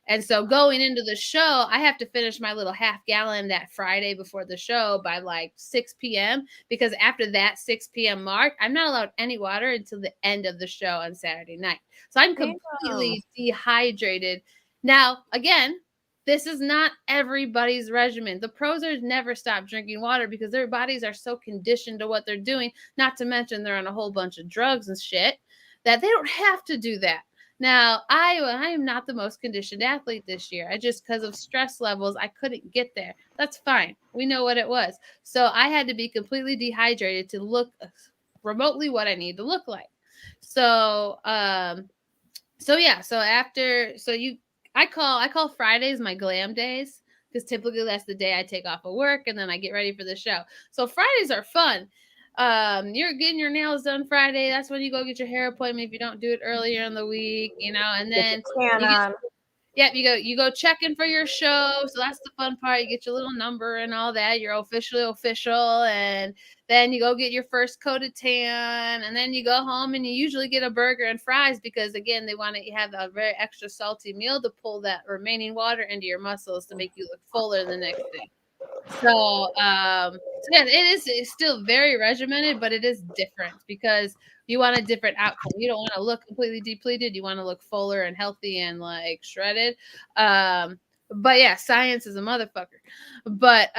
[SPEAKER 3] And so going into the show, I have to finish my little half gallon that Friday before the show by like 6 p.m. because after that 6 p.m. mark, I'm not allowed any water until the end of the show on Saturday night. So I'm completely dehydrated. Now, again, this is not everybody's regimen. The pros are never stop drinking water because their bodies are so conditioned to what they're doing, not to mention they're on a whole bunch of drugs and shit, that they don't have to do that. Now, I am not the most conditioned athlete this year. I just, because of stress levels, I couldn't get there. That's fine. We know what it was. So I had to be completely dehydrated to look remotely what I need to look like. So, I call Fridays my glam days because typically that's the day I take off of work and then I get ready for the show. So Fridays are fun. You're getting your nails done Friday. That's when you go get your hair appointment if you don't do it earlier in the week, you know, and then you go check in for your show. So that's the fun part. You get your little number and all that. You're officially official. And then you go get your first coat of tan. And then you go home and you usually get a burger and fries because, again, they want to have a very extra salty meal to pull that remaining water into your muscles to make you look fuller the next day. So it's still very regimented, but it is different because you want a different outcome. You don't want to look completely depleted. You want to look fuller and healthy and like shredded. But yeah, science is a motherfucker. But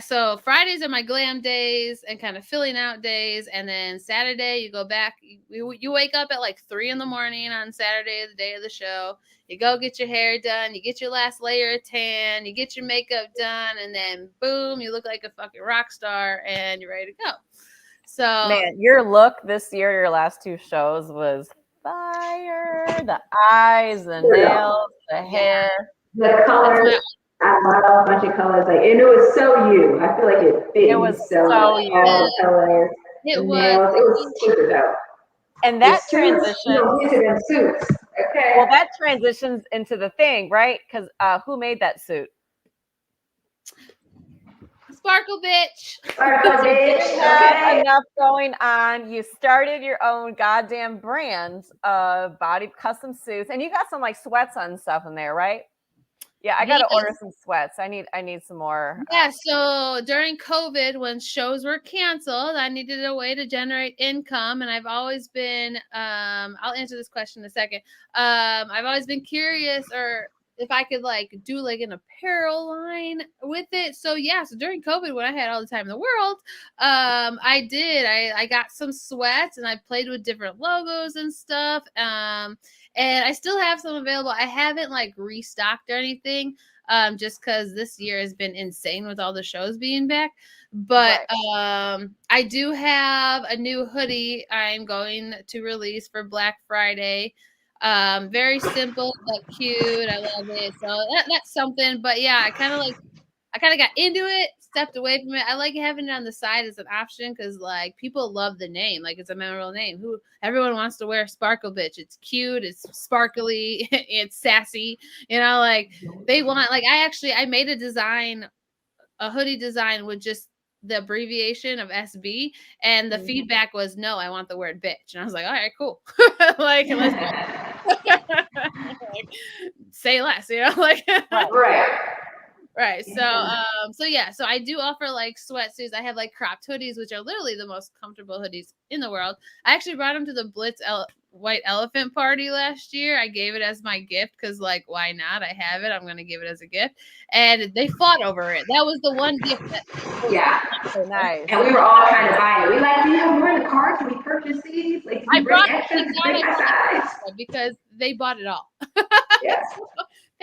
[SPEAKER 3] so Fridays are my glam days and kind of filling out days. And then Saturday you go back, you wake up at like 3 a.m. on Saturday, the day of the show. You go get your hair done, you get your last layer of tan, you get your makeup done, and then boom, you look like a fucking rock star and you're ready to go. So
[SPEAKER 1] man, your look this year, your last 2 shows was fire. The eyes, the nails, the hair,
[SPEAKER 2] the colors. I love a bunch of colors. Like, and it was so you. I feel like it fit.
[SPEAKER 1] It was so you.
[SPEAKER 2] All the colors.
[SPEAKER 3] It was.
[SPEAKER 2] Nails. It was super dope.
[SPEAKER 1] And that transition.
[SPEAKER 2] Suits. Okay.
[SPEAKER 1] Well, that transitions into the thing, right? Because who made that suit?
[SPEAKER 3] Sparkle bitch.
[SPEAKER 2] Sparkle bitch.
[SPEAKER 1] You had enough going on. You started your own goddamn brand of body custom suits, and you got some like sweats on stuff in there, right? Yeah, I gotta order some sweats. I need some more.
[SPEAKER 3] Yeah, so during COVID, when shows were canceled, I needed a way to generate income, and I've always been. I'll answer this question in a second. I've always been curious, or if I could like do like an apparel line with it. So yeah, so during COVID, when I had all the time in the world, I did. I got some sweats, and I played with different logos and stuff. And I still have some available. I haven't like restocked or anything, just because this year has been insane with all the shows being back. But I do have a new hoodie I'm going to release for Black Friday. Very simple but cute. I love it. So that's something. But yeah, I kind of got into it, stepped away from it. I like having it on the side as an option because like people love the name. Like it's a memorable name. Everyone wants to wear Sparkle Bitch. It's cute, it's sparkly, it's sassy. You know, like they want like I made a hoodie design with just the abbreviation of SB, and the feedback was no, I want the word bitch. And I was like, all right, cool. Like let's like, say less, you know, like
[SPEAKER 2] right.
[SPEAKER 3] Right. So so I do offer like sweatsuits. I have like cropped hoodies, which are literally the most comfortable hoodies in the world. I actually brought them to the Bliss White Elephant party last year. I gave it as my gift because, like, why not? I have it. I'm going to give it as a gift. And they fought over it. That was the one gift that.
[SPEAKER 2] Yeah.
[SPEAKER 1] So nice.
[SPEAKER 2] And we were all trying to buy it. We like, do you have more in the cart? Can we purchase these? Like, do you bring extras to bring my size?
[SPEAKER 3] Because they bought it all.
[SPEAKER 2] Yes.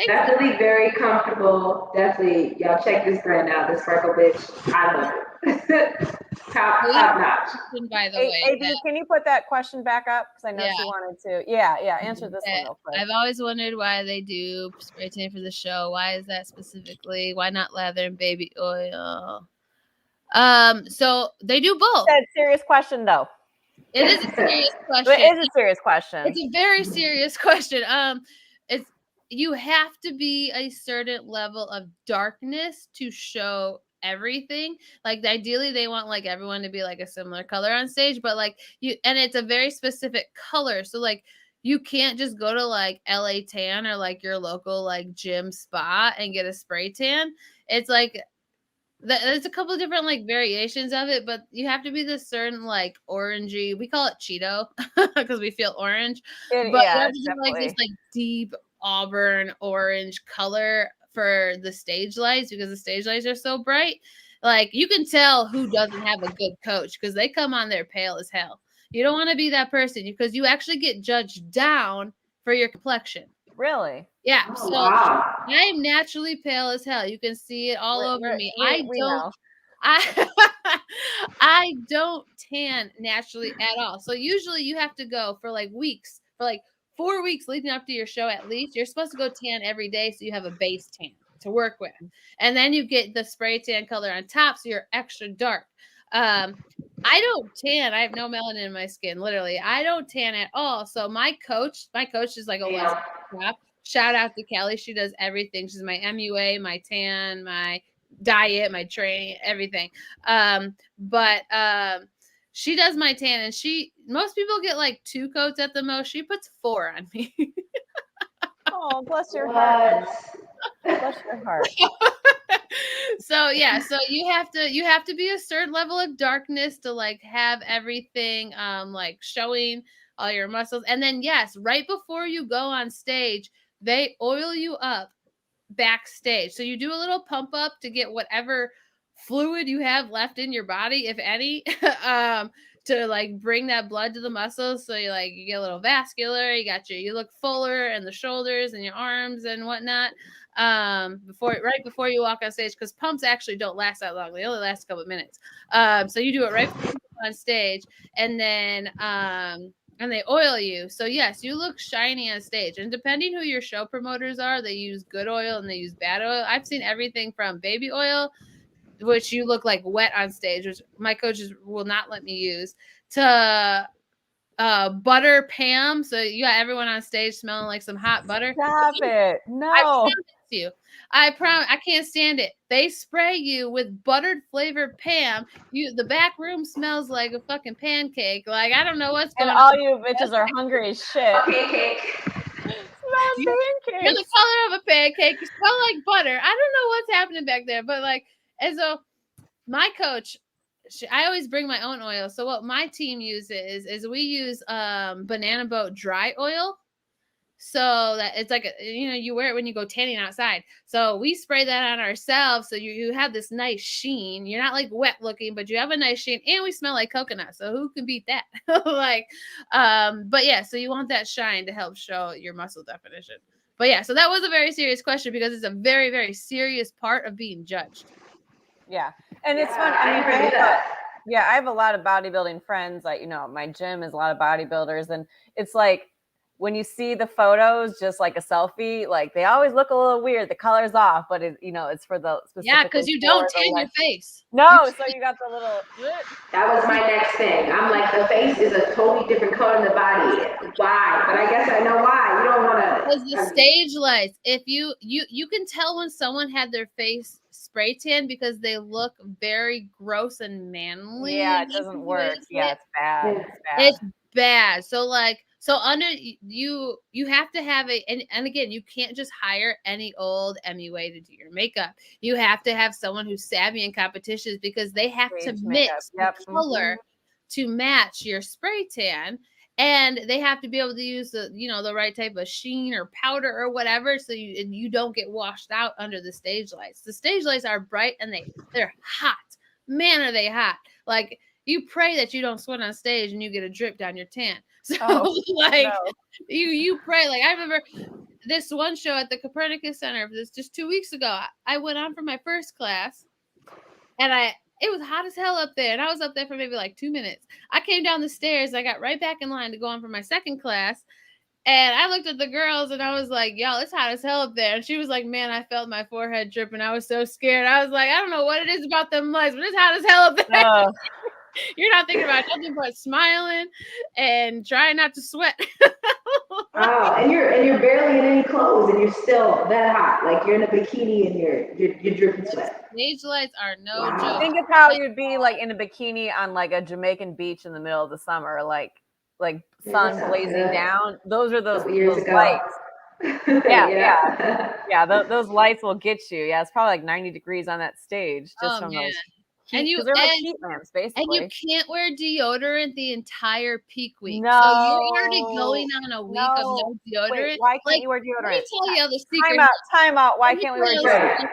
[SPEAKER 2] Definitely very comfortable. Definitely, y'all check this brand out. This Sparkle Bitch. I love it. top notch.
[SPEAKER 3] By the way,
[SPEAKER 1] AD, can you put that question back up? Because I know she wanted to. Yeah, answer this one real quick.
[SPEAKER 3] I've always wondered why they do spray tan for the show. Why is that specifically? Why not lather and baby oil? So they do both.
[SPEAKER 1] That's a serious question, though.
[SPEAKER 3] It is a serious question.
[SPEAKER 1] It is a serious question.
[SPEAKER 3] It's a very serious question. You have to be a certain level of darkness to show everything. Like, ideally they want like everyone to be like a similar color on stage, but like and it's a very specific color. So like you can't just go to like LA Tan or like your local like gym spa and get a spray tan. It's like there's a couple of different like variations of it, but you have to be this certain like orangey. We call it Cheeto because we feel orange. But you have to do like this like deep auburn orange color for the stage lights because the stage lights are so bright. Like you can tell who doesn't have a good coach because they come on there pale as hell. You don't want to be that person because you actually get judged down for your complexion.
[SPEAKER 1] Really?
[SPEAKER 3] Yeah. Oh, so wow. I'm naturally pale as hell. You can see it all over me. I don't tan naturally at all. So usually you have to go for like weeks, for like 4 weeks leading up to your show at least. You're supposed to go tan every day so you have a base tan to work with. And then you get the spray tan color on top so you're extra dark. I don't tan. I have no melanin in my skin. Literally, I don't tan at all. So my coach is like a West Coast. Shout out to Kelly. She does everything. She's my MUA, my tan, my diet, my training, everything. But she does my tan, and most people get like 2 coats at the most. She puts 4 on me.
[SPEAKER 1] Oh, bless your heart. Bless your heart.
[SPEAKER 3] So yeah, so you have to be a certain level of darkness to like have everything like showing all your muscles. And then yes, right before you go on stage, they oil you up backstage. So you do a little pump up to get whatever fluid you have left in your body, if any, to like bring that blood to the muscles. So you get a little vascular, you look fuller in the shoulders and your arms and whatnot. Right before you walk on stage, because pumps actually don't last that long. They only last a couple of minutes. So you do it right before you go on stage, and then and they oil you. So yes, you look shiny on stage. And depending who your show promoters are, they use good oil and they use bad oil. I've seen everything from baby oil, which you look like wet on stage, which my coaches will not let me use, to butter Pam. So you got everyone on stage smelling like some hot butter.
[SPEAKER 1] Stop it. No.
[SPEAKER 3] I promise you. I can't stand it. They spray you with buttered flavored Pam. The back room smells like a fucking pancake. Like, I don't know what's going on.
[SPEAKER 1] And all you bitches are hungry as shit.
[SPEAKER 2] Pancake.
[SPEAKER 3] You're the color of a pancake. You smell like butter. I don't know what's happening back there. But like, and so my coach, I always bring my own oil. So what my team uses is we use banana boat dry oil. So that it's like, you wear it when you go tanning outside. So we spray that on ourselves. So you have this nice sheen. You're not like wet looking, but you have a nice sheen, and we smell like coconut. So who can beat that? But yeah, so you want that shine to help show your muscle definition. But yeah, so that was a very serious question because it's a very, very serious part of being judged.
[SPEAKER 1] Yeah. And it's fun. I mean, I have a lot of bodybuilding friends. Like, my gym is a lot of bodybuilders, and it's like, when you see the photos, just like a selfie, like they always look a little weird. The color's off, but it's for the specific.
[SPEAKER 3] Yeah, because you don't tan your face.
[SPEAKER 1] No, so you got the little.
[SPEAKER 2] That was my next thing. I'm like, the face is a totally different color than the body. Why? But I guess I know why. You don't want to.
[SPEAKER 3] Because the stage lights. If you can tell when someone had their face spray tan because they look very gross and manly.
[SPEAKER 1] Yeah, it doesn't work. Yeah, it's bad.
[SPEAKER 3] It's bad. So So under you have to have and again, you can't just hire any old MUA to do your makeup. You have to have someone who's savvy in competitions because they have to mix the color to match your spray tan. And they have to be able to use the right type of sheen or powder or whatever, so you don't get washed out under the stage lights. The stage lights are bright and they're hot. Man, are they hot! Like, you pray that you don't sweat on stage and you get a drip down your tan. So you pray. Like, I remember this one show at the Copernicus Center. This just 2 weeks ago. I went on for my first class, and it was hot as hell up there, and I was up there for maybe like 2 minutes. I came down the stairs. I got right back in line to go on for my second class. And I looked at the girls and I was like, yo, it's hot as hell up there. And she was like, man, I felt my forehead drip and I was so scared. I was like, I don't know what it is about them lights, but it's hot as hell up there. You're not thinking about nothing but smiling and trying not to sweat.
[SPEAKER 2] And you're barely in any clothes and you're still that hot. Like, you're in a bikini and you're dripping sweat.
[SPEAKER 3] Stage lights are no joke.
[SPEAKER 1] Think of how you'd be like in a bikini on like a Jamaican beach in the middle of the summer, like sun blazing down. Those are those lights. Those lights will get you. Yeah, it's probably like 90 degrees on that stage just from those. They're like heat lamps, basically.
[SPEAKER 3] And you can't wear deodorant the entire peak week.
[SPEAKER 1] No,
[SPEAKER 3] so you're already going on a week of no deodorant.
[SPEAKER 1] Wait, why can't you wear deodorant?
[SPEAKER 3] Let me tell you the secret.
[SPEAKER 1] Time out. Why can't we wear deodorant?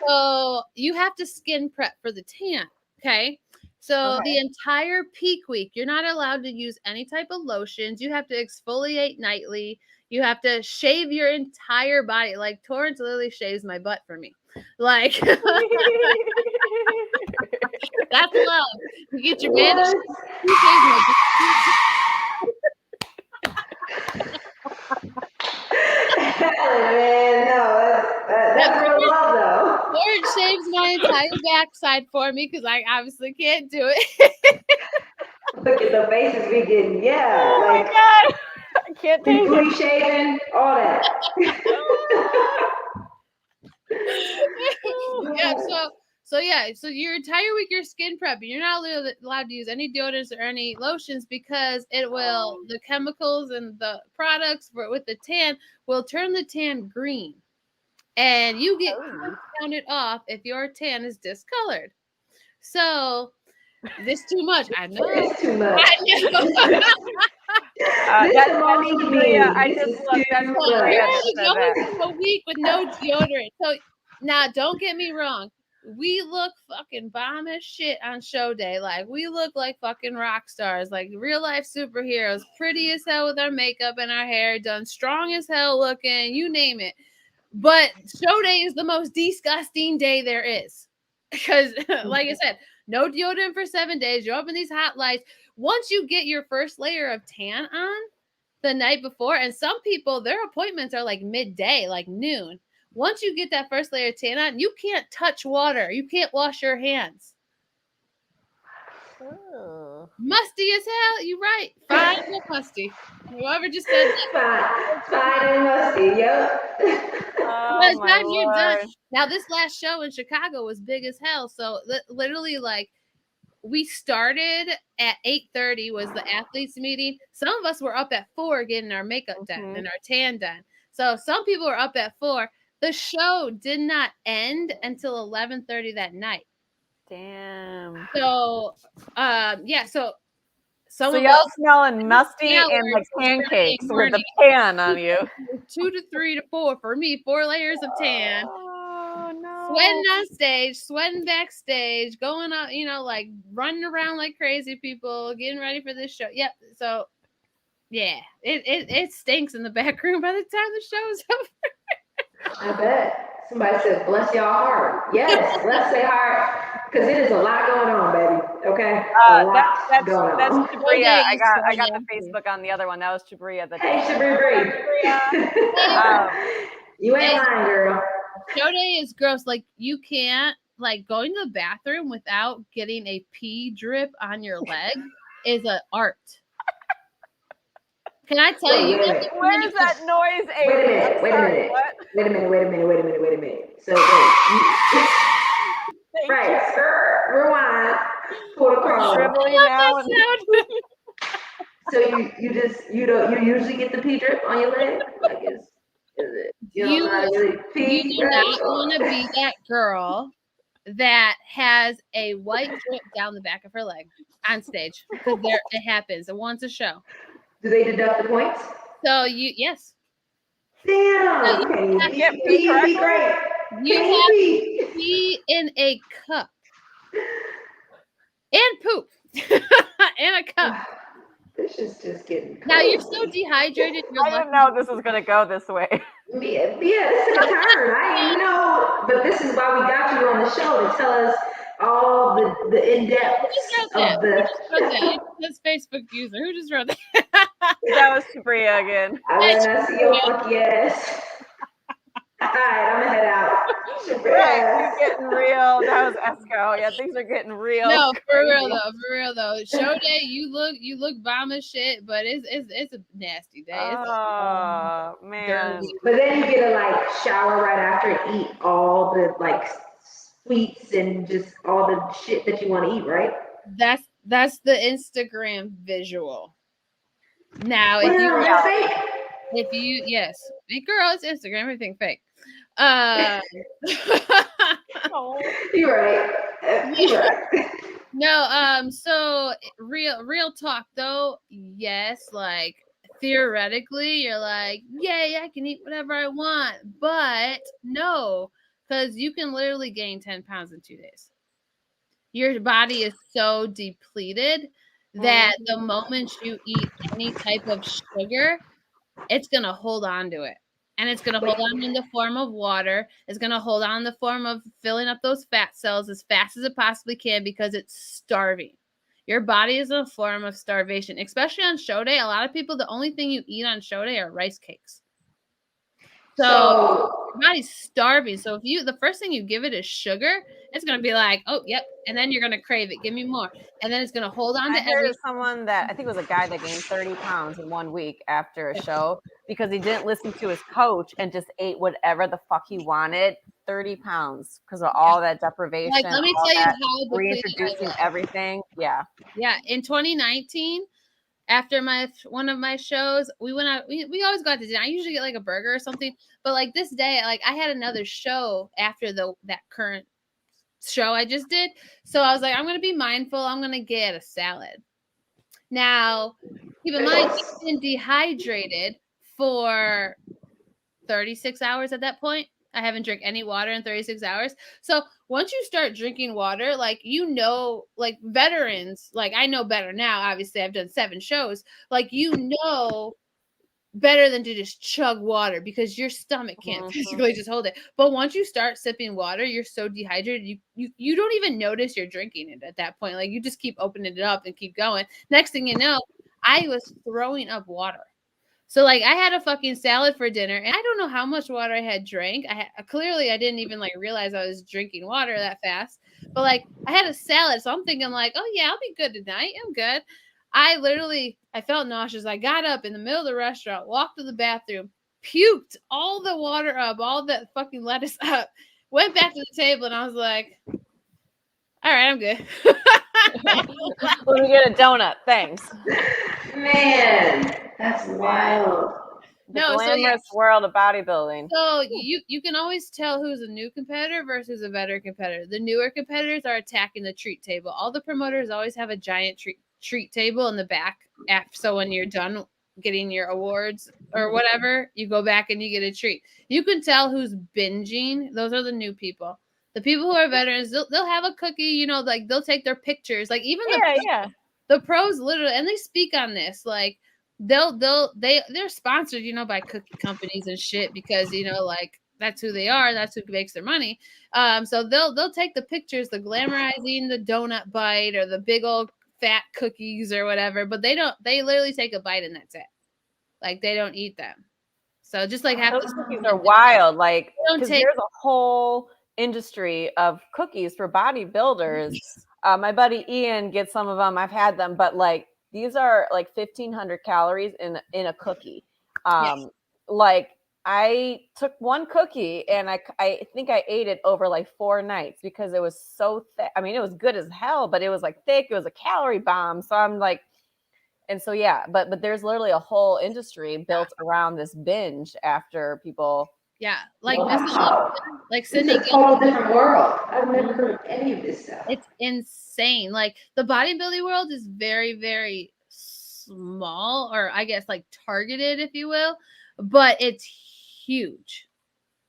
[SPEAKER 3] So you have to skin prep for the tan. Okay. So the entire peak week, you're not allowed to use any type of lotions. You have to exfoliate nightly. You have to shave your entire body. Like, Torrance literally shaves my butt for me. Like, that's love. You get your man to shave my
[SPEAKER 2] that's real love, though.
[SPEAKER 3] Torrance shaves my entire backside for me because I obviously can't do it.
[SPEAKER 2] Look at the faces we getting. Yeah.
[SPEAKER 1] Oh my God. I can't take it.
[SPEAKER 2] Booty shaving, all that.
[SPEAKER 3] So your entire week you're skin prepping. You're not allowed to use any deodorants or any lotions because the chemicals and the products with the tan will turn the tan green, and you get counted off if your tan is discolored. So this too much. I know.
[SPEAKER 2] It's too much.
[SPEAKER 1] I just love that.
[SPEAKER 3] A week with no deodorant. So now, don't get me wrong. We look fucking bomb as shit on show day. Like, we look like fucking rock stars, like real life superheroes, pretty as hell with our makeup and our hair done, strong as hell looking, you name it. But show day is the most disgusting day there is. Because, like I said, no deodorant for 7 days. You're up in these hot lights. Once you get your first layer of tan on the night before, and some people, their appointments are like midday, like noon. Once you get that first layer of tan on, you can't touch water. You can't wash your hands.
[SPEAKER 1] Oh.
[SPEAKER 3] Musty as hell. You're right. Fine and musty. Whoever just said
[SPEAKER 2] that. Fine and musty. Yep.
[SPEAKER 3] By the time you're done. Now, this last show in Chicago was big as hell. So literally, like, we started at 8:30 was the athletes meeting. Some of us were up at 4 getting our makeup done and our tan done. So some people were up at 4. The show did not end until 11:30 that night.
[SPEAKER 1] Damn.
[SPEAKER 3] So,
[SPEAKER 1] So y'all smelling musty and like pancakes with the pan on you.
[SPEAKER 3] 2 to 3 to 4 for me, 4 layers of tan.
[SPEAKER 1] Oh no!
[SPEAKER 3] Sweating on stage, sweating backstage, going out, like running around like crazy people, getting ready for this show. Yep. So, yeah, it stinks in the back room by the time the show's over.
[SPEAKER 2] I bet. Somebody said, bless y'all heart. Yes, bless their heart. Because it is a lot going on, baby. Okay?
[SPEAKER 1] That's Chabria. I got the Facebook on the other one. That was Chabria.
[SPEAKER 2] Hey, Chabria. You ain't lying, girl.
[SPEAKER 3] Show day is gross. Like, you can't, like, going to the bathroom without getting a pee drip on your leg is an art. Can I tell you?
[SPEAKER 1] Where is that noise?
[SPEAKER 2] Wait a minute. So, right, rewind. Pull the card. So you usually get the pee drip on your leg? Like is it you don't know how to really pee?
[SPEAKER 3] You do not want to be that girl that has a white drip down the back of her leg on stage, because it happens once a show.
[SPEAKER 2] Do they deduct the points?
[SPEAKER 3] So yes.
[SPEAKER 2] Damn.
[SPEAKER 3] So
[SPEAKER 2] Okay.
[SPEAKER 1] You get
[SPEAKER 2] Pee
[SPEAKER 1] pee
[SPEAKER 2] great.
[SPEAKER 3] you have to pee in a cup and poop in a cup.
[SPEAKER 2] This is just getting crazy.
[SPEAKER 3] Now you're so dehydrated.
[SPEAKER 1] I didn't know this was gonna go this way.
[SPEAKER 2] Yeah, this is a turn. But this is why we got you on the show to tell us all the in-depth of the.
[SPEAKER 3] Who just wrote that? This Facebook user. Who just wrote that?
[SPEAKER 1] That was Sabria again.
[SPEAKER 2] I better not see your funky ass. All right, I'm gonna head out.
[SPEAKER 1] Right, you're getting real. That was Esco. Yeah, things are getting real.
[SPEAKER 3] No, for real though. Show day, you look bomb as shit, but it's a nasty day.
[SPEAKER 1] Oh man!
[SPEAKER 2] But then you get to like shower right after and eat all the like sweets and just all the shit that you want to eat, right?
[SPEAKER 3] That's the Instagram visual. Now,
[SPEAKER 2] Fake.
[SPEAKER 3] yes, girl, it's Instagram, everything fake.
[SPEAKER 2] You're right.
[SPEAKER 3] No, so real talk though, yes, like theoretically you're like, yay, I can eat whatever I want, but no, because you can literally gain 10 pounds in 2 days. Your body is so depleted that the moment you eat any type of sugar, it's gonna hold on to it. And it's going to hold on in the form of water. It's going to hold on in the form of filling up those fat cells as fast as it possibly can because it's starving. Your body is a form of starvation, especially on show day. A lot of people, the only thing you eat on show day are rice cakes. So your body's starving. So if the first thing you give it is sugar, it's going to be like, oh, yep. And then you're going to crave it. Give me more. And then it's going to hold on to everything.
[SPEAKER 1] Someone that I think it was a guy that gained 30 pounds in 1 week after a show because he didn't listen to his coach and just ate whatever the fuck he wanted. 30 pounds because of all that deprivation.
[SPEAKER 3] Like, let me tell you how
[SPEAKER 1] reintroducing everything. Yeah.
[SPEAKER 3] Yeah. In 2019, after one of my shows, we went out. We always go out to dinner. I usually get like a burger or something, but like this day, like I had another show after that current show I just did. So I was like, I'm gonna be mindful. I'm gonna get a salad. Now, keep in mind, I've been dehydrated for 36 hours at that point. I haven't drank any water in 36 hours. So once you start drinking water, like, like veterans, like I know better now, obviously I've done 7 shows, like, better than to just chug water because your stomach can't physically just hold it. But once you start sipping water, you're so dehydrated, you don't even notice you're drinking it at that point. Like, you just keep opening it up and keep going. Next thing you know, I was throwing up water. So, like, I had a fucking salad for dinner, and I don't know how much water I had drank. Clearly, I didn't even, like, realize I was drinking water that fast. But, like, I had a salad, so I'm thinking, like, oh, yeah, I'll be good tonight. I'm good. I felt nauseous. I got up in the middle of the restaurant, walked to the bathroom, puked all the water up, all that fucking lettuce up, went back to the table, and I was like, all right, I'm good.
[SPEAKER 1] Let me get a donut. Thanks.
[SPEAKER 2] Man, that's wild.
[SPEAKER 1] The glamorous world of bodybuilding.
[SPEAKER 3] So you can always tell who's a new competitor versus a veteran competitor. The newer competitors are attacking the treat table. All the promoters always have a giant treat table in the back. So when you're done getting your awards or whatever, you go back and you get a treat. You can tell who's binging. Those are the new people. The people who are veterans, they'll have a cookie, like they'll take their pictures. Like, even the pros literally, and they speak on this, like they're sponsored, by cookie companies and shit because, like, that's who they are. That's who makes their money. So they'll take the pictures, the glamorizing the donut bite or the big old fat cookies or whatever, but they literally take a bite and that's it. Like, they don't eat them. So just like
[SPEAKER 1] those cookies are wild. Like, because there's a whole industry of cookies for bodybuilders. My buddy Ian gets some of them. I've had them, but like, these are like 1,500 calories in a cookie. Like, I took one cookie and I think I ate it over like 4 nights because it was so thick. I mean, it was good as hell, but it was like thick. It was a calorie bomb. So I'm like, And so, yeah, but there's literally a whole industry built around this binge after people.
[SPEAKER 3] Yeah, like
[SPEAKER 2] Wow.
[SPEAKER 3] like
[SPEAKER 2] It's
[SPEAKER 3] Sydney
[SPEAKER 2] a total different world. I've never heard of any of this stuff.
[SPEAKER 3] It's insane. Like the bodybuilding world is very, very small, or I guess like targeted, if you will, but it's huge.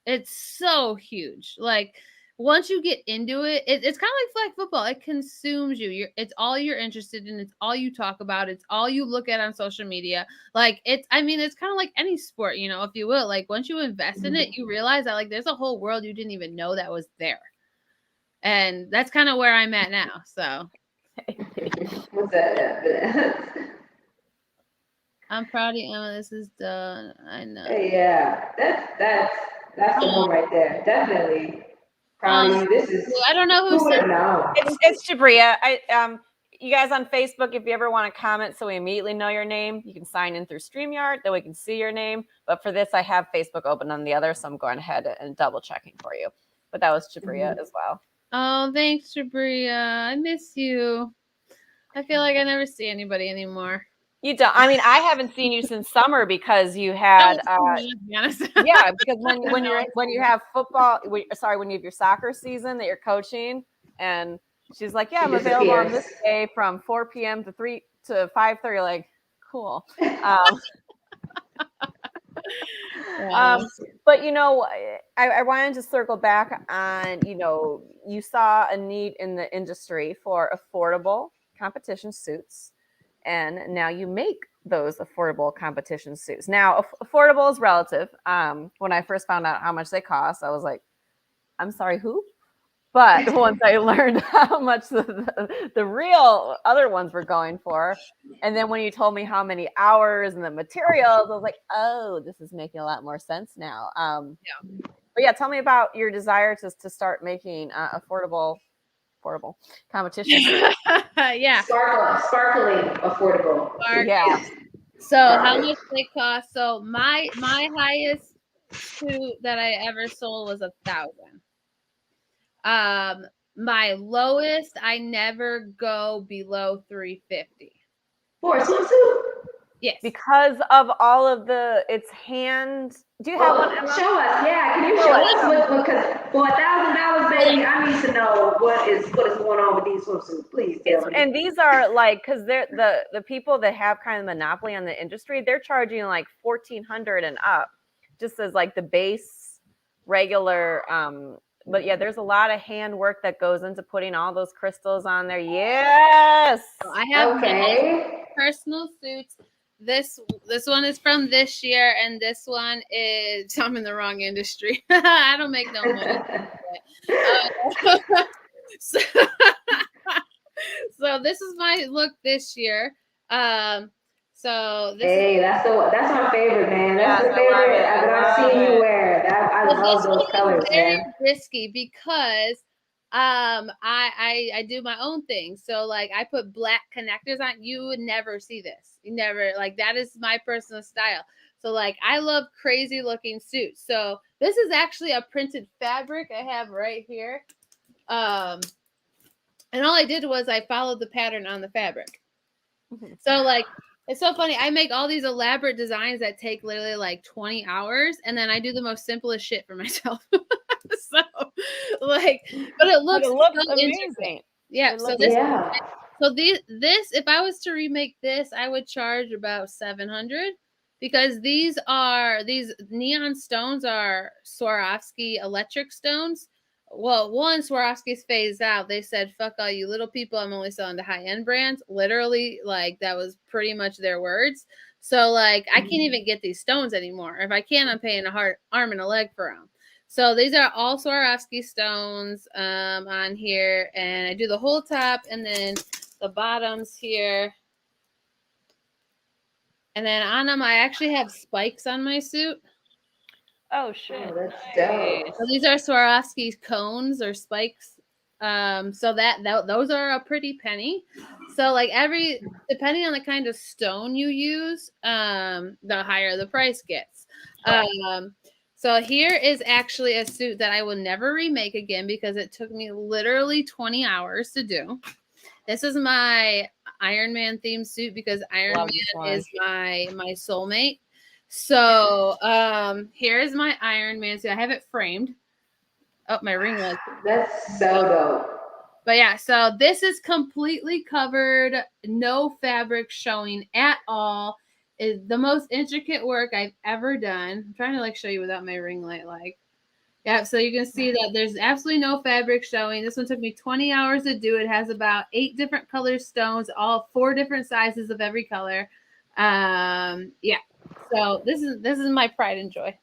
[SPEAKER 3] It's so huge. Like once you get into it, it's kind of like flag football. It consumes you. It's all you're interested in. It's all you talk about. It's all you look at on social media. Like it's kind of like any sport, if you will. Like once you invest in it, you realize that like there's a whole world you didn't even know that was there. And that's kind of where I'm at now. So
[SPEAKER 2] What's that?
[SPEAKER 3] I'm proud of you, Emma. This is done. I know.
[SPEAKER 2] Yeah, that's the one right there. Definitely proud of you. This is.
[SPEAKER 3] I don't know who said
[SPEAKER 2] it.
[SPEAKER 1] It's Jabria. You guys on Facebook, if you ever want to comment so we immediately know your name, you can sign in through StreamYard, then we can see your name. But for this, I have Facebook open on the other, so I'm going ahead and double checking for you. But that was Jabria as well.
[SPEAKER 3] Oh, thanks, Jabria. I miss you. I feel like I never see anybody anymore.
[SPEAKER 1] You don't. I mean, I haven't seen you since summer because you had. Yeah, because when you have football, when you have your soccer season that you're coaching, and she's like, "Yeah, I'm available on this day from 4 p.m. to 5:30." Like, cool. But I wanted to circle back on, you saw a need in the industry for affordable competition suits, and now you make those affordable competition suits. Now, affordable is relative. When I first found out how much they cost, I was like, I'm sorry, who? But once I learned how much the real other ones were going for, and then when you told me how many hours and the materials, I was like, oh, this is making a lot more sense now. But yeah, tell me about your desire to start making affordable competition.
[SPEAKER 3] Yeah.
[SPEAKER 2] Sparkling affordable.
[SPEAKER 1] Yeah.
[SPEAKER 3] So how much they cost? So my highest suit that I ever sold was 1,000. My lowest, I never go below 350.
[SPEAKER 2] For a swimsuit?
[SPEAKER 3] Yes.
[SPEAKER 1] Because of all of it's hand. Do you have one, Emma?
[SPEAKER 2] Show us. Yeah, can you show us? Because for $1,000, baby, I need to know what is going on with these swimsuits. Please tell me.
[SPEAKER 1] And these are like, because they're the people that have kind of monopoly on the industry, they're charging like $1,400 and up, just as like the base regular. But yeah, there's a lot of handwork that goes into putting all those crystals on there. Yes.
[SPEAKER 3] I have personal suits. This one is from this year, and this one is, I'm in the wrong industry. I don't make no money. So this is my look this year. So this
[SPEAKER 2] that's my favorite, man. That's the favorite that I've seen you wear. I love those colors,
[SPEAKER 3] very risky because I do my own thing. So like I put black connectors on. You would never see this. You never, like, that is my personal style. So like I love crazy looking suits. So this is actually a printed fabric I have right here. And all I did was I followed the pattern on the fabric. So like it's so funny. I make all these elaborate designs that take literally like 20 hours, and then I do the most simplest shit for myself. So like, but it looks so amazing. Yeah. So this, if I was to remake this, I would charge about $700 because these neon stones are Swarovski electric stones. Well, one, Swarovski's phased out. They said, fuck all you little people. I'm only selling to high-end brands. Literally, like, that was pretty much their words. So, like, I can't even get these stones anymore. If I can, I'm paying a arm and a leg for them. So these are all Swarovski stones on here. And I do the whole top and then the bottoms here. And then on them, I actually have spikes on my suit.
[SPEAKER 1] Oh shit!
[SPEAKER 2] That's dope.
[SPEAKER 3] So these are Swarovski cones or spikes. So those are a pretty penny. So like depending on the kind of stone you use, the higher the price gets. So here is actually a suit that I will never remake again because it took me literally 20 hours to do. This is my Iron Man themed suit because Iron Man is my soulmate. So here's my Iron Man suit. I have it framed. Oh, my ring light.
[SPEAKER 2] That's so dope.
[SPEAKER 3] But yeah, so this is completely covered, no fabric showing at all. Is the most intricate work I've ever done. I'm trying to like show you without my ring light, like. Yeah, so you can see that there's absolutely no fabric showing. This one took me 20 hours to do. It has about 8 different color stones, all 4 different sizes of every color. Yeah. So this is my pride and joy.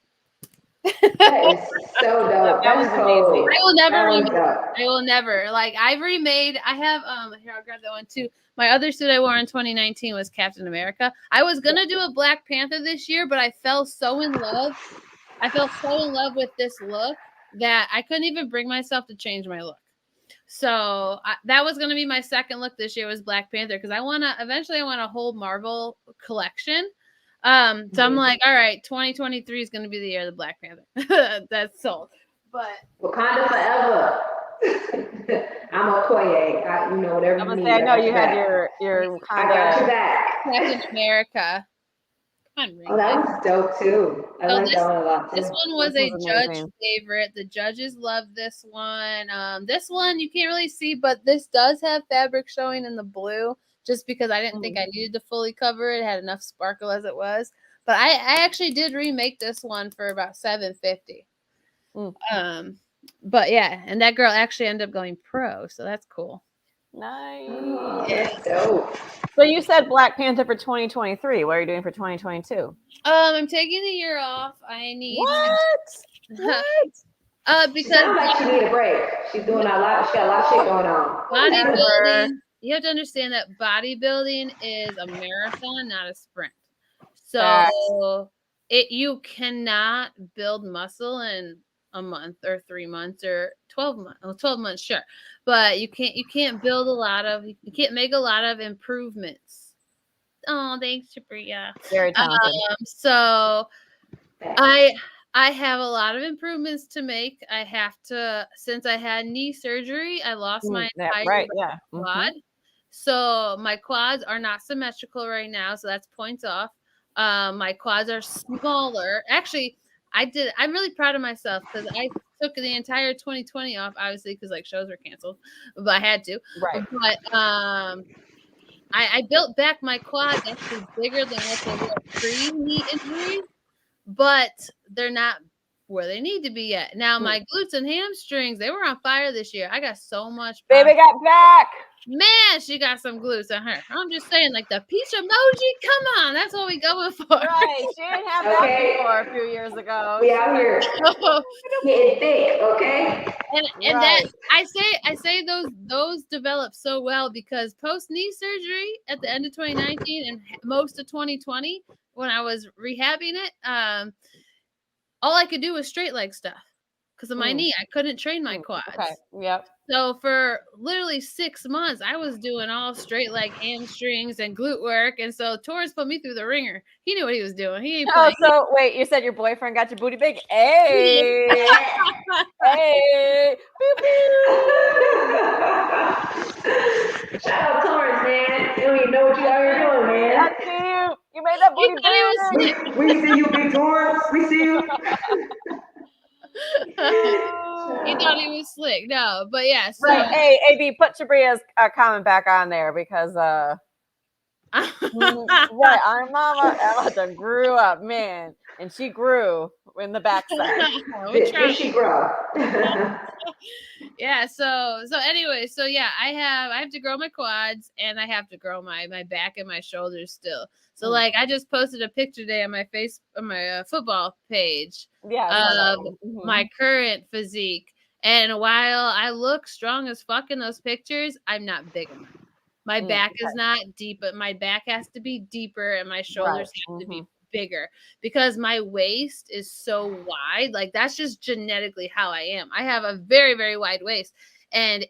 [SPEAKER 2] That is so dope. That was amazing.
[SPEAKER 3] I will never remake. I will never. Like I've remade. I have here, I'll grab that one too. My other suit I wore in 2019 was Captain America. I was gonna do a Black Panther this year, but I fell so in love. I fell so in love with this look that I couldn't even bring myself to change my look. So that was going to be my second look this year was Black Panther because I want a whole Marvel collection. So I'm like, all right, 2023 is going to be the year of the Black Panther. That's sold. But
[SPEAKER 2] Wakanda forever. I'm Okoye. You know, whatever you need.
[SPEAKER 1] I know you had your
[SPEAKER 2] Wakanda. I got you back.
[SPEAKER 3] Captain America.
[SPEAKER 2] Oh, that was dope too. I like that one a lot too.
[SPEAKER 3] This one was a judge favorite. The judges loved this one. This one you can't really see, but this does have fabric showing in the blue just because I didn't think I needed to fully cover it. It had enough sparkle as it was. But I actually did remake this one for about $750. But yeah, and that girl actually ended up going pro, so that's cool.
[SPEAKER 1] Nice.
[SPEAKER 2] That's dope.
[SPEAKER 1] So you said Black Panther for 2023. What are you doing for 2022?
[SPEAKER 3] I'm taking a year off. I need
[SPEAKER 1] what?
[SPEAKER 3] Because
[SPEAKER 2] sounds like she need a break. She's doing a lot. She got a lot of shit going on.
[SPEAKER 3] Bodybuilding. You have to understand that bodybuilding is a marathon, not a sprint. So you cannot build muscle in a month or 3 months or 12 months. Well, 12 months, sure. But you can't build you can't make a lot of improvements. Oh, thanks, Shapria.
[SPEAKER 1] Very talented.
[SPEAKER 3] So I have a lot of improvements to make. I have to, since I had knee surgery, I lost my entire quad. So my quads are not symmetrical right now. So that's points off. My quads are smaller. Actually, I'm really proud of myself because I took the entire 2020 off, obviously, because like shows were canceled, but I had to.
[SPEAKER 1] Right.
[SPEAKER 3] But I built back my quads actually bigger than what they were pre-knee injury, but they're not where they need to be yet. Now my glutes and hamstrings, they were on fire this year. I got so much.
[SPEAKER 1] Baby got back.
[SPEAKER 3] Man, she got some glutes on her. I'm just saying, like the peach emoji. Come on, that's what we going for.
[SPEAKER 1] Right, she didn't have that before a few years ago.
[SPEAKER 2] We out here getting thick, okay?
[SPEAKER 3] And that I say those developed so well because post knee surgery at the end of 2019 and most of 2020 when I was rehabbing it, all I could do was straight leg stuff because of my knee. I couldn't train my quads.
[SPEAKER 1] Okay. Yep.
[SPEAKER 3] So for literally 6 months, I was doing all straight leg hamstrings and glute work. And so Torres put me through the ringer. He knew what he was doing. He ain't playing.
[SPEAKER 1] So wait, you said your boyfriend got your booty big? Hey. Hey.
[SPEAKER 2] Shout out Torres, man. You don't even know what you out here doing, man.
[SPEAKER 1] That's cute. You made that booty big.
[SPEAKER 2] We see you, big Torres. We see you.
[SPEAKER 3] He thought he was slick. No, but yeah. So.
[SPEAKER 1] Right. Hey, AB, put Shabria's comment back on there because right, our mama Emma done grew up, man, and she grew in the backside.
[SPEAKER 2] Did she grow?
[SPEAKER 3] Yeah. So anyway, so yeah, I have to grow my quads and I have to grow my back and my shoulders still. So like I just posted a picture today on my football page of my current physique. And while I look strong as fuck in those pictures, I'm not big enough. My back is not deep, but my back has to be deeper and my shoulders have to be bigger because my waist is so wide. Like that's just genetically how I am. I have a very, very wide waist. And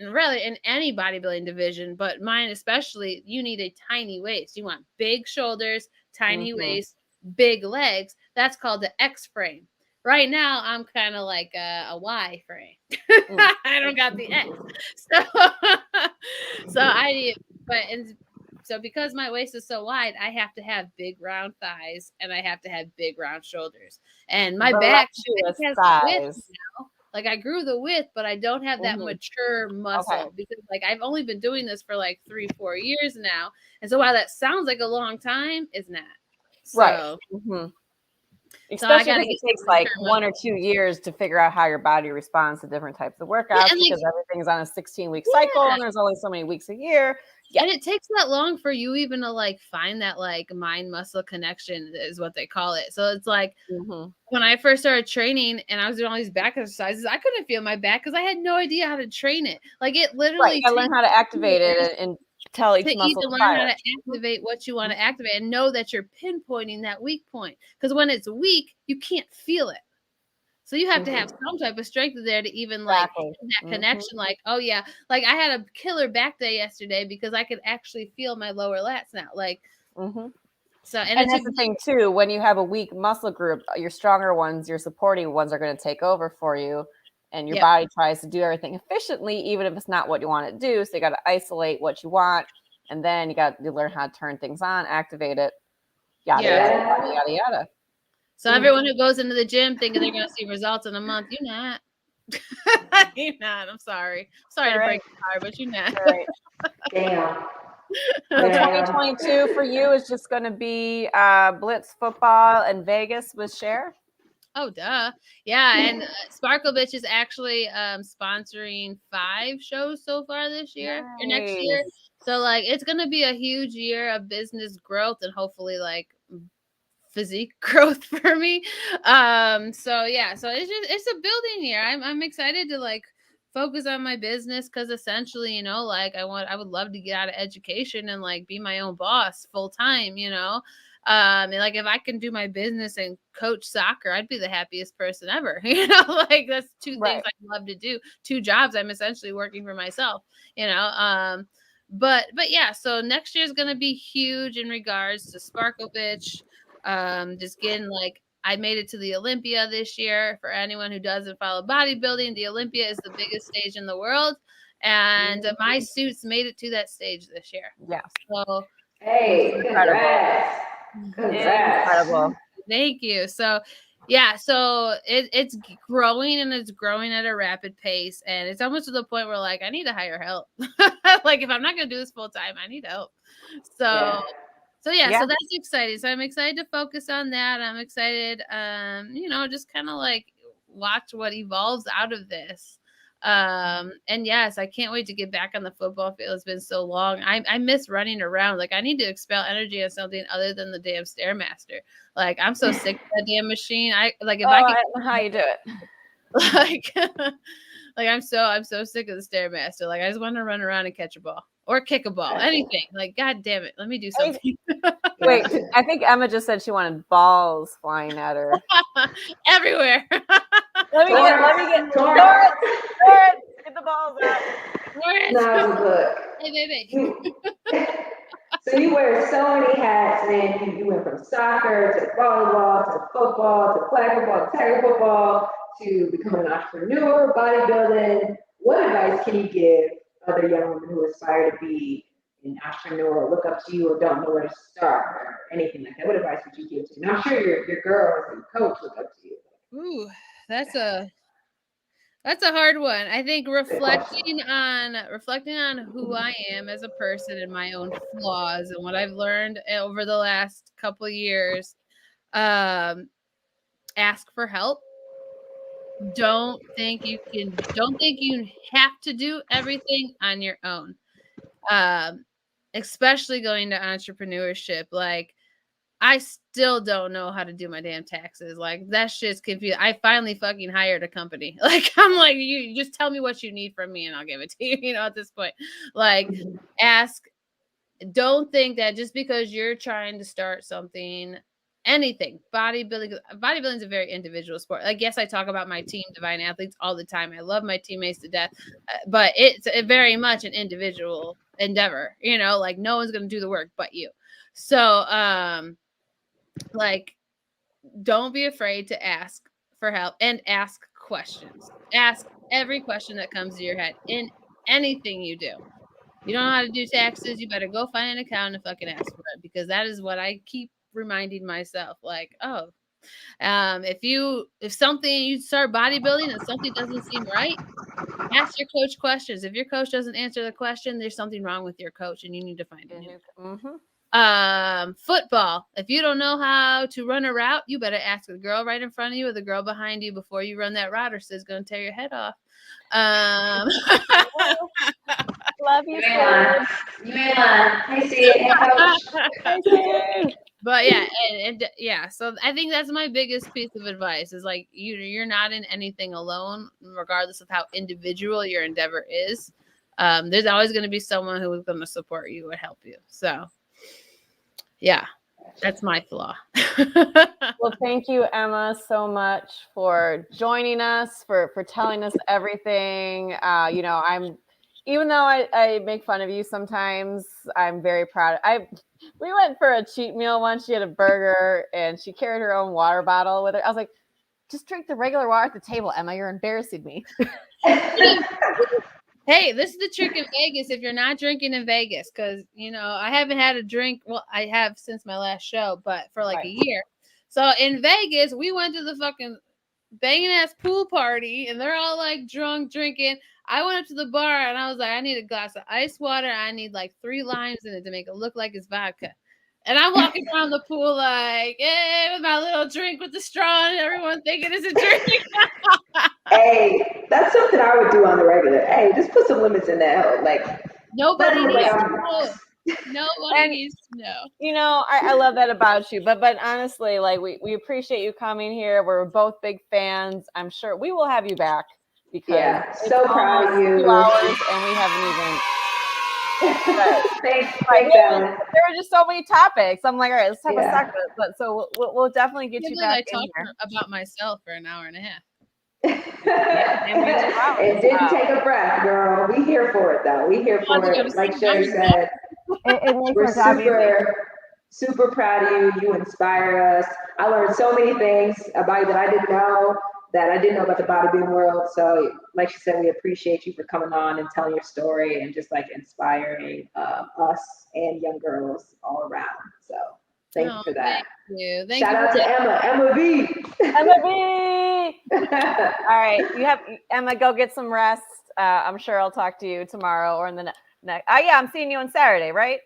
[SPEAKER 3] really in any bodybuilding division, but mine especially, you need a tiny waist. You want big shoulders, tiny waist, big legs. That's called the X frame. right now I'm kind of like a Y frame. I don't got the X. So, so I need, so because my waist is so wide, I have to have big round thighs and I have to have big round shoulders. And my back has the width now. Like I grew the width, but I don't have that mature muscle because like I've only been doing this for like 3-4 years now. And so while that sounds like a long time, it's not. So,
[SPEAKER 1] right. Especially because it takes like 1 or 2 years to figure out how your body responds to different types of workouts because everything's on a 16-week cycle and there's only so many weeks a year.
[SPEAKER 3] Yeah. And it takes that long for you even to like find that like mind muscle connection is what they call it. So it's like when I first started training and I was doing all these back exercises, I couldn't feel my back because I had no idea how to train it. Like it literally
[SPEAKER 1] I learned how to activate it and tell each muscle to
[SPEAKER 3] learn how to activate what you want to activate and know that you're pinpointing that weak point. Because when it's weak, you can't feel it. So you have to have some type of strength there to even like that connection. Like, oh yeah, like I had a killer back day yesterday because I could actually feel my lower lats now. Like, so
[SPEAKER 1] and that's the thing too. When you have a weak muscle group, your stronger ones, your supporting ones are going to take over for you, and your body tries to do everything efficiently, even if it's not what you want to do. So you got to isolate what you want, and then you got to learn how to turn things on, activate it, yada yada yada.
[SPEAKER 3] So everyone who goes into the gym thinking they're going to see results in a month, you're not. You're not. I'm sorry. Sorry to break your heart, but you're not.
[SPEAKER 2] Damn.
[SPEAKER 1] So 2022 for you is just going to be Blitz football and Vegas with Cher.
[SPEAKER 3] Oh, duh. Yeah, and Sparkle Bitch is actually sponsoring 5 shows so far this year or next year. So like it's going to be a huge year of business growth and hopefully like physique growth for me. So yeah, so it's a building year. I'm excited to like focus on my business because essentially, you know, like I would love to get out of education and like be my own boss full time, you know. And like if I can do my business and coach soccer, I'd be the happiest person ever. You know, like that's 2 things I love to do. 2 jobs. I'm essentially working for myself, you know. But yeah, so next year is gonna be huge in regards to Sparkle Bitch. Just getting like I made it to the Olympia this year. For anyone who doesn't follow bodybuilding, the Olympia is the biggest stage in the world, and my suits made it to that stage this year.
[SPEAKER 1] Yeah.
[SPEAKER 3] So
[SPEAKER 2] hey, congrats.
[SPEAKER 1] Incredible.
[SPEAKER 3] Thank you. So yeah, so it's growing and it's growing at a rapid pace, and it's almost to the point where like I need to hire help. Like if I'm not gonna do this full time, I need help. So. So yeah, so that's exciting. So I'm excited to focus on that. I'm excited, you know, just kind of like watch what evolves out of this. And yes, I can't wait to get back on the football field. It's been so long. I miss running around. Like I need to expel energy on something other than the damn Stairmaster. Like I'm so sick of that damn machine. I like if I can.
[SPEAKER 1] I don't know how you do it.
[SPEAKER 3] Like, like I'm so sick of the Stairmaster. Like I just want to run around and catch a ball. Or kick a ball, anything. Like, God damn it, let me do something.
[SPEAKER 1] Wait, I think Emma just said she wanted balls flying at her.
[SPEAKER 3] Everywhere.
[SPEAKER 1] Let me get Doris, get the balls out.
[SPEAKER 2] No, look.
[SPEAKER 3] Hey, baby.
[SPEAKER 2] So you wear so many hats, man. You went from soccer to volleyball to football to flag football to tag football to becoming an entrepreneur, bodybuilding. What advice can you give other young women who aspire to be an entrepreneur, or look up to you, or don't know where to start, or anything like that? What advice would you give to them? I'm sure your girls and coach look up to you.
[SPEAKER 3] Ooh, that's a hard one. I think reflecting on who I am as a person and my own flaws and what I've learned over the last couple of years. Ask for help. Don't think you have to do everything on your own. Especially going to entrepreneurship. Like I still don't know how to do my damn taxes. Like that shit's confusing. I finally fucking hired a company. Like I'm like, you just tell me what you need from me and I'll give it to you, you know, at this point. Like don't think that just because you're trying to start something, anything, bodybuilding is a very individual sport. Like, yes, I talk about my team, Divine Athletes, all the time. I love my teammates to death, but it's very much an individual endeavor, you know, like no one's going to do the work but you. So, like, don't be afraid to ask for help and ask questions. Ask every question that comes to your head in anything you do. You don't know how to do taxes, you better go find an accountant and fucking ask for it, because that is what I keep reminding myself. Like, oh, if you start bodybuilding and something doesn't seem right, ask your coach questions. If your coach doesn't answer the question, there's something wrong with your coach and you need to find a new. Football. If you don't know how to run a route, you better ask the girl right in front of you or the girl behind you before you run that route, or it's going to tear your head off.
[SPEAKER 1] Love you,
[SPEAKER 2] Sid. You ain't lying. Hey, Sid. Hey, coach.
[SPEAKER 1] Hey, Sid.
[SPEAKER 3] But yeah, and yeah, so I think that's my biggest piece of advice is like you're not in anything alone, regardless of how individual your endeavor is. There's always going to be someone who is going to support you and help you. So yeah, that's my flaw.
[SPEAKER 1] Well, thank you, Emma, so much for joining us, for telling us everything. Even though I make fun of you sometimes, I'm very proud. We went for a cheat meal once. She had a burger and she carried her own water bottle with her. I was like, just drink the regular water at the table, Emma. You're embarrassing me.
[SPEAKER 3] Hey, this is the trick in Vegas if you're not drinking in Vegas, because, I haven't had a drink. Well, I have since my last show, but for like a year. So in Vegas, we went to the fucking banging ass pool party and they're all like drunk drinking. I went up to the bar and I was like, I need a glass of ice water. I need like 3 limes in it to make it look like it's vodka. And I'm walking around the pool like, hey, with my little drink with the straw and everyone thinking it's a drink.
[SPEAKER 2] Hey, that's something I would do on the regular. Hey, just put some limits in that. Like,
[SPEAKER 3] nobody needs to know. Nobody needs to know.
[SPEAKER 1] I love that about you. But honestly, like we appreciate you coming here. We're both big fans. I'm sure we will have you back because
[SPEAKER 2] so proud of you.
[SPEAKER 1] 2 hours and we haven't even.
[SPEAKER 2] Thanks,
[SPEAKER 1] there were just so many topics. I'm like, all right, let's talk about soccer. But so we'll definitely get you back in here.
[SPEAKER 3] I talked about myself for an hour and a half.
[SPEAKER 2] It didn't take a breath, girl. We here for it, though. We here for it. Like Sherry said, we're super proud of you. You inspire us. I learned so many things about you that I didn't know about the bodybuilding world. So, like she said, we appreciate you for coming on and telling your story and just like inspiring us and young girls all around. So, thank you for that.
[SPEAKER 3] Thank you.
[SPEAKER 2] Shout out to Emma V.
[SPEAKER 1] Emma V. All right, you have Emma. Go get some rest. I'm sure I'll talk to you tomorrow or in the next. I'm seeing you on Saturday, right?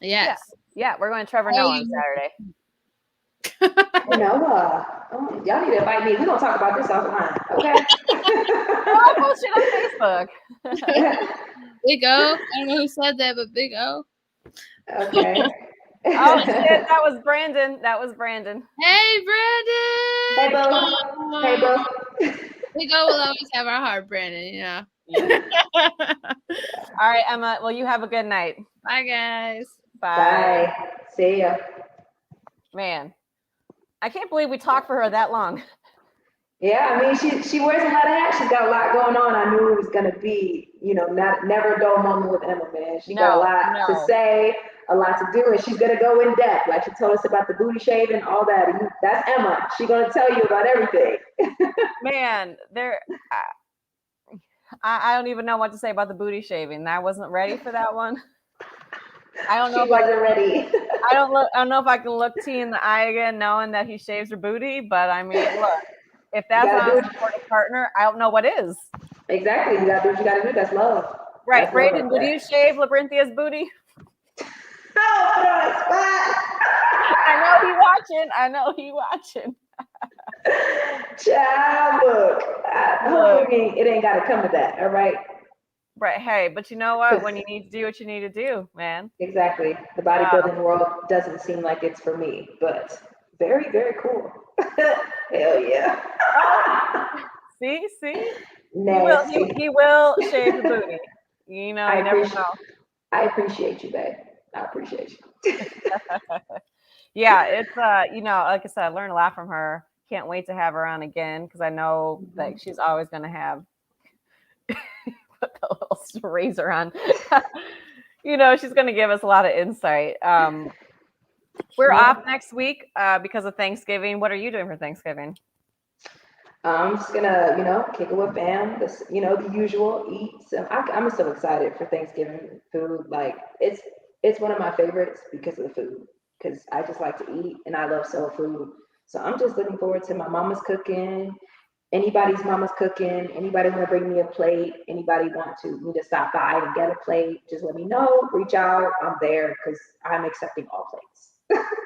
[SPEAKER 3] Yes.
[SPEAKER 1] Yeah, we're going to Trevor Noah on Saturday.
[SPEAKER 2] Noah. Y'all need to invite me. We're going to talk about this offline. Okay.
[SPEAKER 1] I'll post it on Facebook.
[SPEAKER 3] Big O. I don't know who said that, but Big O.
[SPEAKER 2] Okay.
[SPEAKER 1] Oh shit, that was Brandon.
[SPEAKER 3] Hey, Brandon.
[SPEAKER 2] Hey, Bo. Hey, Bo.
[SPEAKER 3] Big O will always have our heart, Brandon,
[SPEAKER 1] All right, Emma. Well, you have a good night.
[SPEAKER 3] Bye, guys.
[SPEAKER 2] Bye. See ya.
[SPEAKER 1] Man, I can't believe we talked for her that long.
[SPEAKER 2] Yeah, I mean, she wears a lot of hats. She's got a lot going on. I knew it was going to be, never a dull moment with Emma, man. She got a lot to say, a lot to do, and she's going to go in depth. Like she told us about the booty shaving, all that. That's Emma. She's going to tell you about everything.
[SPEAKER 1] Man, I don't even know what to say about the booty shaving. I wasn't ready for that one. I don't know if I wasn't ready. I don't know if I can look T in the eye again knowing that he shaves her booty, but I mean, look, if that's not a supportive partner, I don't know what is.
[SPEAKER 2] Exactly. You gotta do what you gotta do. That's love.
[SPEAKER 1] Right.
[SPEAKER 2] That's
[SPEAKER 1] Brayden,
[SPEAKER 2] love.
[SPEAKER 1] would you shave Labrenthia's booty?
[SPEAKER 2] Oh,
[SPEAKER 1] I know he watching.
[SPEAKER 2] Child, look. Hopefully it ain't gotta come to that. All right.
[SPEAKER 1] Right. Hey, but you know what? When you need to do what you need to do, man.
[SPEAKER 2] Exactly. The bodybuilding world doesn't seem like it's for me, but very, very cool. Hell yeah.
[SPEAKER 1] See?
[SPEAKER 2] Nasty.
[SPEAKER 1] He will shave the booty. You never know.
[SPEAKER 2] I appreciate you, babe. I appreciate you.
[SPEAKER 1] Yeah, it's like I said, I learned a lot from her. Can't wait to have her on again because I know that she's always going to have put the little razor on. She's going to give us a lot of insight. We're off next week because of Thanksgiving. What are you doing for Thanksgiving?
[SPEAKER 2] I'm just gonna, kick it with fam. This, the usual. Eat some. I'm so excited for Thanksgiving food. Like it's one of my favorites because of the food. Because I just like to eat and I love soul food. So I'm just looking forward to my mama's cooking. Anybody's mama's cooking. Anybody want to bring me a plate? Anybody want me to stop by and get a plate? Just let me know. Reach out. I'm there because I'm accepting all plates.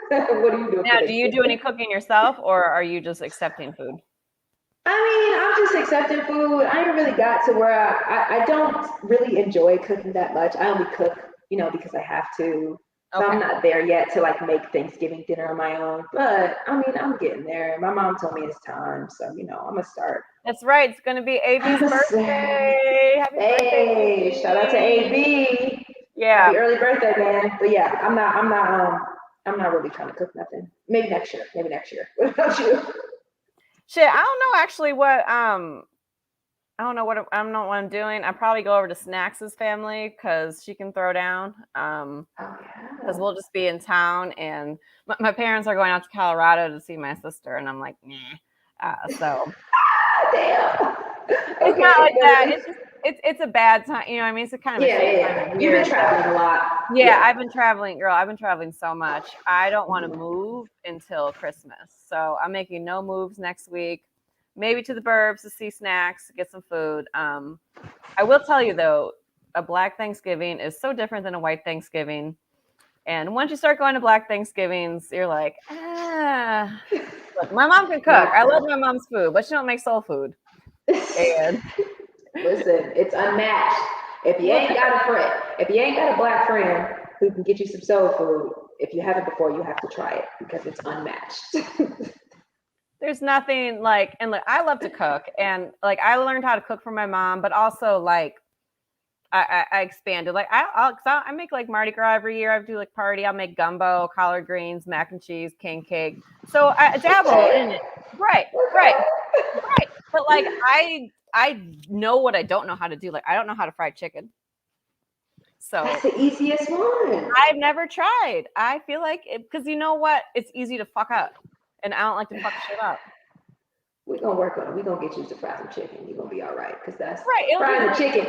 [SPEAKER 2] What are you doing?
[SPEAKER 1] Now, do you do any cooking yourself, or are you just accepting food?
[SPEAKER 2] I mean, I'm just accepting food. I ain't really got to where I don't really enjoy cooking that much. I only cook, because I have to. So I'm not there yet to like make Thanksgiving dinner on my own. But I mean, I'm getting there. My mom told me it's time. So, I'm going to start.
[SPEAKER 1] That's right. It's going to be AB's birthday. Happy birthday.
[SPEAKER 2] Hey, shout out to AB.
[SPEAKER 1] Yeah.
[SPEAKER 2] Happy early birthday, man. But yeah, I'm not really trying to cook nothing. Maybe next year. What about you?
[SPEAKER 1] Shit, I don't know actually what I don't know what I'm doing. I probably go over to Snacks' family because she can throw down. Because we'll just be in town, and my parents are going out to Colorado to see my sister, and I'm like, nah. So
[SPEAKER 2] damn.
[SPEAKER 1] It's not like that. It's just it's a bad time. You know what I mean? It's a kind of a shit time of year.
[SPEAKER 2] You've been traveling a lot.
[SPEAKER 1] Yeah, I've been traveling, girl. I've been traveling so much. I don't want to move until Christmas. So I'm making no moves next week. Maybe to the burbs to see Snacks, get some food. I will tell you though, a Black Thanksgiving is so different than a white Thanksgiving. And once you start going to Black Thanksgivings, you're like, Look, my mom can cook. I love my mom's food, but she don't make soul food. And
[SPEAKER 2] listen, it's unmatched. If you ain't got a Black friend who can get you some soul food, if you haven't before, you have to try it because it's unmatched.
[SPEAKER 1] There's nothing like, and like, I love to cook, and like, I learned how to cook from my mom, but also like, I expanded. Like I make like Mardi Gras every year. I do like party. I'll make gumbo, collard greens, mac and cheese, king cake. So I dabble in it. Right. But like, I know what I don't know how to do. Like, I don't know how to fry chicken. So
[SPEAKER 2] that's the easiest one.
[SPEAKER 1] I've never tried. I feel like because you know what? It's easy to fuck up. And I don't like to fuck shit up.
[SPEAKER 2] We're going to work on it. We're going to get you to fry some chicken. You're going to be all right. Because that's
[SPEAKER 1] frying
[SPEAKER 2] the chicken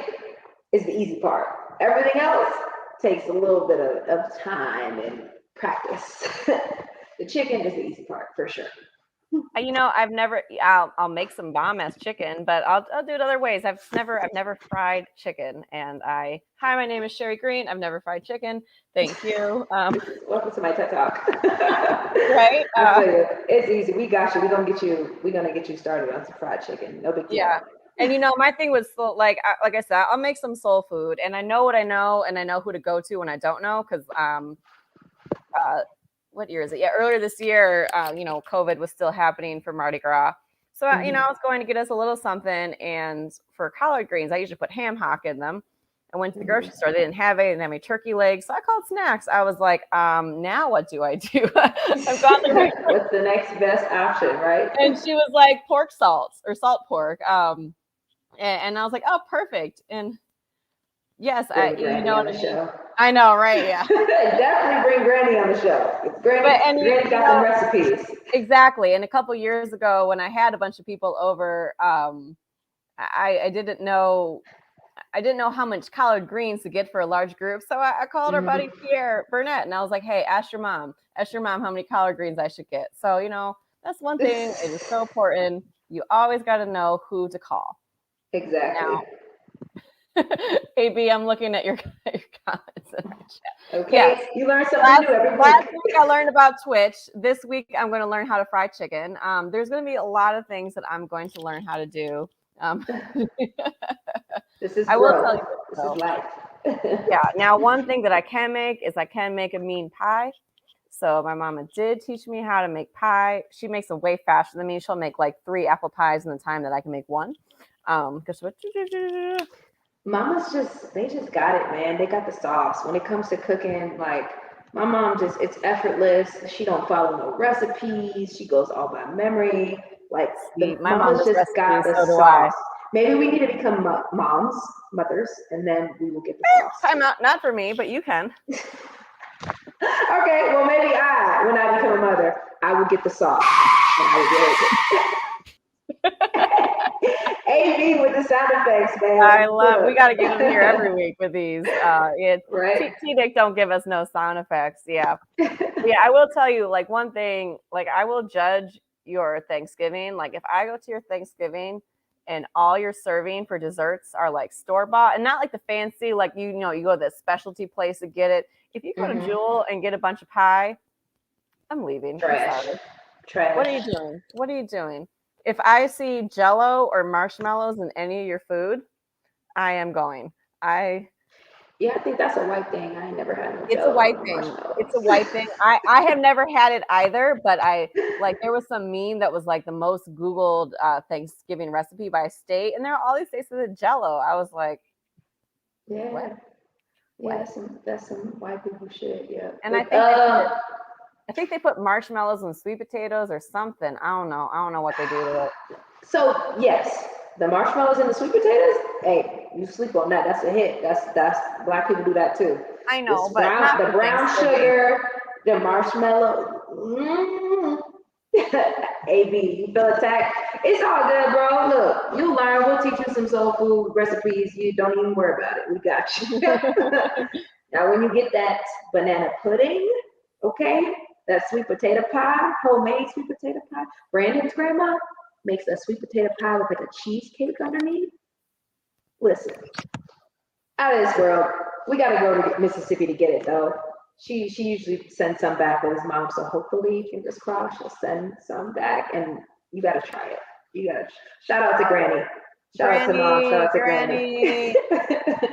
[SPEAKER 2] is the easy part. Everything else takes a little bit of time and practice. The chicken is the easy part for sure.
[SPEAKER 1] You know, I'll make some bomb ass chicken, but I'll do it other ways. I've never fried chicken. And hi, my name is Sherry Green. I've never fried chicken. Thank you.
[SPEAKER 2] Welcome to my TED Talk.
[SPEAKER 1] Right?
[SPEAKER 2] I'll tell you, it's easy. We got you. We're gonna get you started on some fried chicken. No big deal.
[SPEAKER 1] Yeah. And you know, my thing was like I said, I'll make some soul food, and I know what I know, and I know who to go to when I don't know, because what year is it? Yeah, earlier this year, COVID was still happening for Mardi Gras. So, I was going to get us a little something. And for collard greens, I usually put ham hock in them. I went to the grocery store. They didn't have it. They didn't have any turkey legs. So I called Snacks. I was like, now what do I do? I've gone there.
[SPEAKER 2] What's the next best option, right?
[SPEAKER 1] And she was like, pork salts or salt pork. And I was like, oh, perfect. And yes, you know what I mean? I know, right? Yeah.
[SPEAKER 2] Definitely bring Granny on the show. Granny got some recipes.
[SPEAKER 1] Exactly. And a couple years ago, when I had a bunch of people over, I didn't know how much collard greens to get for a large group. So I called our buddy Pierre Burnett, and I was like, hey, ask your mom how many collard greens I should get. So, that's one thing. It is so important. You always got to know who to call.
[SPEAKER 2] Exactly.
[SPEAKER 1] Now, AB, I'm looking at your comments in the chat.
[SPEAKER 2] Okay, yes. You learn something new every week.
[SPEAKER 1] Last week I learned about Twitch. This week I'm going to learn how to fry chicken. There's going to be a lot of things that I'm going to learn how to do.
[SPEAKER 2] This is
[SPEAKER 1] I will tell you.
[SPEAKER 2] This is life.
[SPEAKER 1] Yeah. Now, one thing that I can make is I can make a mean pie. So my mama did teach me how to make pie. She makes them way faster than me. She'll make like 3 apple pies in the time that I can make one.
[SPEAKER 2] Mamas they just got it, man. They got the sauce. When it comes to cooking, like my mom it's effortless. She don't follow no recipes. She goes all by memory. Like my mama's just got the sauce. Maybe we need to become mothers, and then we will get the sauce.
[SPEAKER 1] I'm not for me, but you can.
[SPEAKER 2] Okay, well maybe when I become a mother, I will get the sauce. And I will get it. AB with the sound effects, man.
[SPEAKER 1] I love. We got to get him here every week with these.
[SPEAKER 2] Right.
[SPEAKER 1] T-Dick don't give us no sound effects. Yeah. Yeah, I will tell you, like, one thing, like, I will judge your Thanksgiving. Like, if I go to your Thanksgiving and all you're serving for desserts are like store-bought and not like the fancy, like, you know, you go to the specialty place to get it. If you go to Jewel and get a bunch of pie, I'm leaving.
[SPEAKER 2] Trash.
[SPEAKER 1] What are you doing? What are you doing? If I see Jell-O or marshmallows in any of your food, I am going.
[SPEAKER 2] Yeah, I think that's a white thing. I ain't never had no.
[SPEAKER 1] It's a white thing. It's a white thing. I have never had it either, but there was some meme that was like the most Googled Thanksgiving recipe by state, and there are all these states with Jell-O. I was like,
[SPEAKER 2] yeah,
[SPEAKER 1] what?
[SPEAKER 2] Yeah, that's some white people shit. Yeah,
[SPEAKER 1] And I think they put marshmallows and sweet potatoes or something. I don't know what they do to it.
[SPEAKER 2] So yes, the marshmallows and the sweet potatoes. Hey, you sleep on that. That's a hit. That's Black people do that too.
[SPEAKER 1] I know,
[SPEAKER 2] This
[SPEAKER 1] but
[SPEAKER 2] the brown sugar, the marshmallow. AB, you feel attacked. It's all good, bro. Look, you learn. We'll teach you some soul food recipes. You don't even worry about it. We got you. Now, when you get that banana pudding, okay, that sweet potato pie, homemade sweet potato pie. Brandon's grandma makes a sweet potato pie with like a cheesecake underneath. Listen, out of this world. We gotta go to Mississippi to get it though. She usually sends some back with his mom, so hopefully, fingers crossed, she'll send some back, and you gotta try it. You gotta shout out to Granny. Shout out to Mom. Shout out to Granny.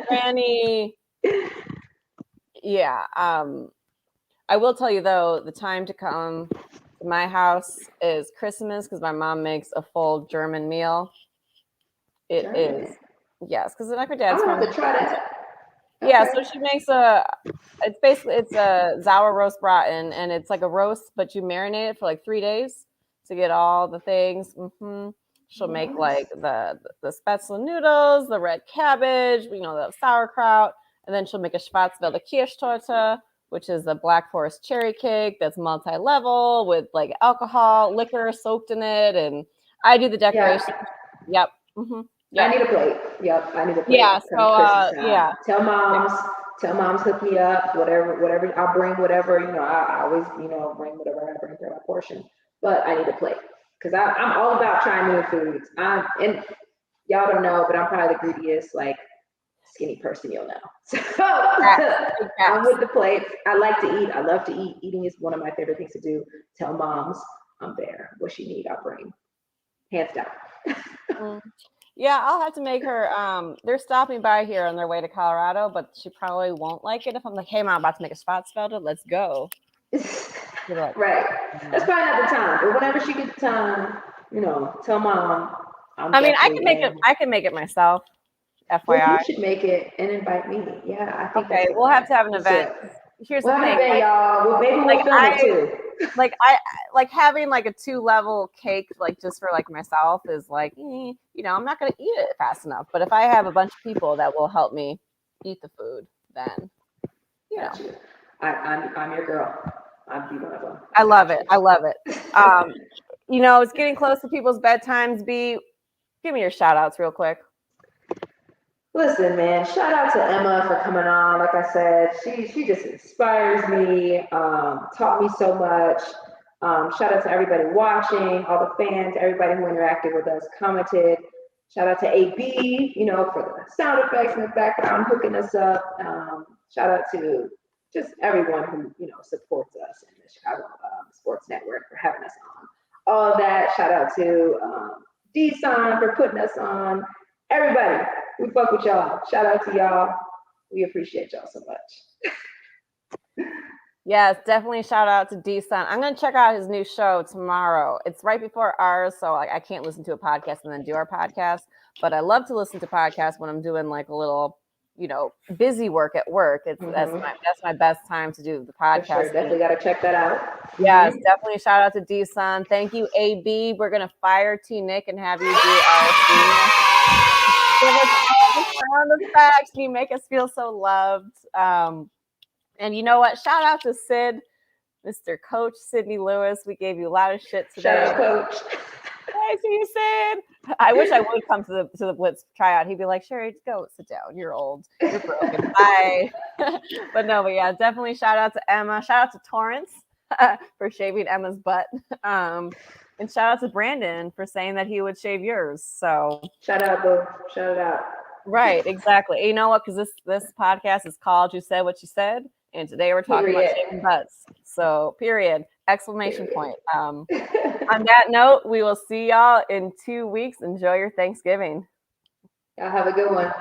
[SPEAKER 1] Granny. Yeah. I will tell you though, the time to come to my house is Christmas because my mom makes a full German meal. It is, yes, because like her dad's
[SPEAKER 2] I'm gonna have to try that.
[SPEAKER 1] Yeah, so she makes it's a Sauer roast braten, and it's like a roast, but you marinate it for like 3 days to get all the things. She'll make like the spätzle noodles, the red cabbage, the sauerkraut, and then she'll make a Schwarzwälder Kirschtorte, which is a Black Forest cherry cake that's multi-level with like alcohol, liquor soaked in it, and I do the decoration.
[SPEAKER 2] Yeah.
[SPEAKER 1] Yep.
[SPEAKER 2] Yeah. I need a plate. Yep, I need a plate.
[SPEAKER 1] Yeah. So yeah.
[SPEAKER 2] Tell moms, hook me up. Whatever. I'll bring whatever. I always bring whatever I bring for my portion. But I need a plate because I'm all about trying new foods. And y'all don't know, but I'm probably the greediest like skinny person you'll know. So I'm with the plates. I like to eat. I love to eat. Eating is one of my favorite things to do. Tell moms I'm there. What she need, I'll bring. Hands down.
[SPEAKER 1] Yeah, I'll have to make her. They're stopping by here on their way to Colorado, but she probably won't like it if I'm like, "Hey, Mom, I'm about to make a Schwarzwälder. Let's go."
[SPEAKER 2] Like, right. That's probably not the time, but whenever she gets the time, tell Mom.
[SPEAKER 1] I can make it myself. FYI,
[SPEAKER 2] well, you should make it and invite me. Yeah, I think.
[SPEAKER 1] Okay, we'll have to have an event. Here's the thing,
[SPEAKER 2] event, y'all. Well, maybe we'll film it too.
[SPEAKER 1] Like having like a 2-level cake, like just for like myself, is like, I'm not gonna eat it fast enough. But if I have a bunch of people that will help me eat the food, then
[SPEAKER 2] I'm your girl. I'll be one of them.
[SPEAKER 1] I love it. It's getting close to people's bedtimes. Give me your shout outs real quick.
[SPEAKER 2] Listen, man, shout out to Emma for coming on. Like I said, she just inspires me, taught me so much. Shout out to everybody watching, all the fans, everybody who interacted with us, commented. Shout out to AB, for the sound effects in the background, hooking us up. Shout out to just everyone who, supports us in the Chicago Sports Network for having us on. All of that. Shout out to D-Son for putting us on. Everybody, we fuck with y'all. Shout out to y'all. We appreciate y'all so much.
[SPEAKER 1] Yes, definitely shout out to D-Son. I'm going to check out his new show tomorrow. It's right before ours, so I can't listen to a podcast and then do our podcast. But I love to listen to podcasts when I'm doing like a little, busy work at work. That's my best time to do the podcast.
[SPEAKER 2] For sure. Definitely got to check that out.
[SPEAKER 1] Yes, definitely shout out to D-Son. Thank you, AB. We're going to fire T-Nick and have you do our theme. Give us all the sound effects. You make us feel so loved. And you know what? Shout out to Sid, Mr. Coach Sydney Lewis. We gave you a lot of shit today.
[SPEAKER 2] Shout out, Coach.
[SPEAKER 1] I see you, Sid. I wish I would come to the Blitz tryout. He'd be like, Sherry, go sit down. You're old. You're broken. Bye. But yeah, definitely shout out to Emma. Shout out to Torrance for shaving Emma's butt. And shout out to Brandon for saying that he would shave yours. So
[SPEAKER 2] shout out, boo. Shout out.
[SPEAKER 1] Right, exactly. You know what? Because this podcast is called "You Said What You Said," and today we're talking about shaving butts. So, period! Exclamation point. On that note, we will see y'all in 2 weeks. Enjoy your Thanksgiving.
[SPEAKER 2] Y'all have a good one.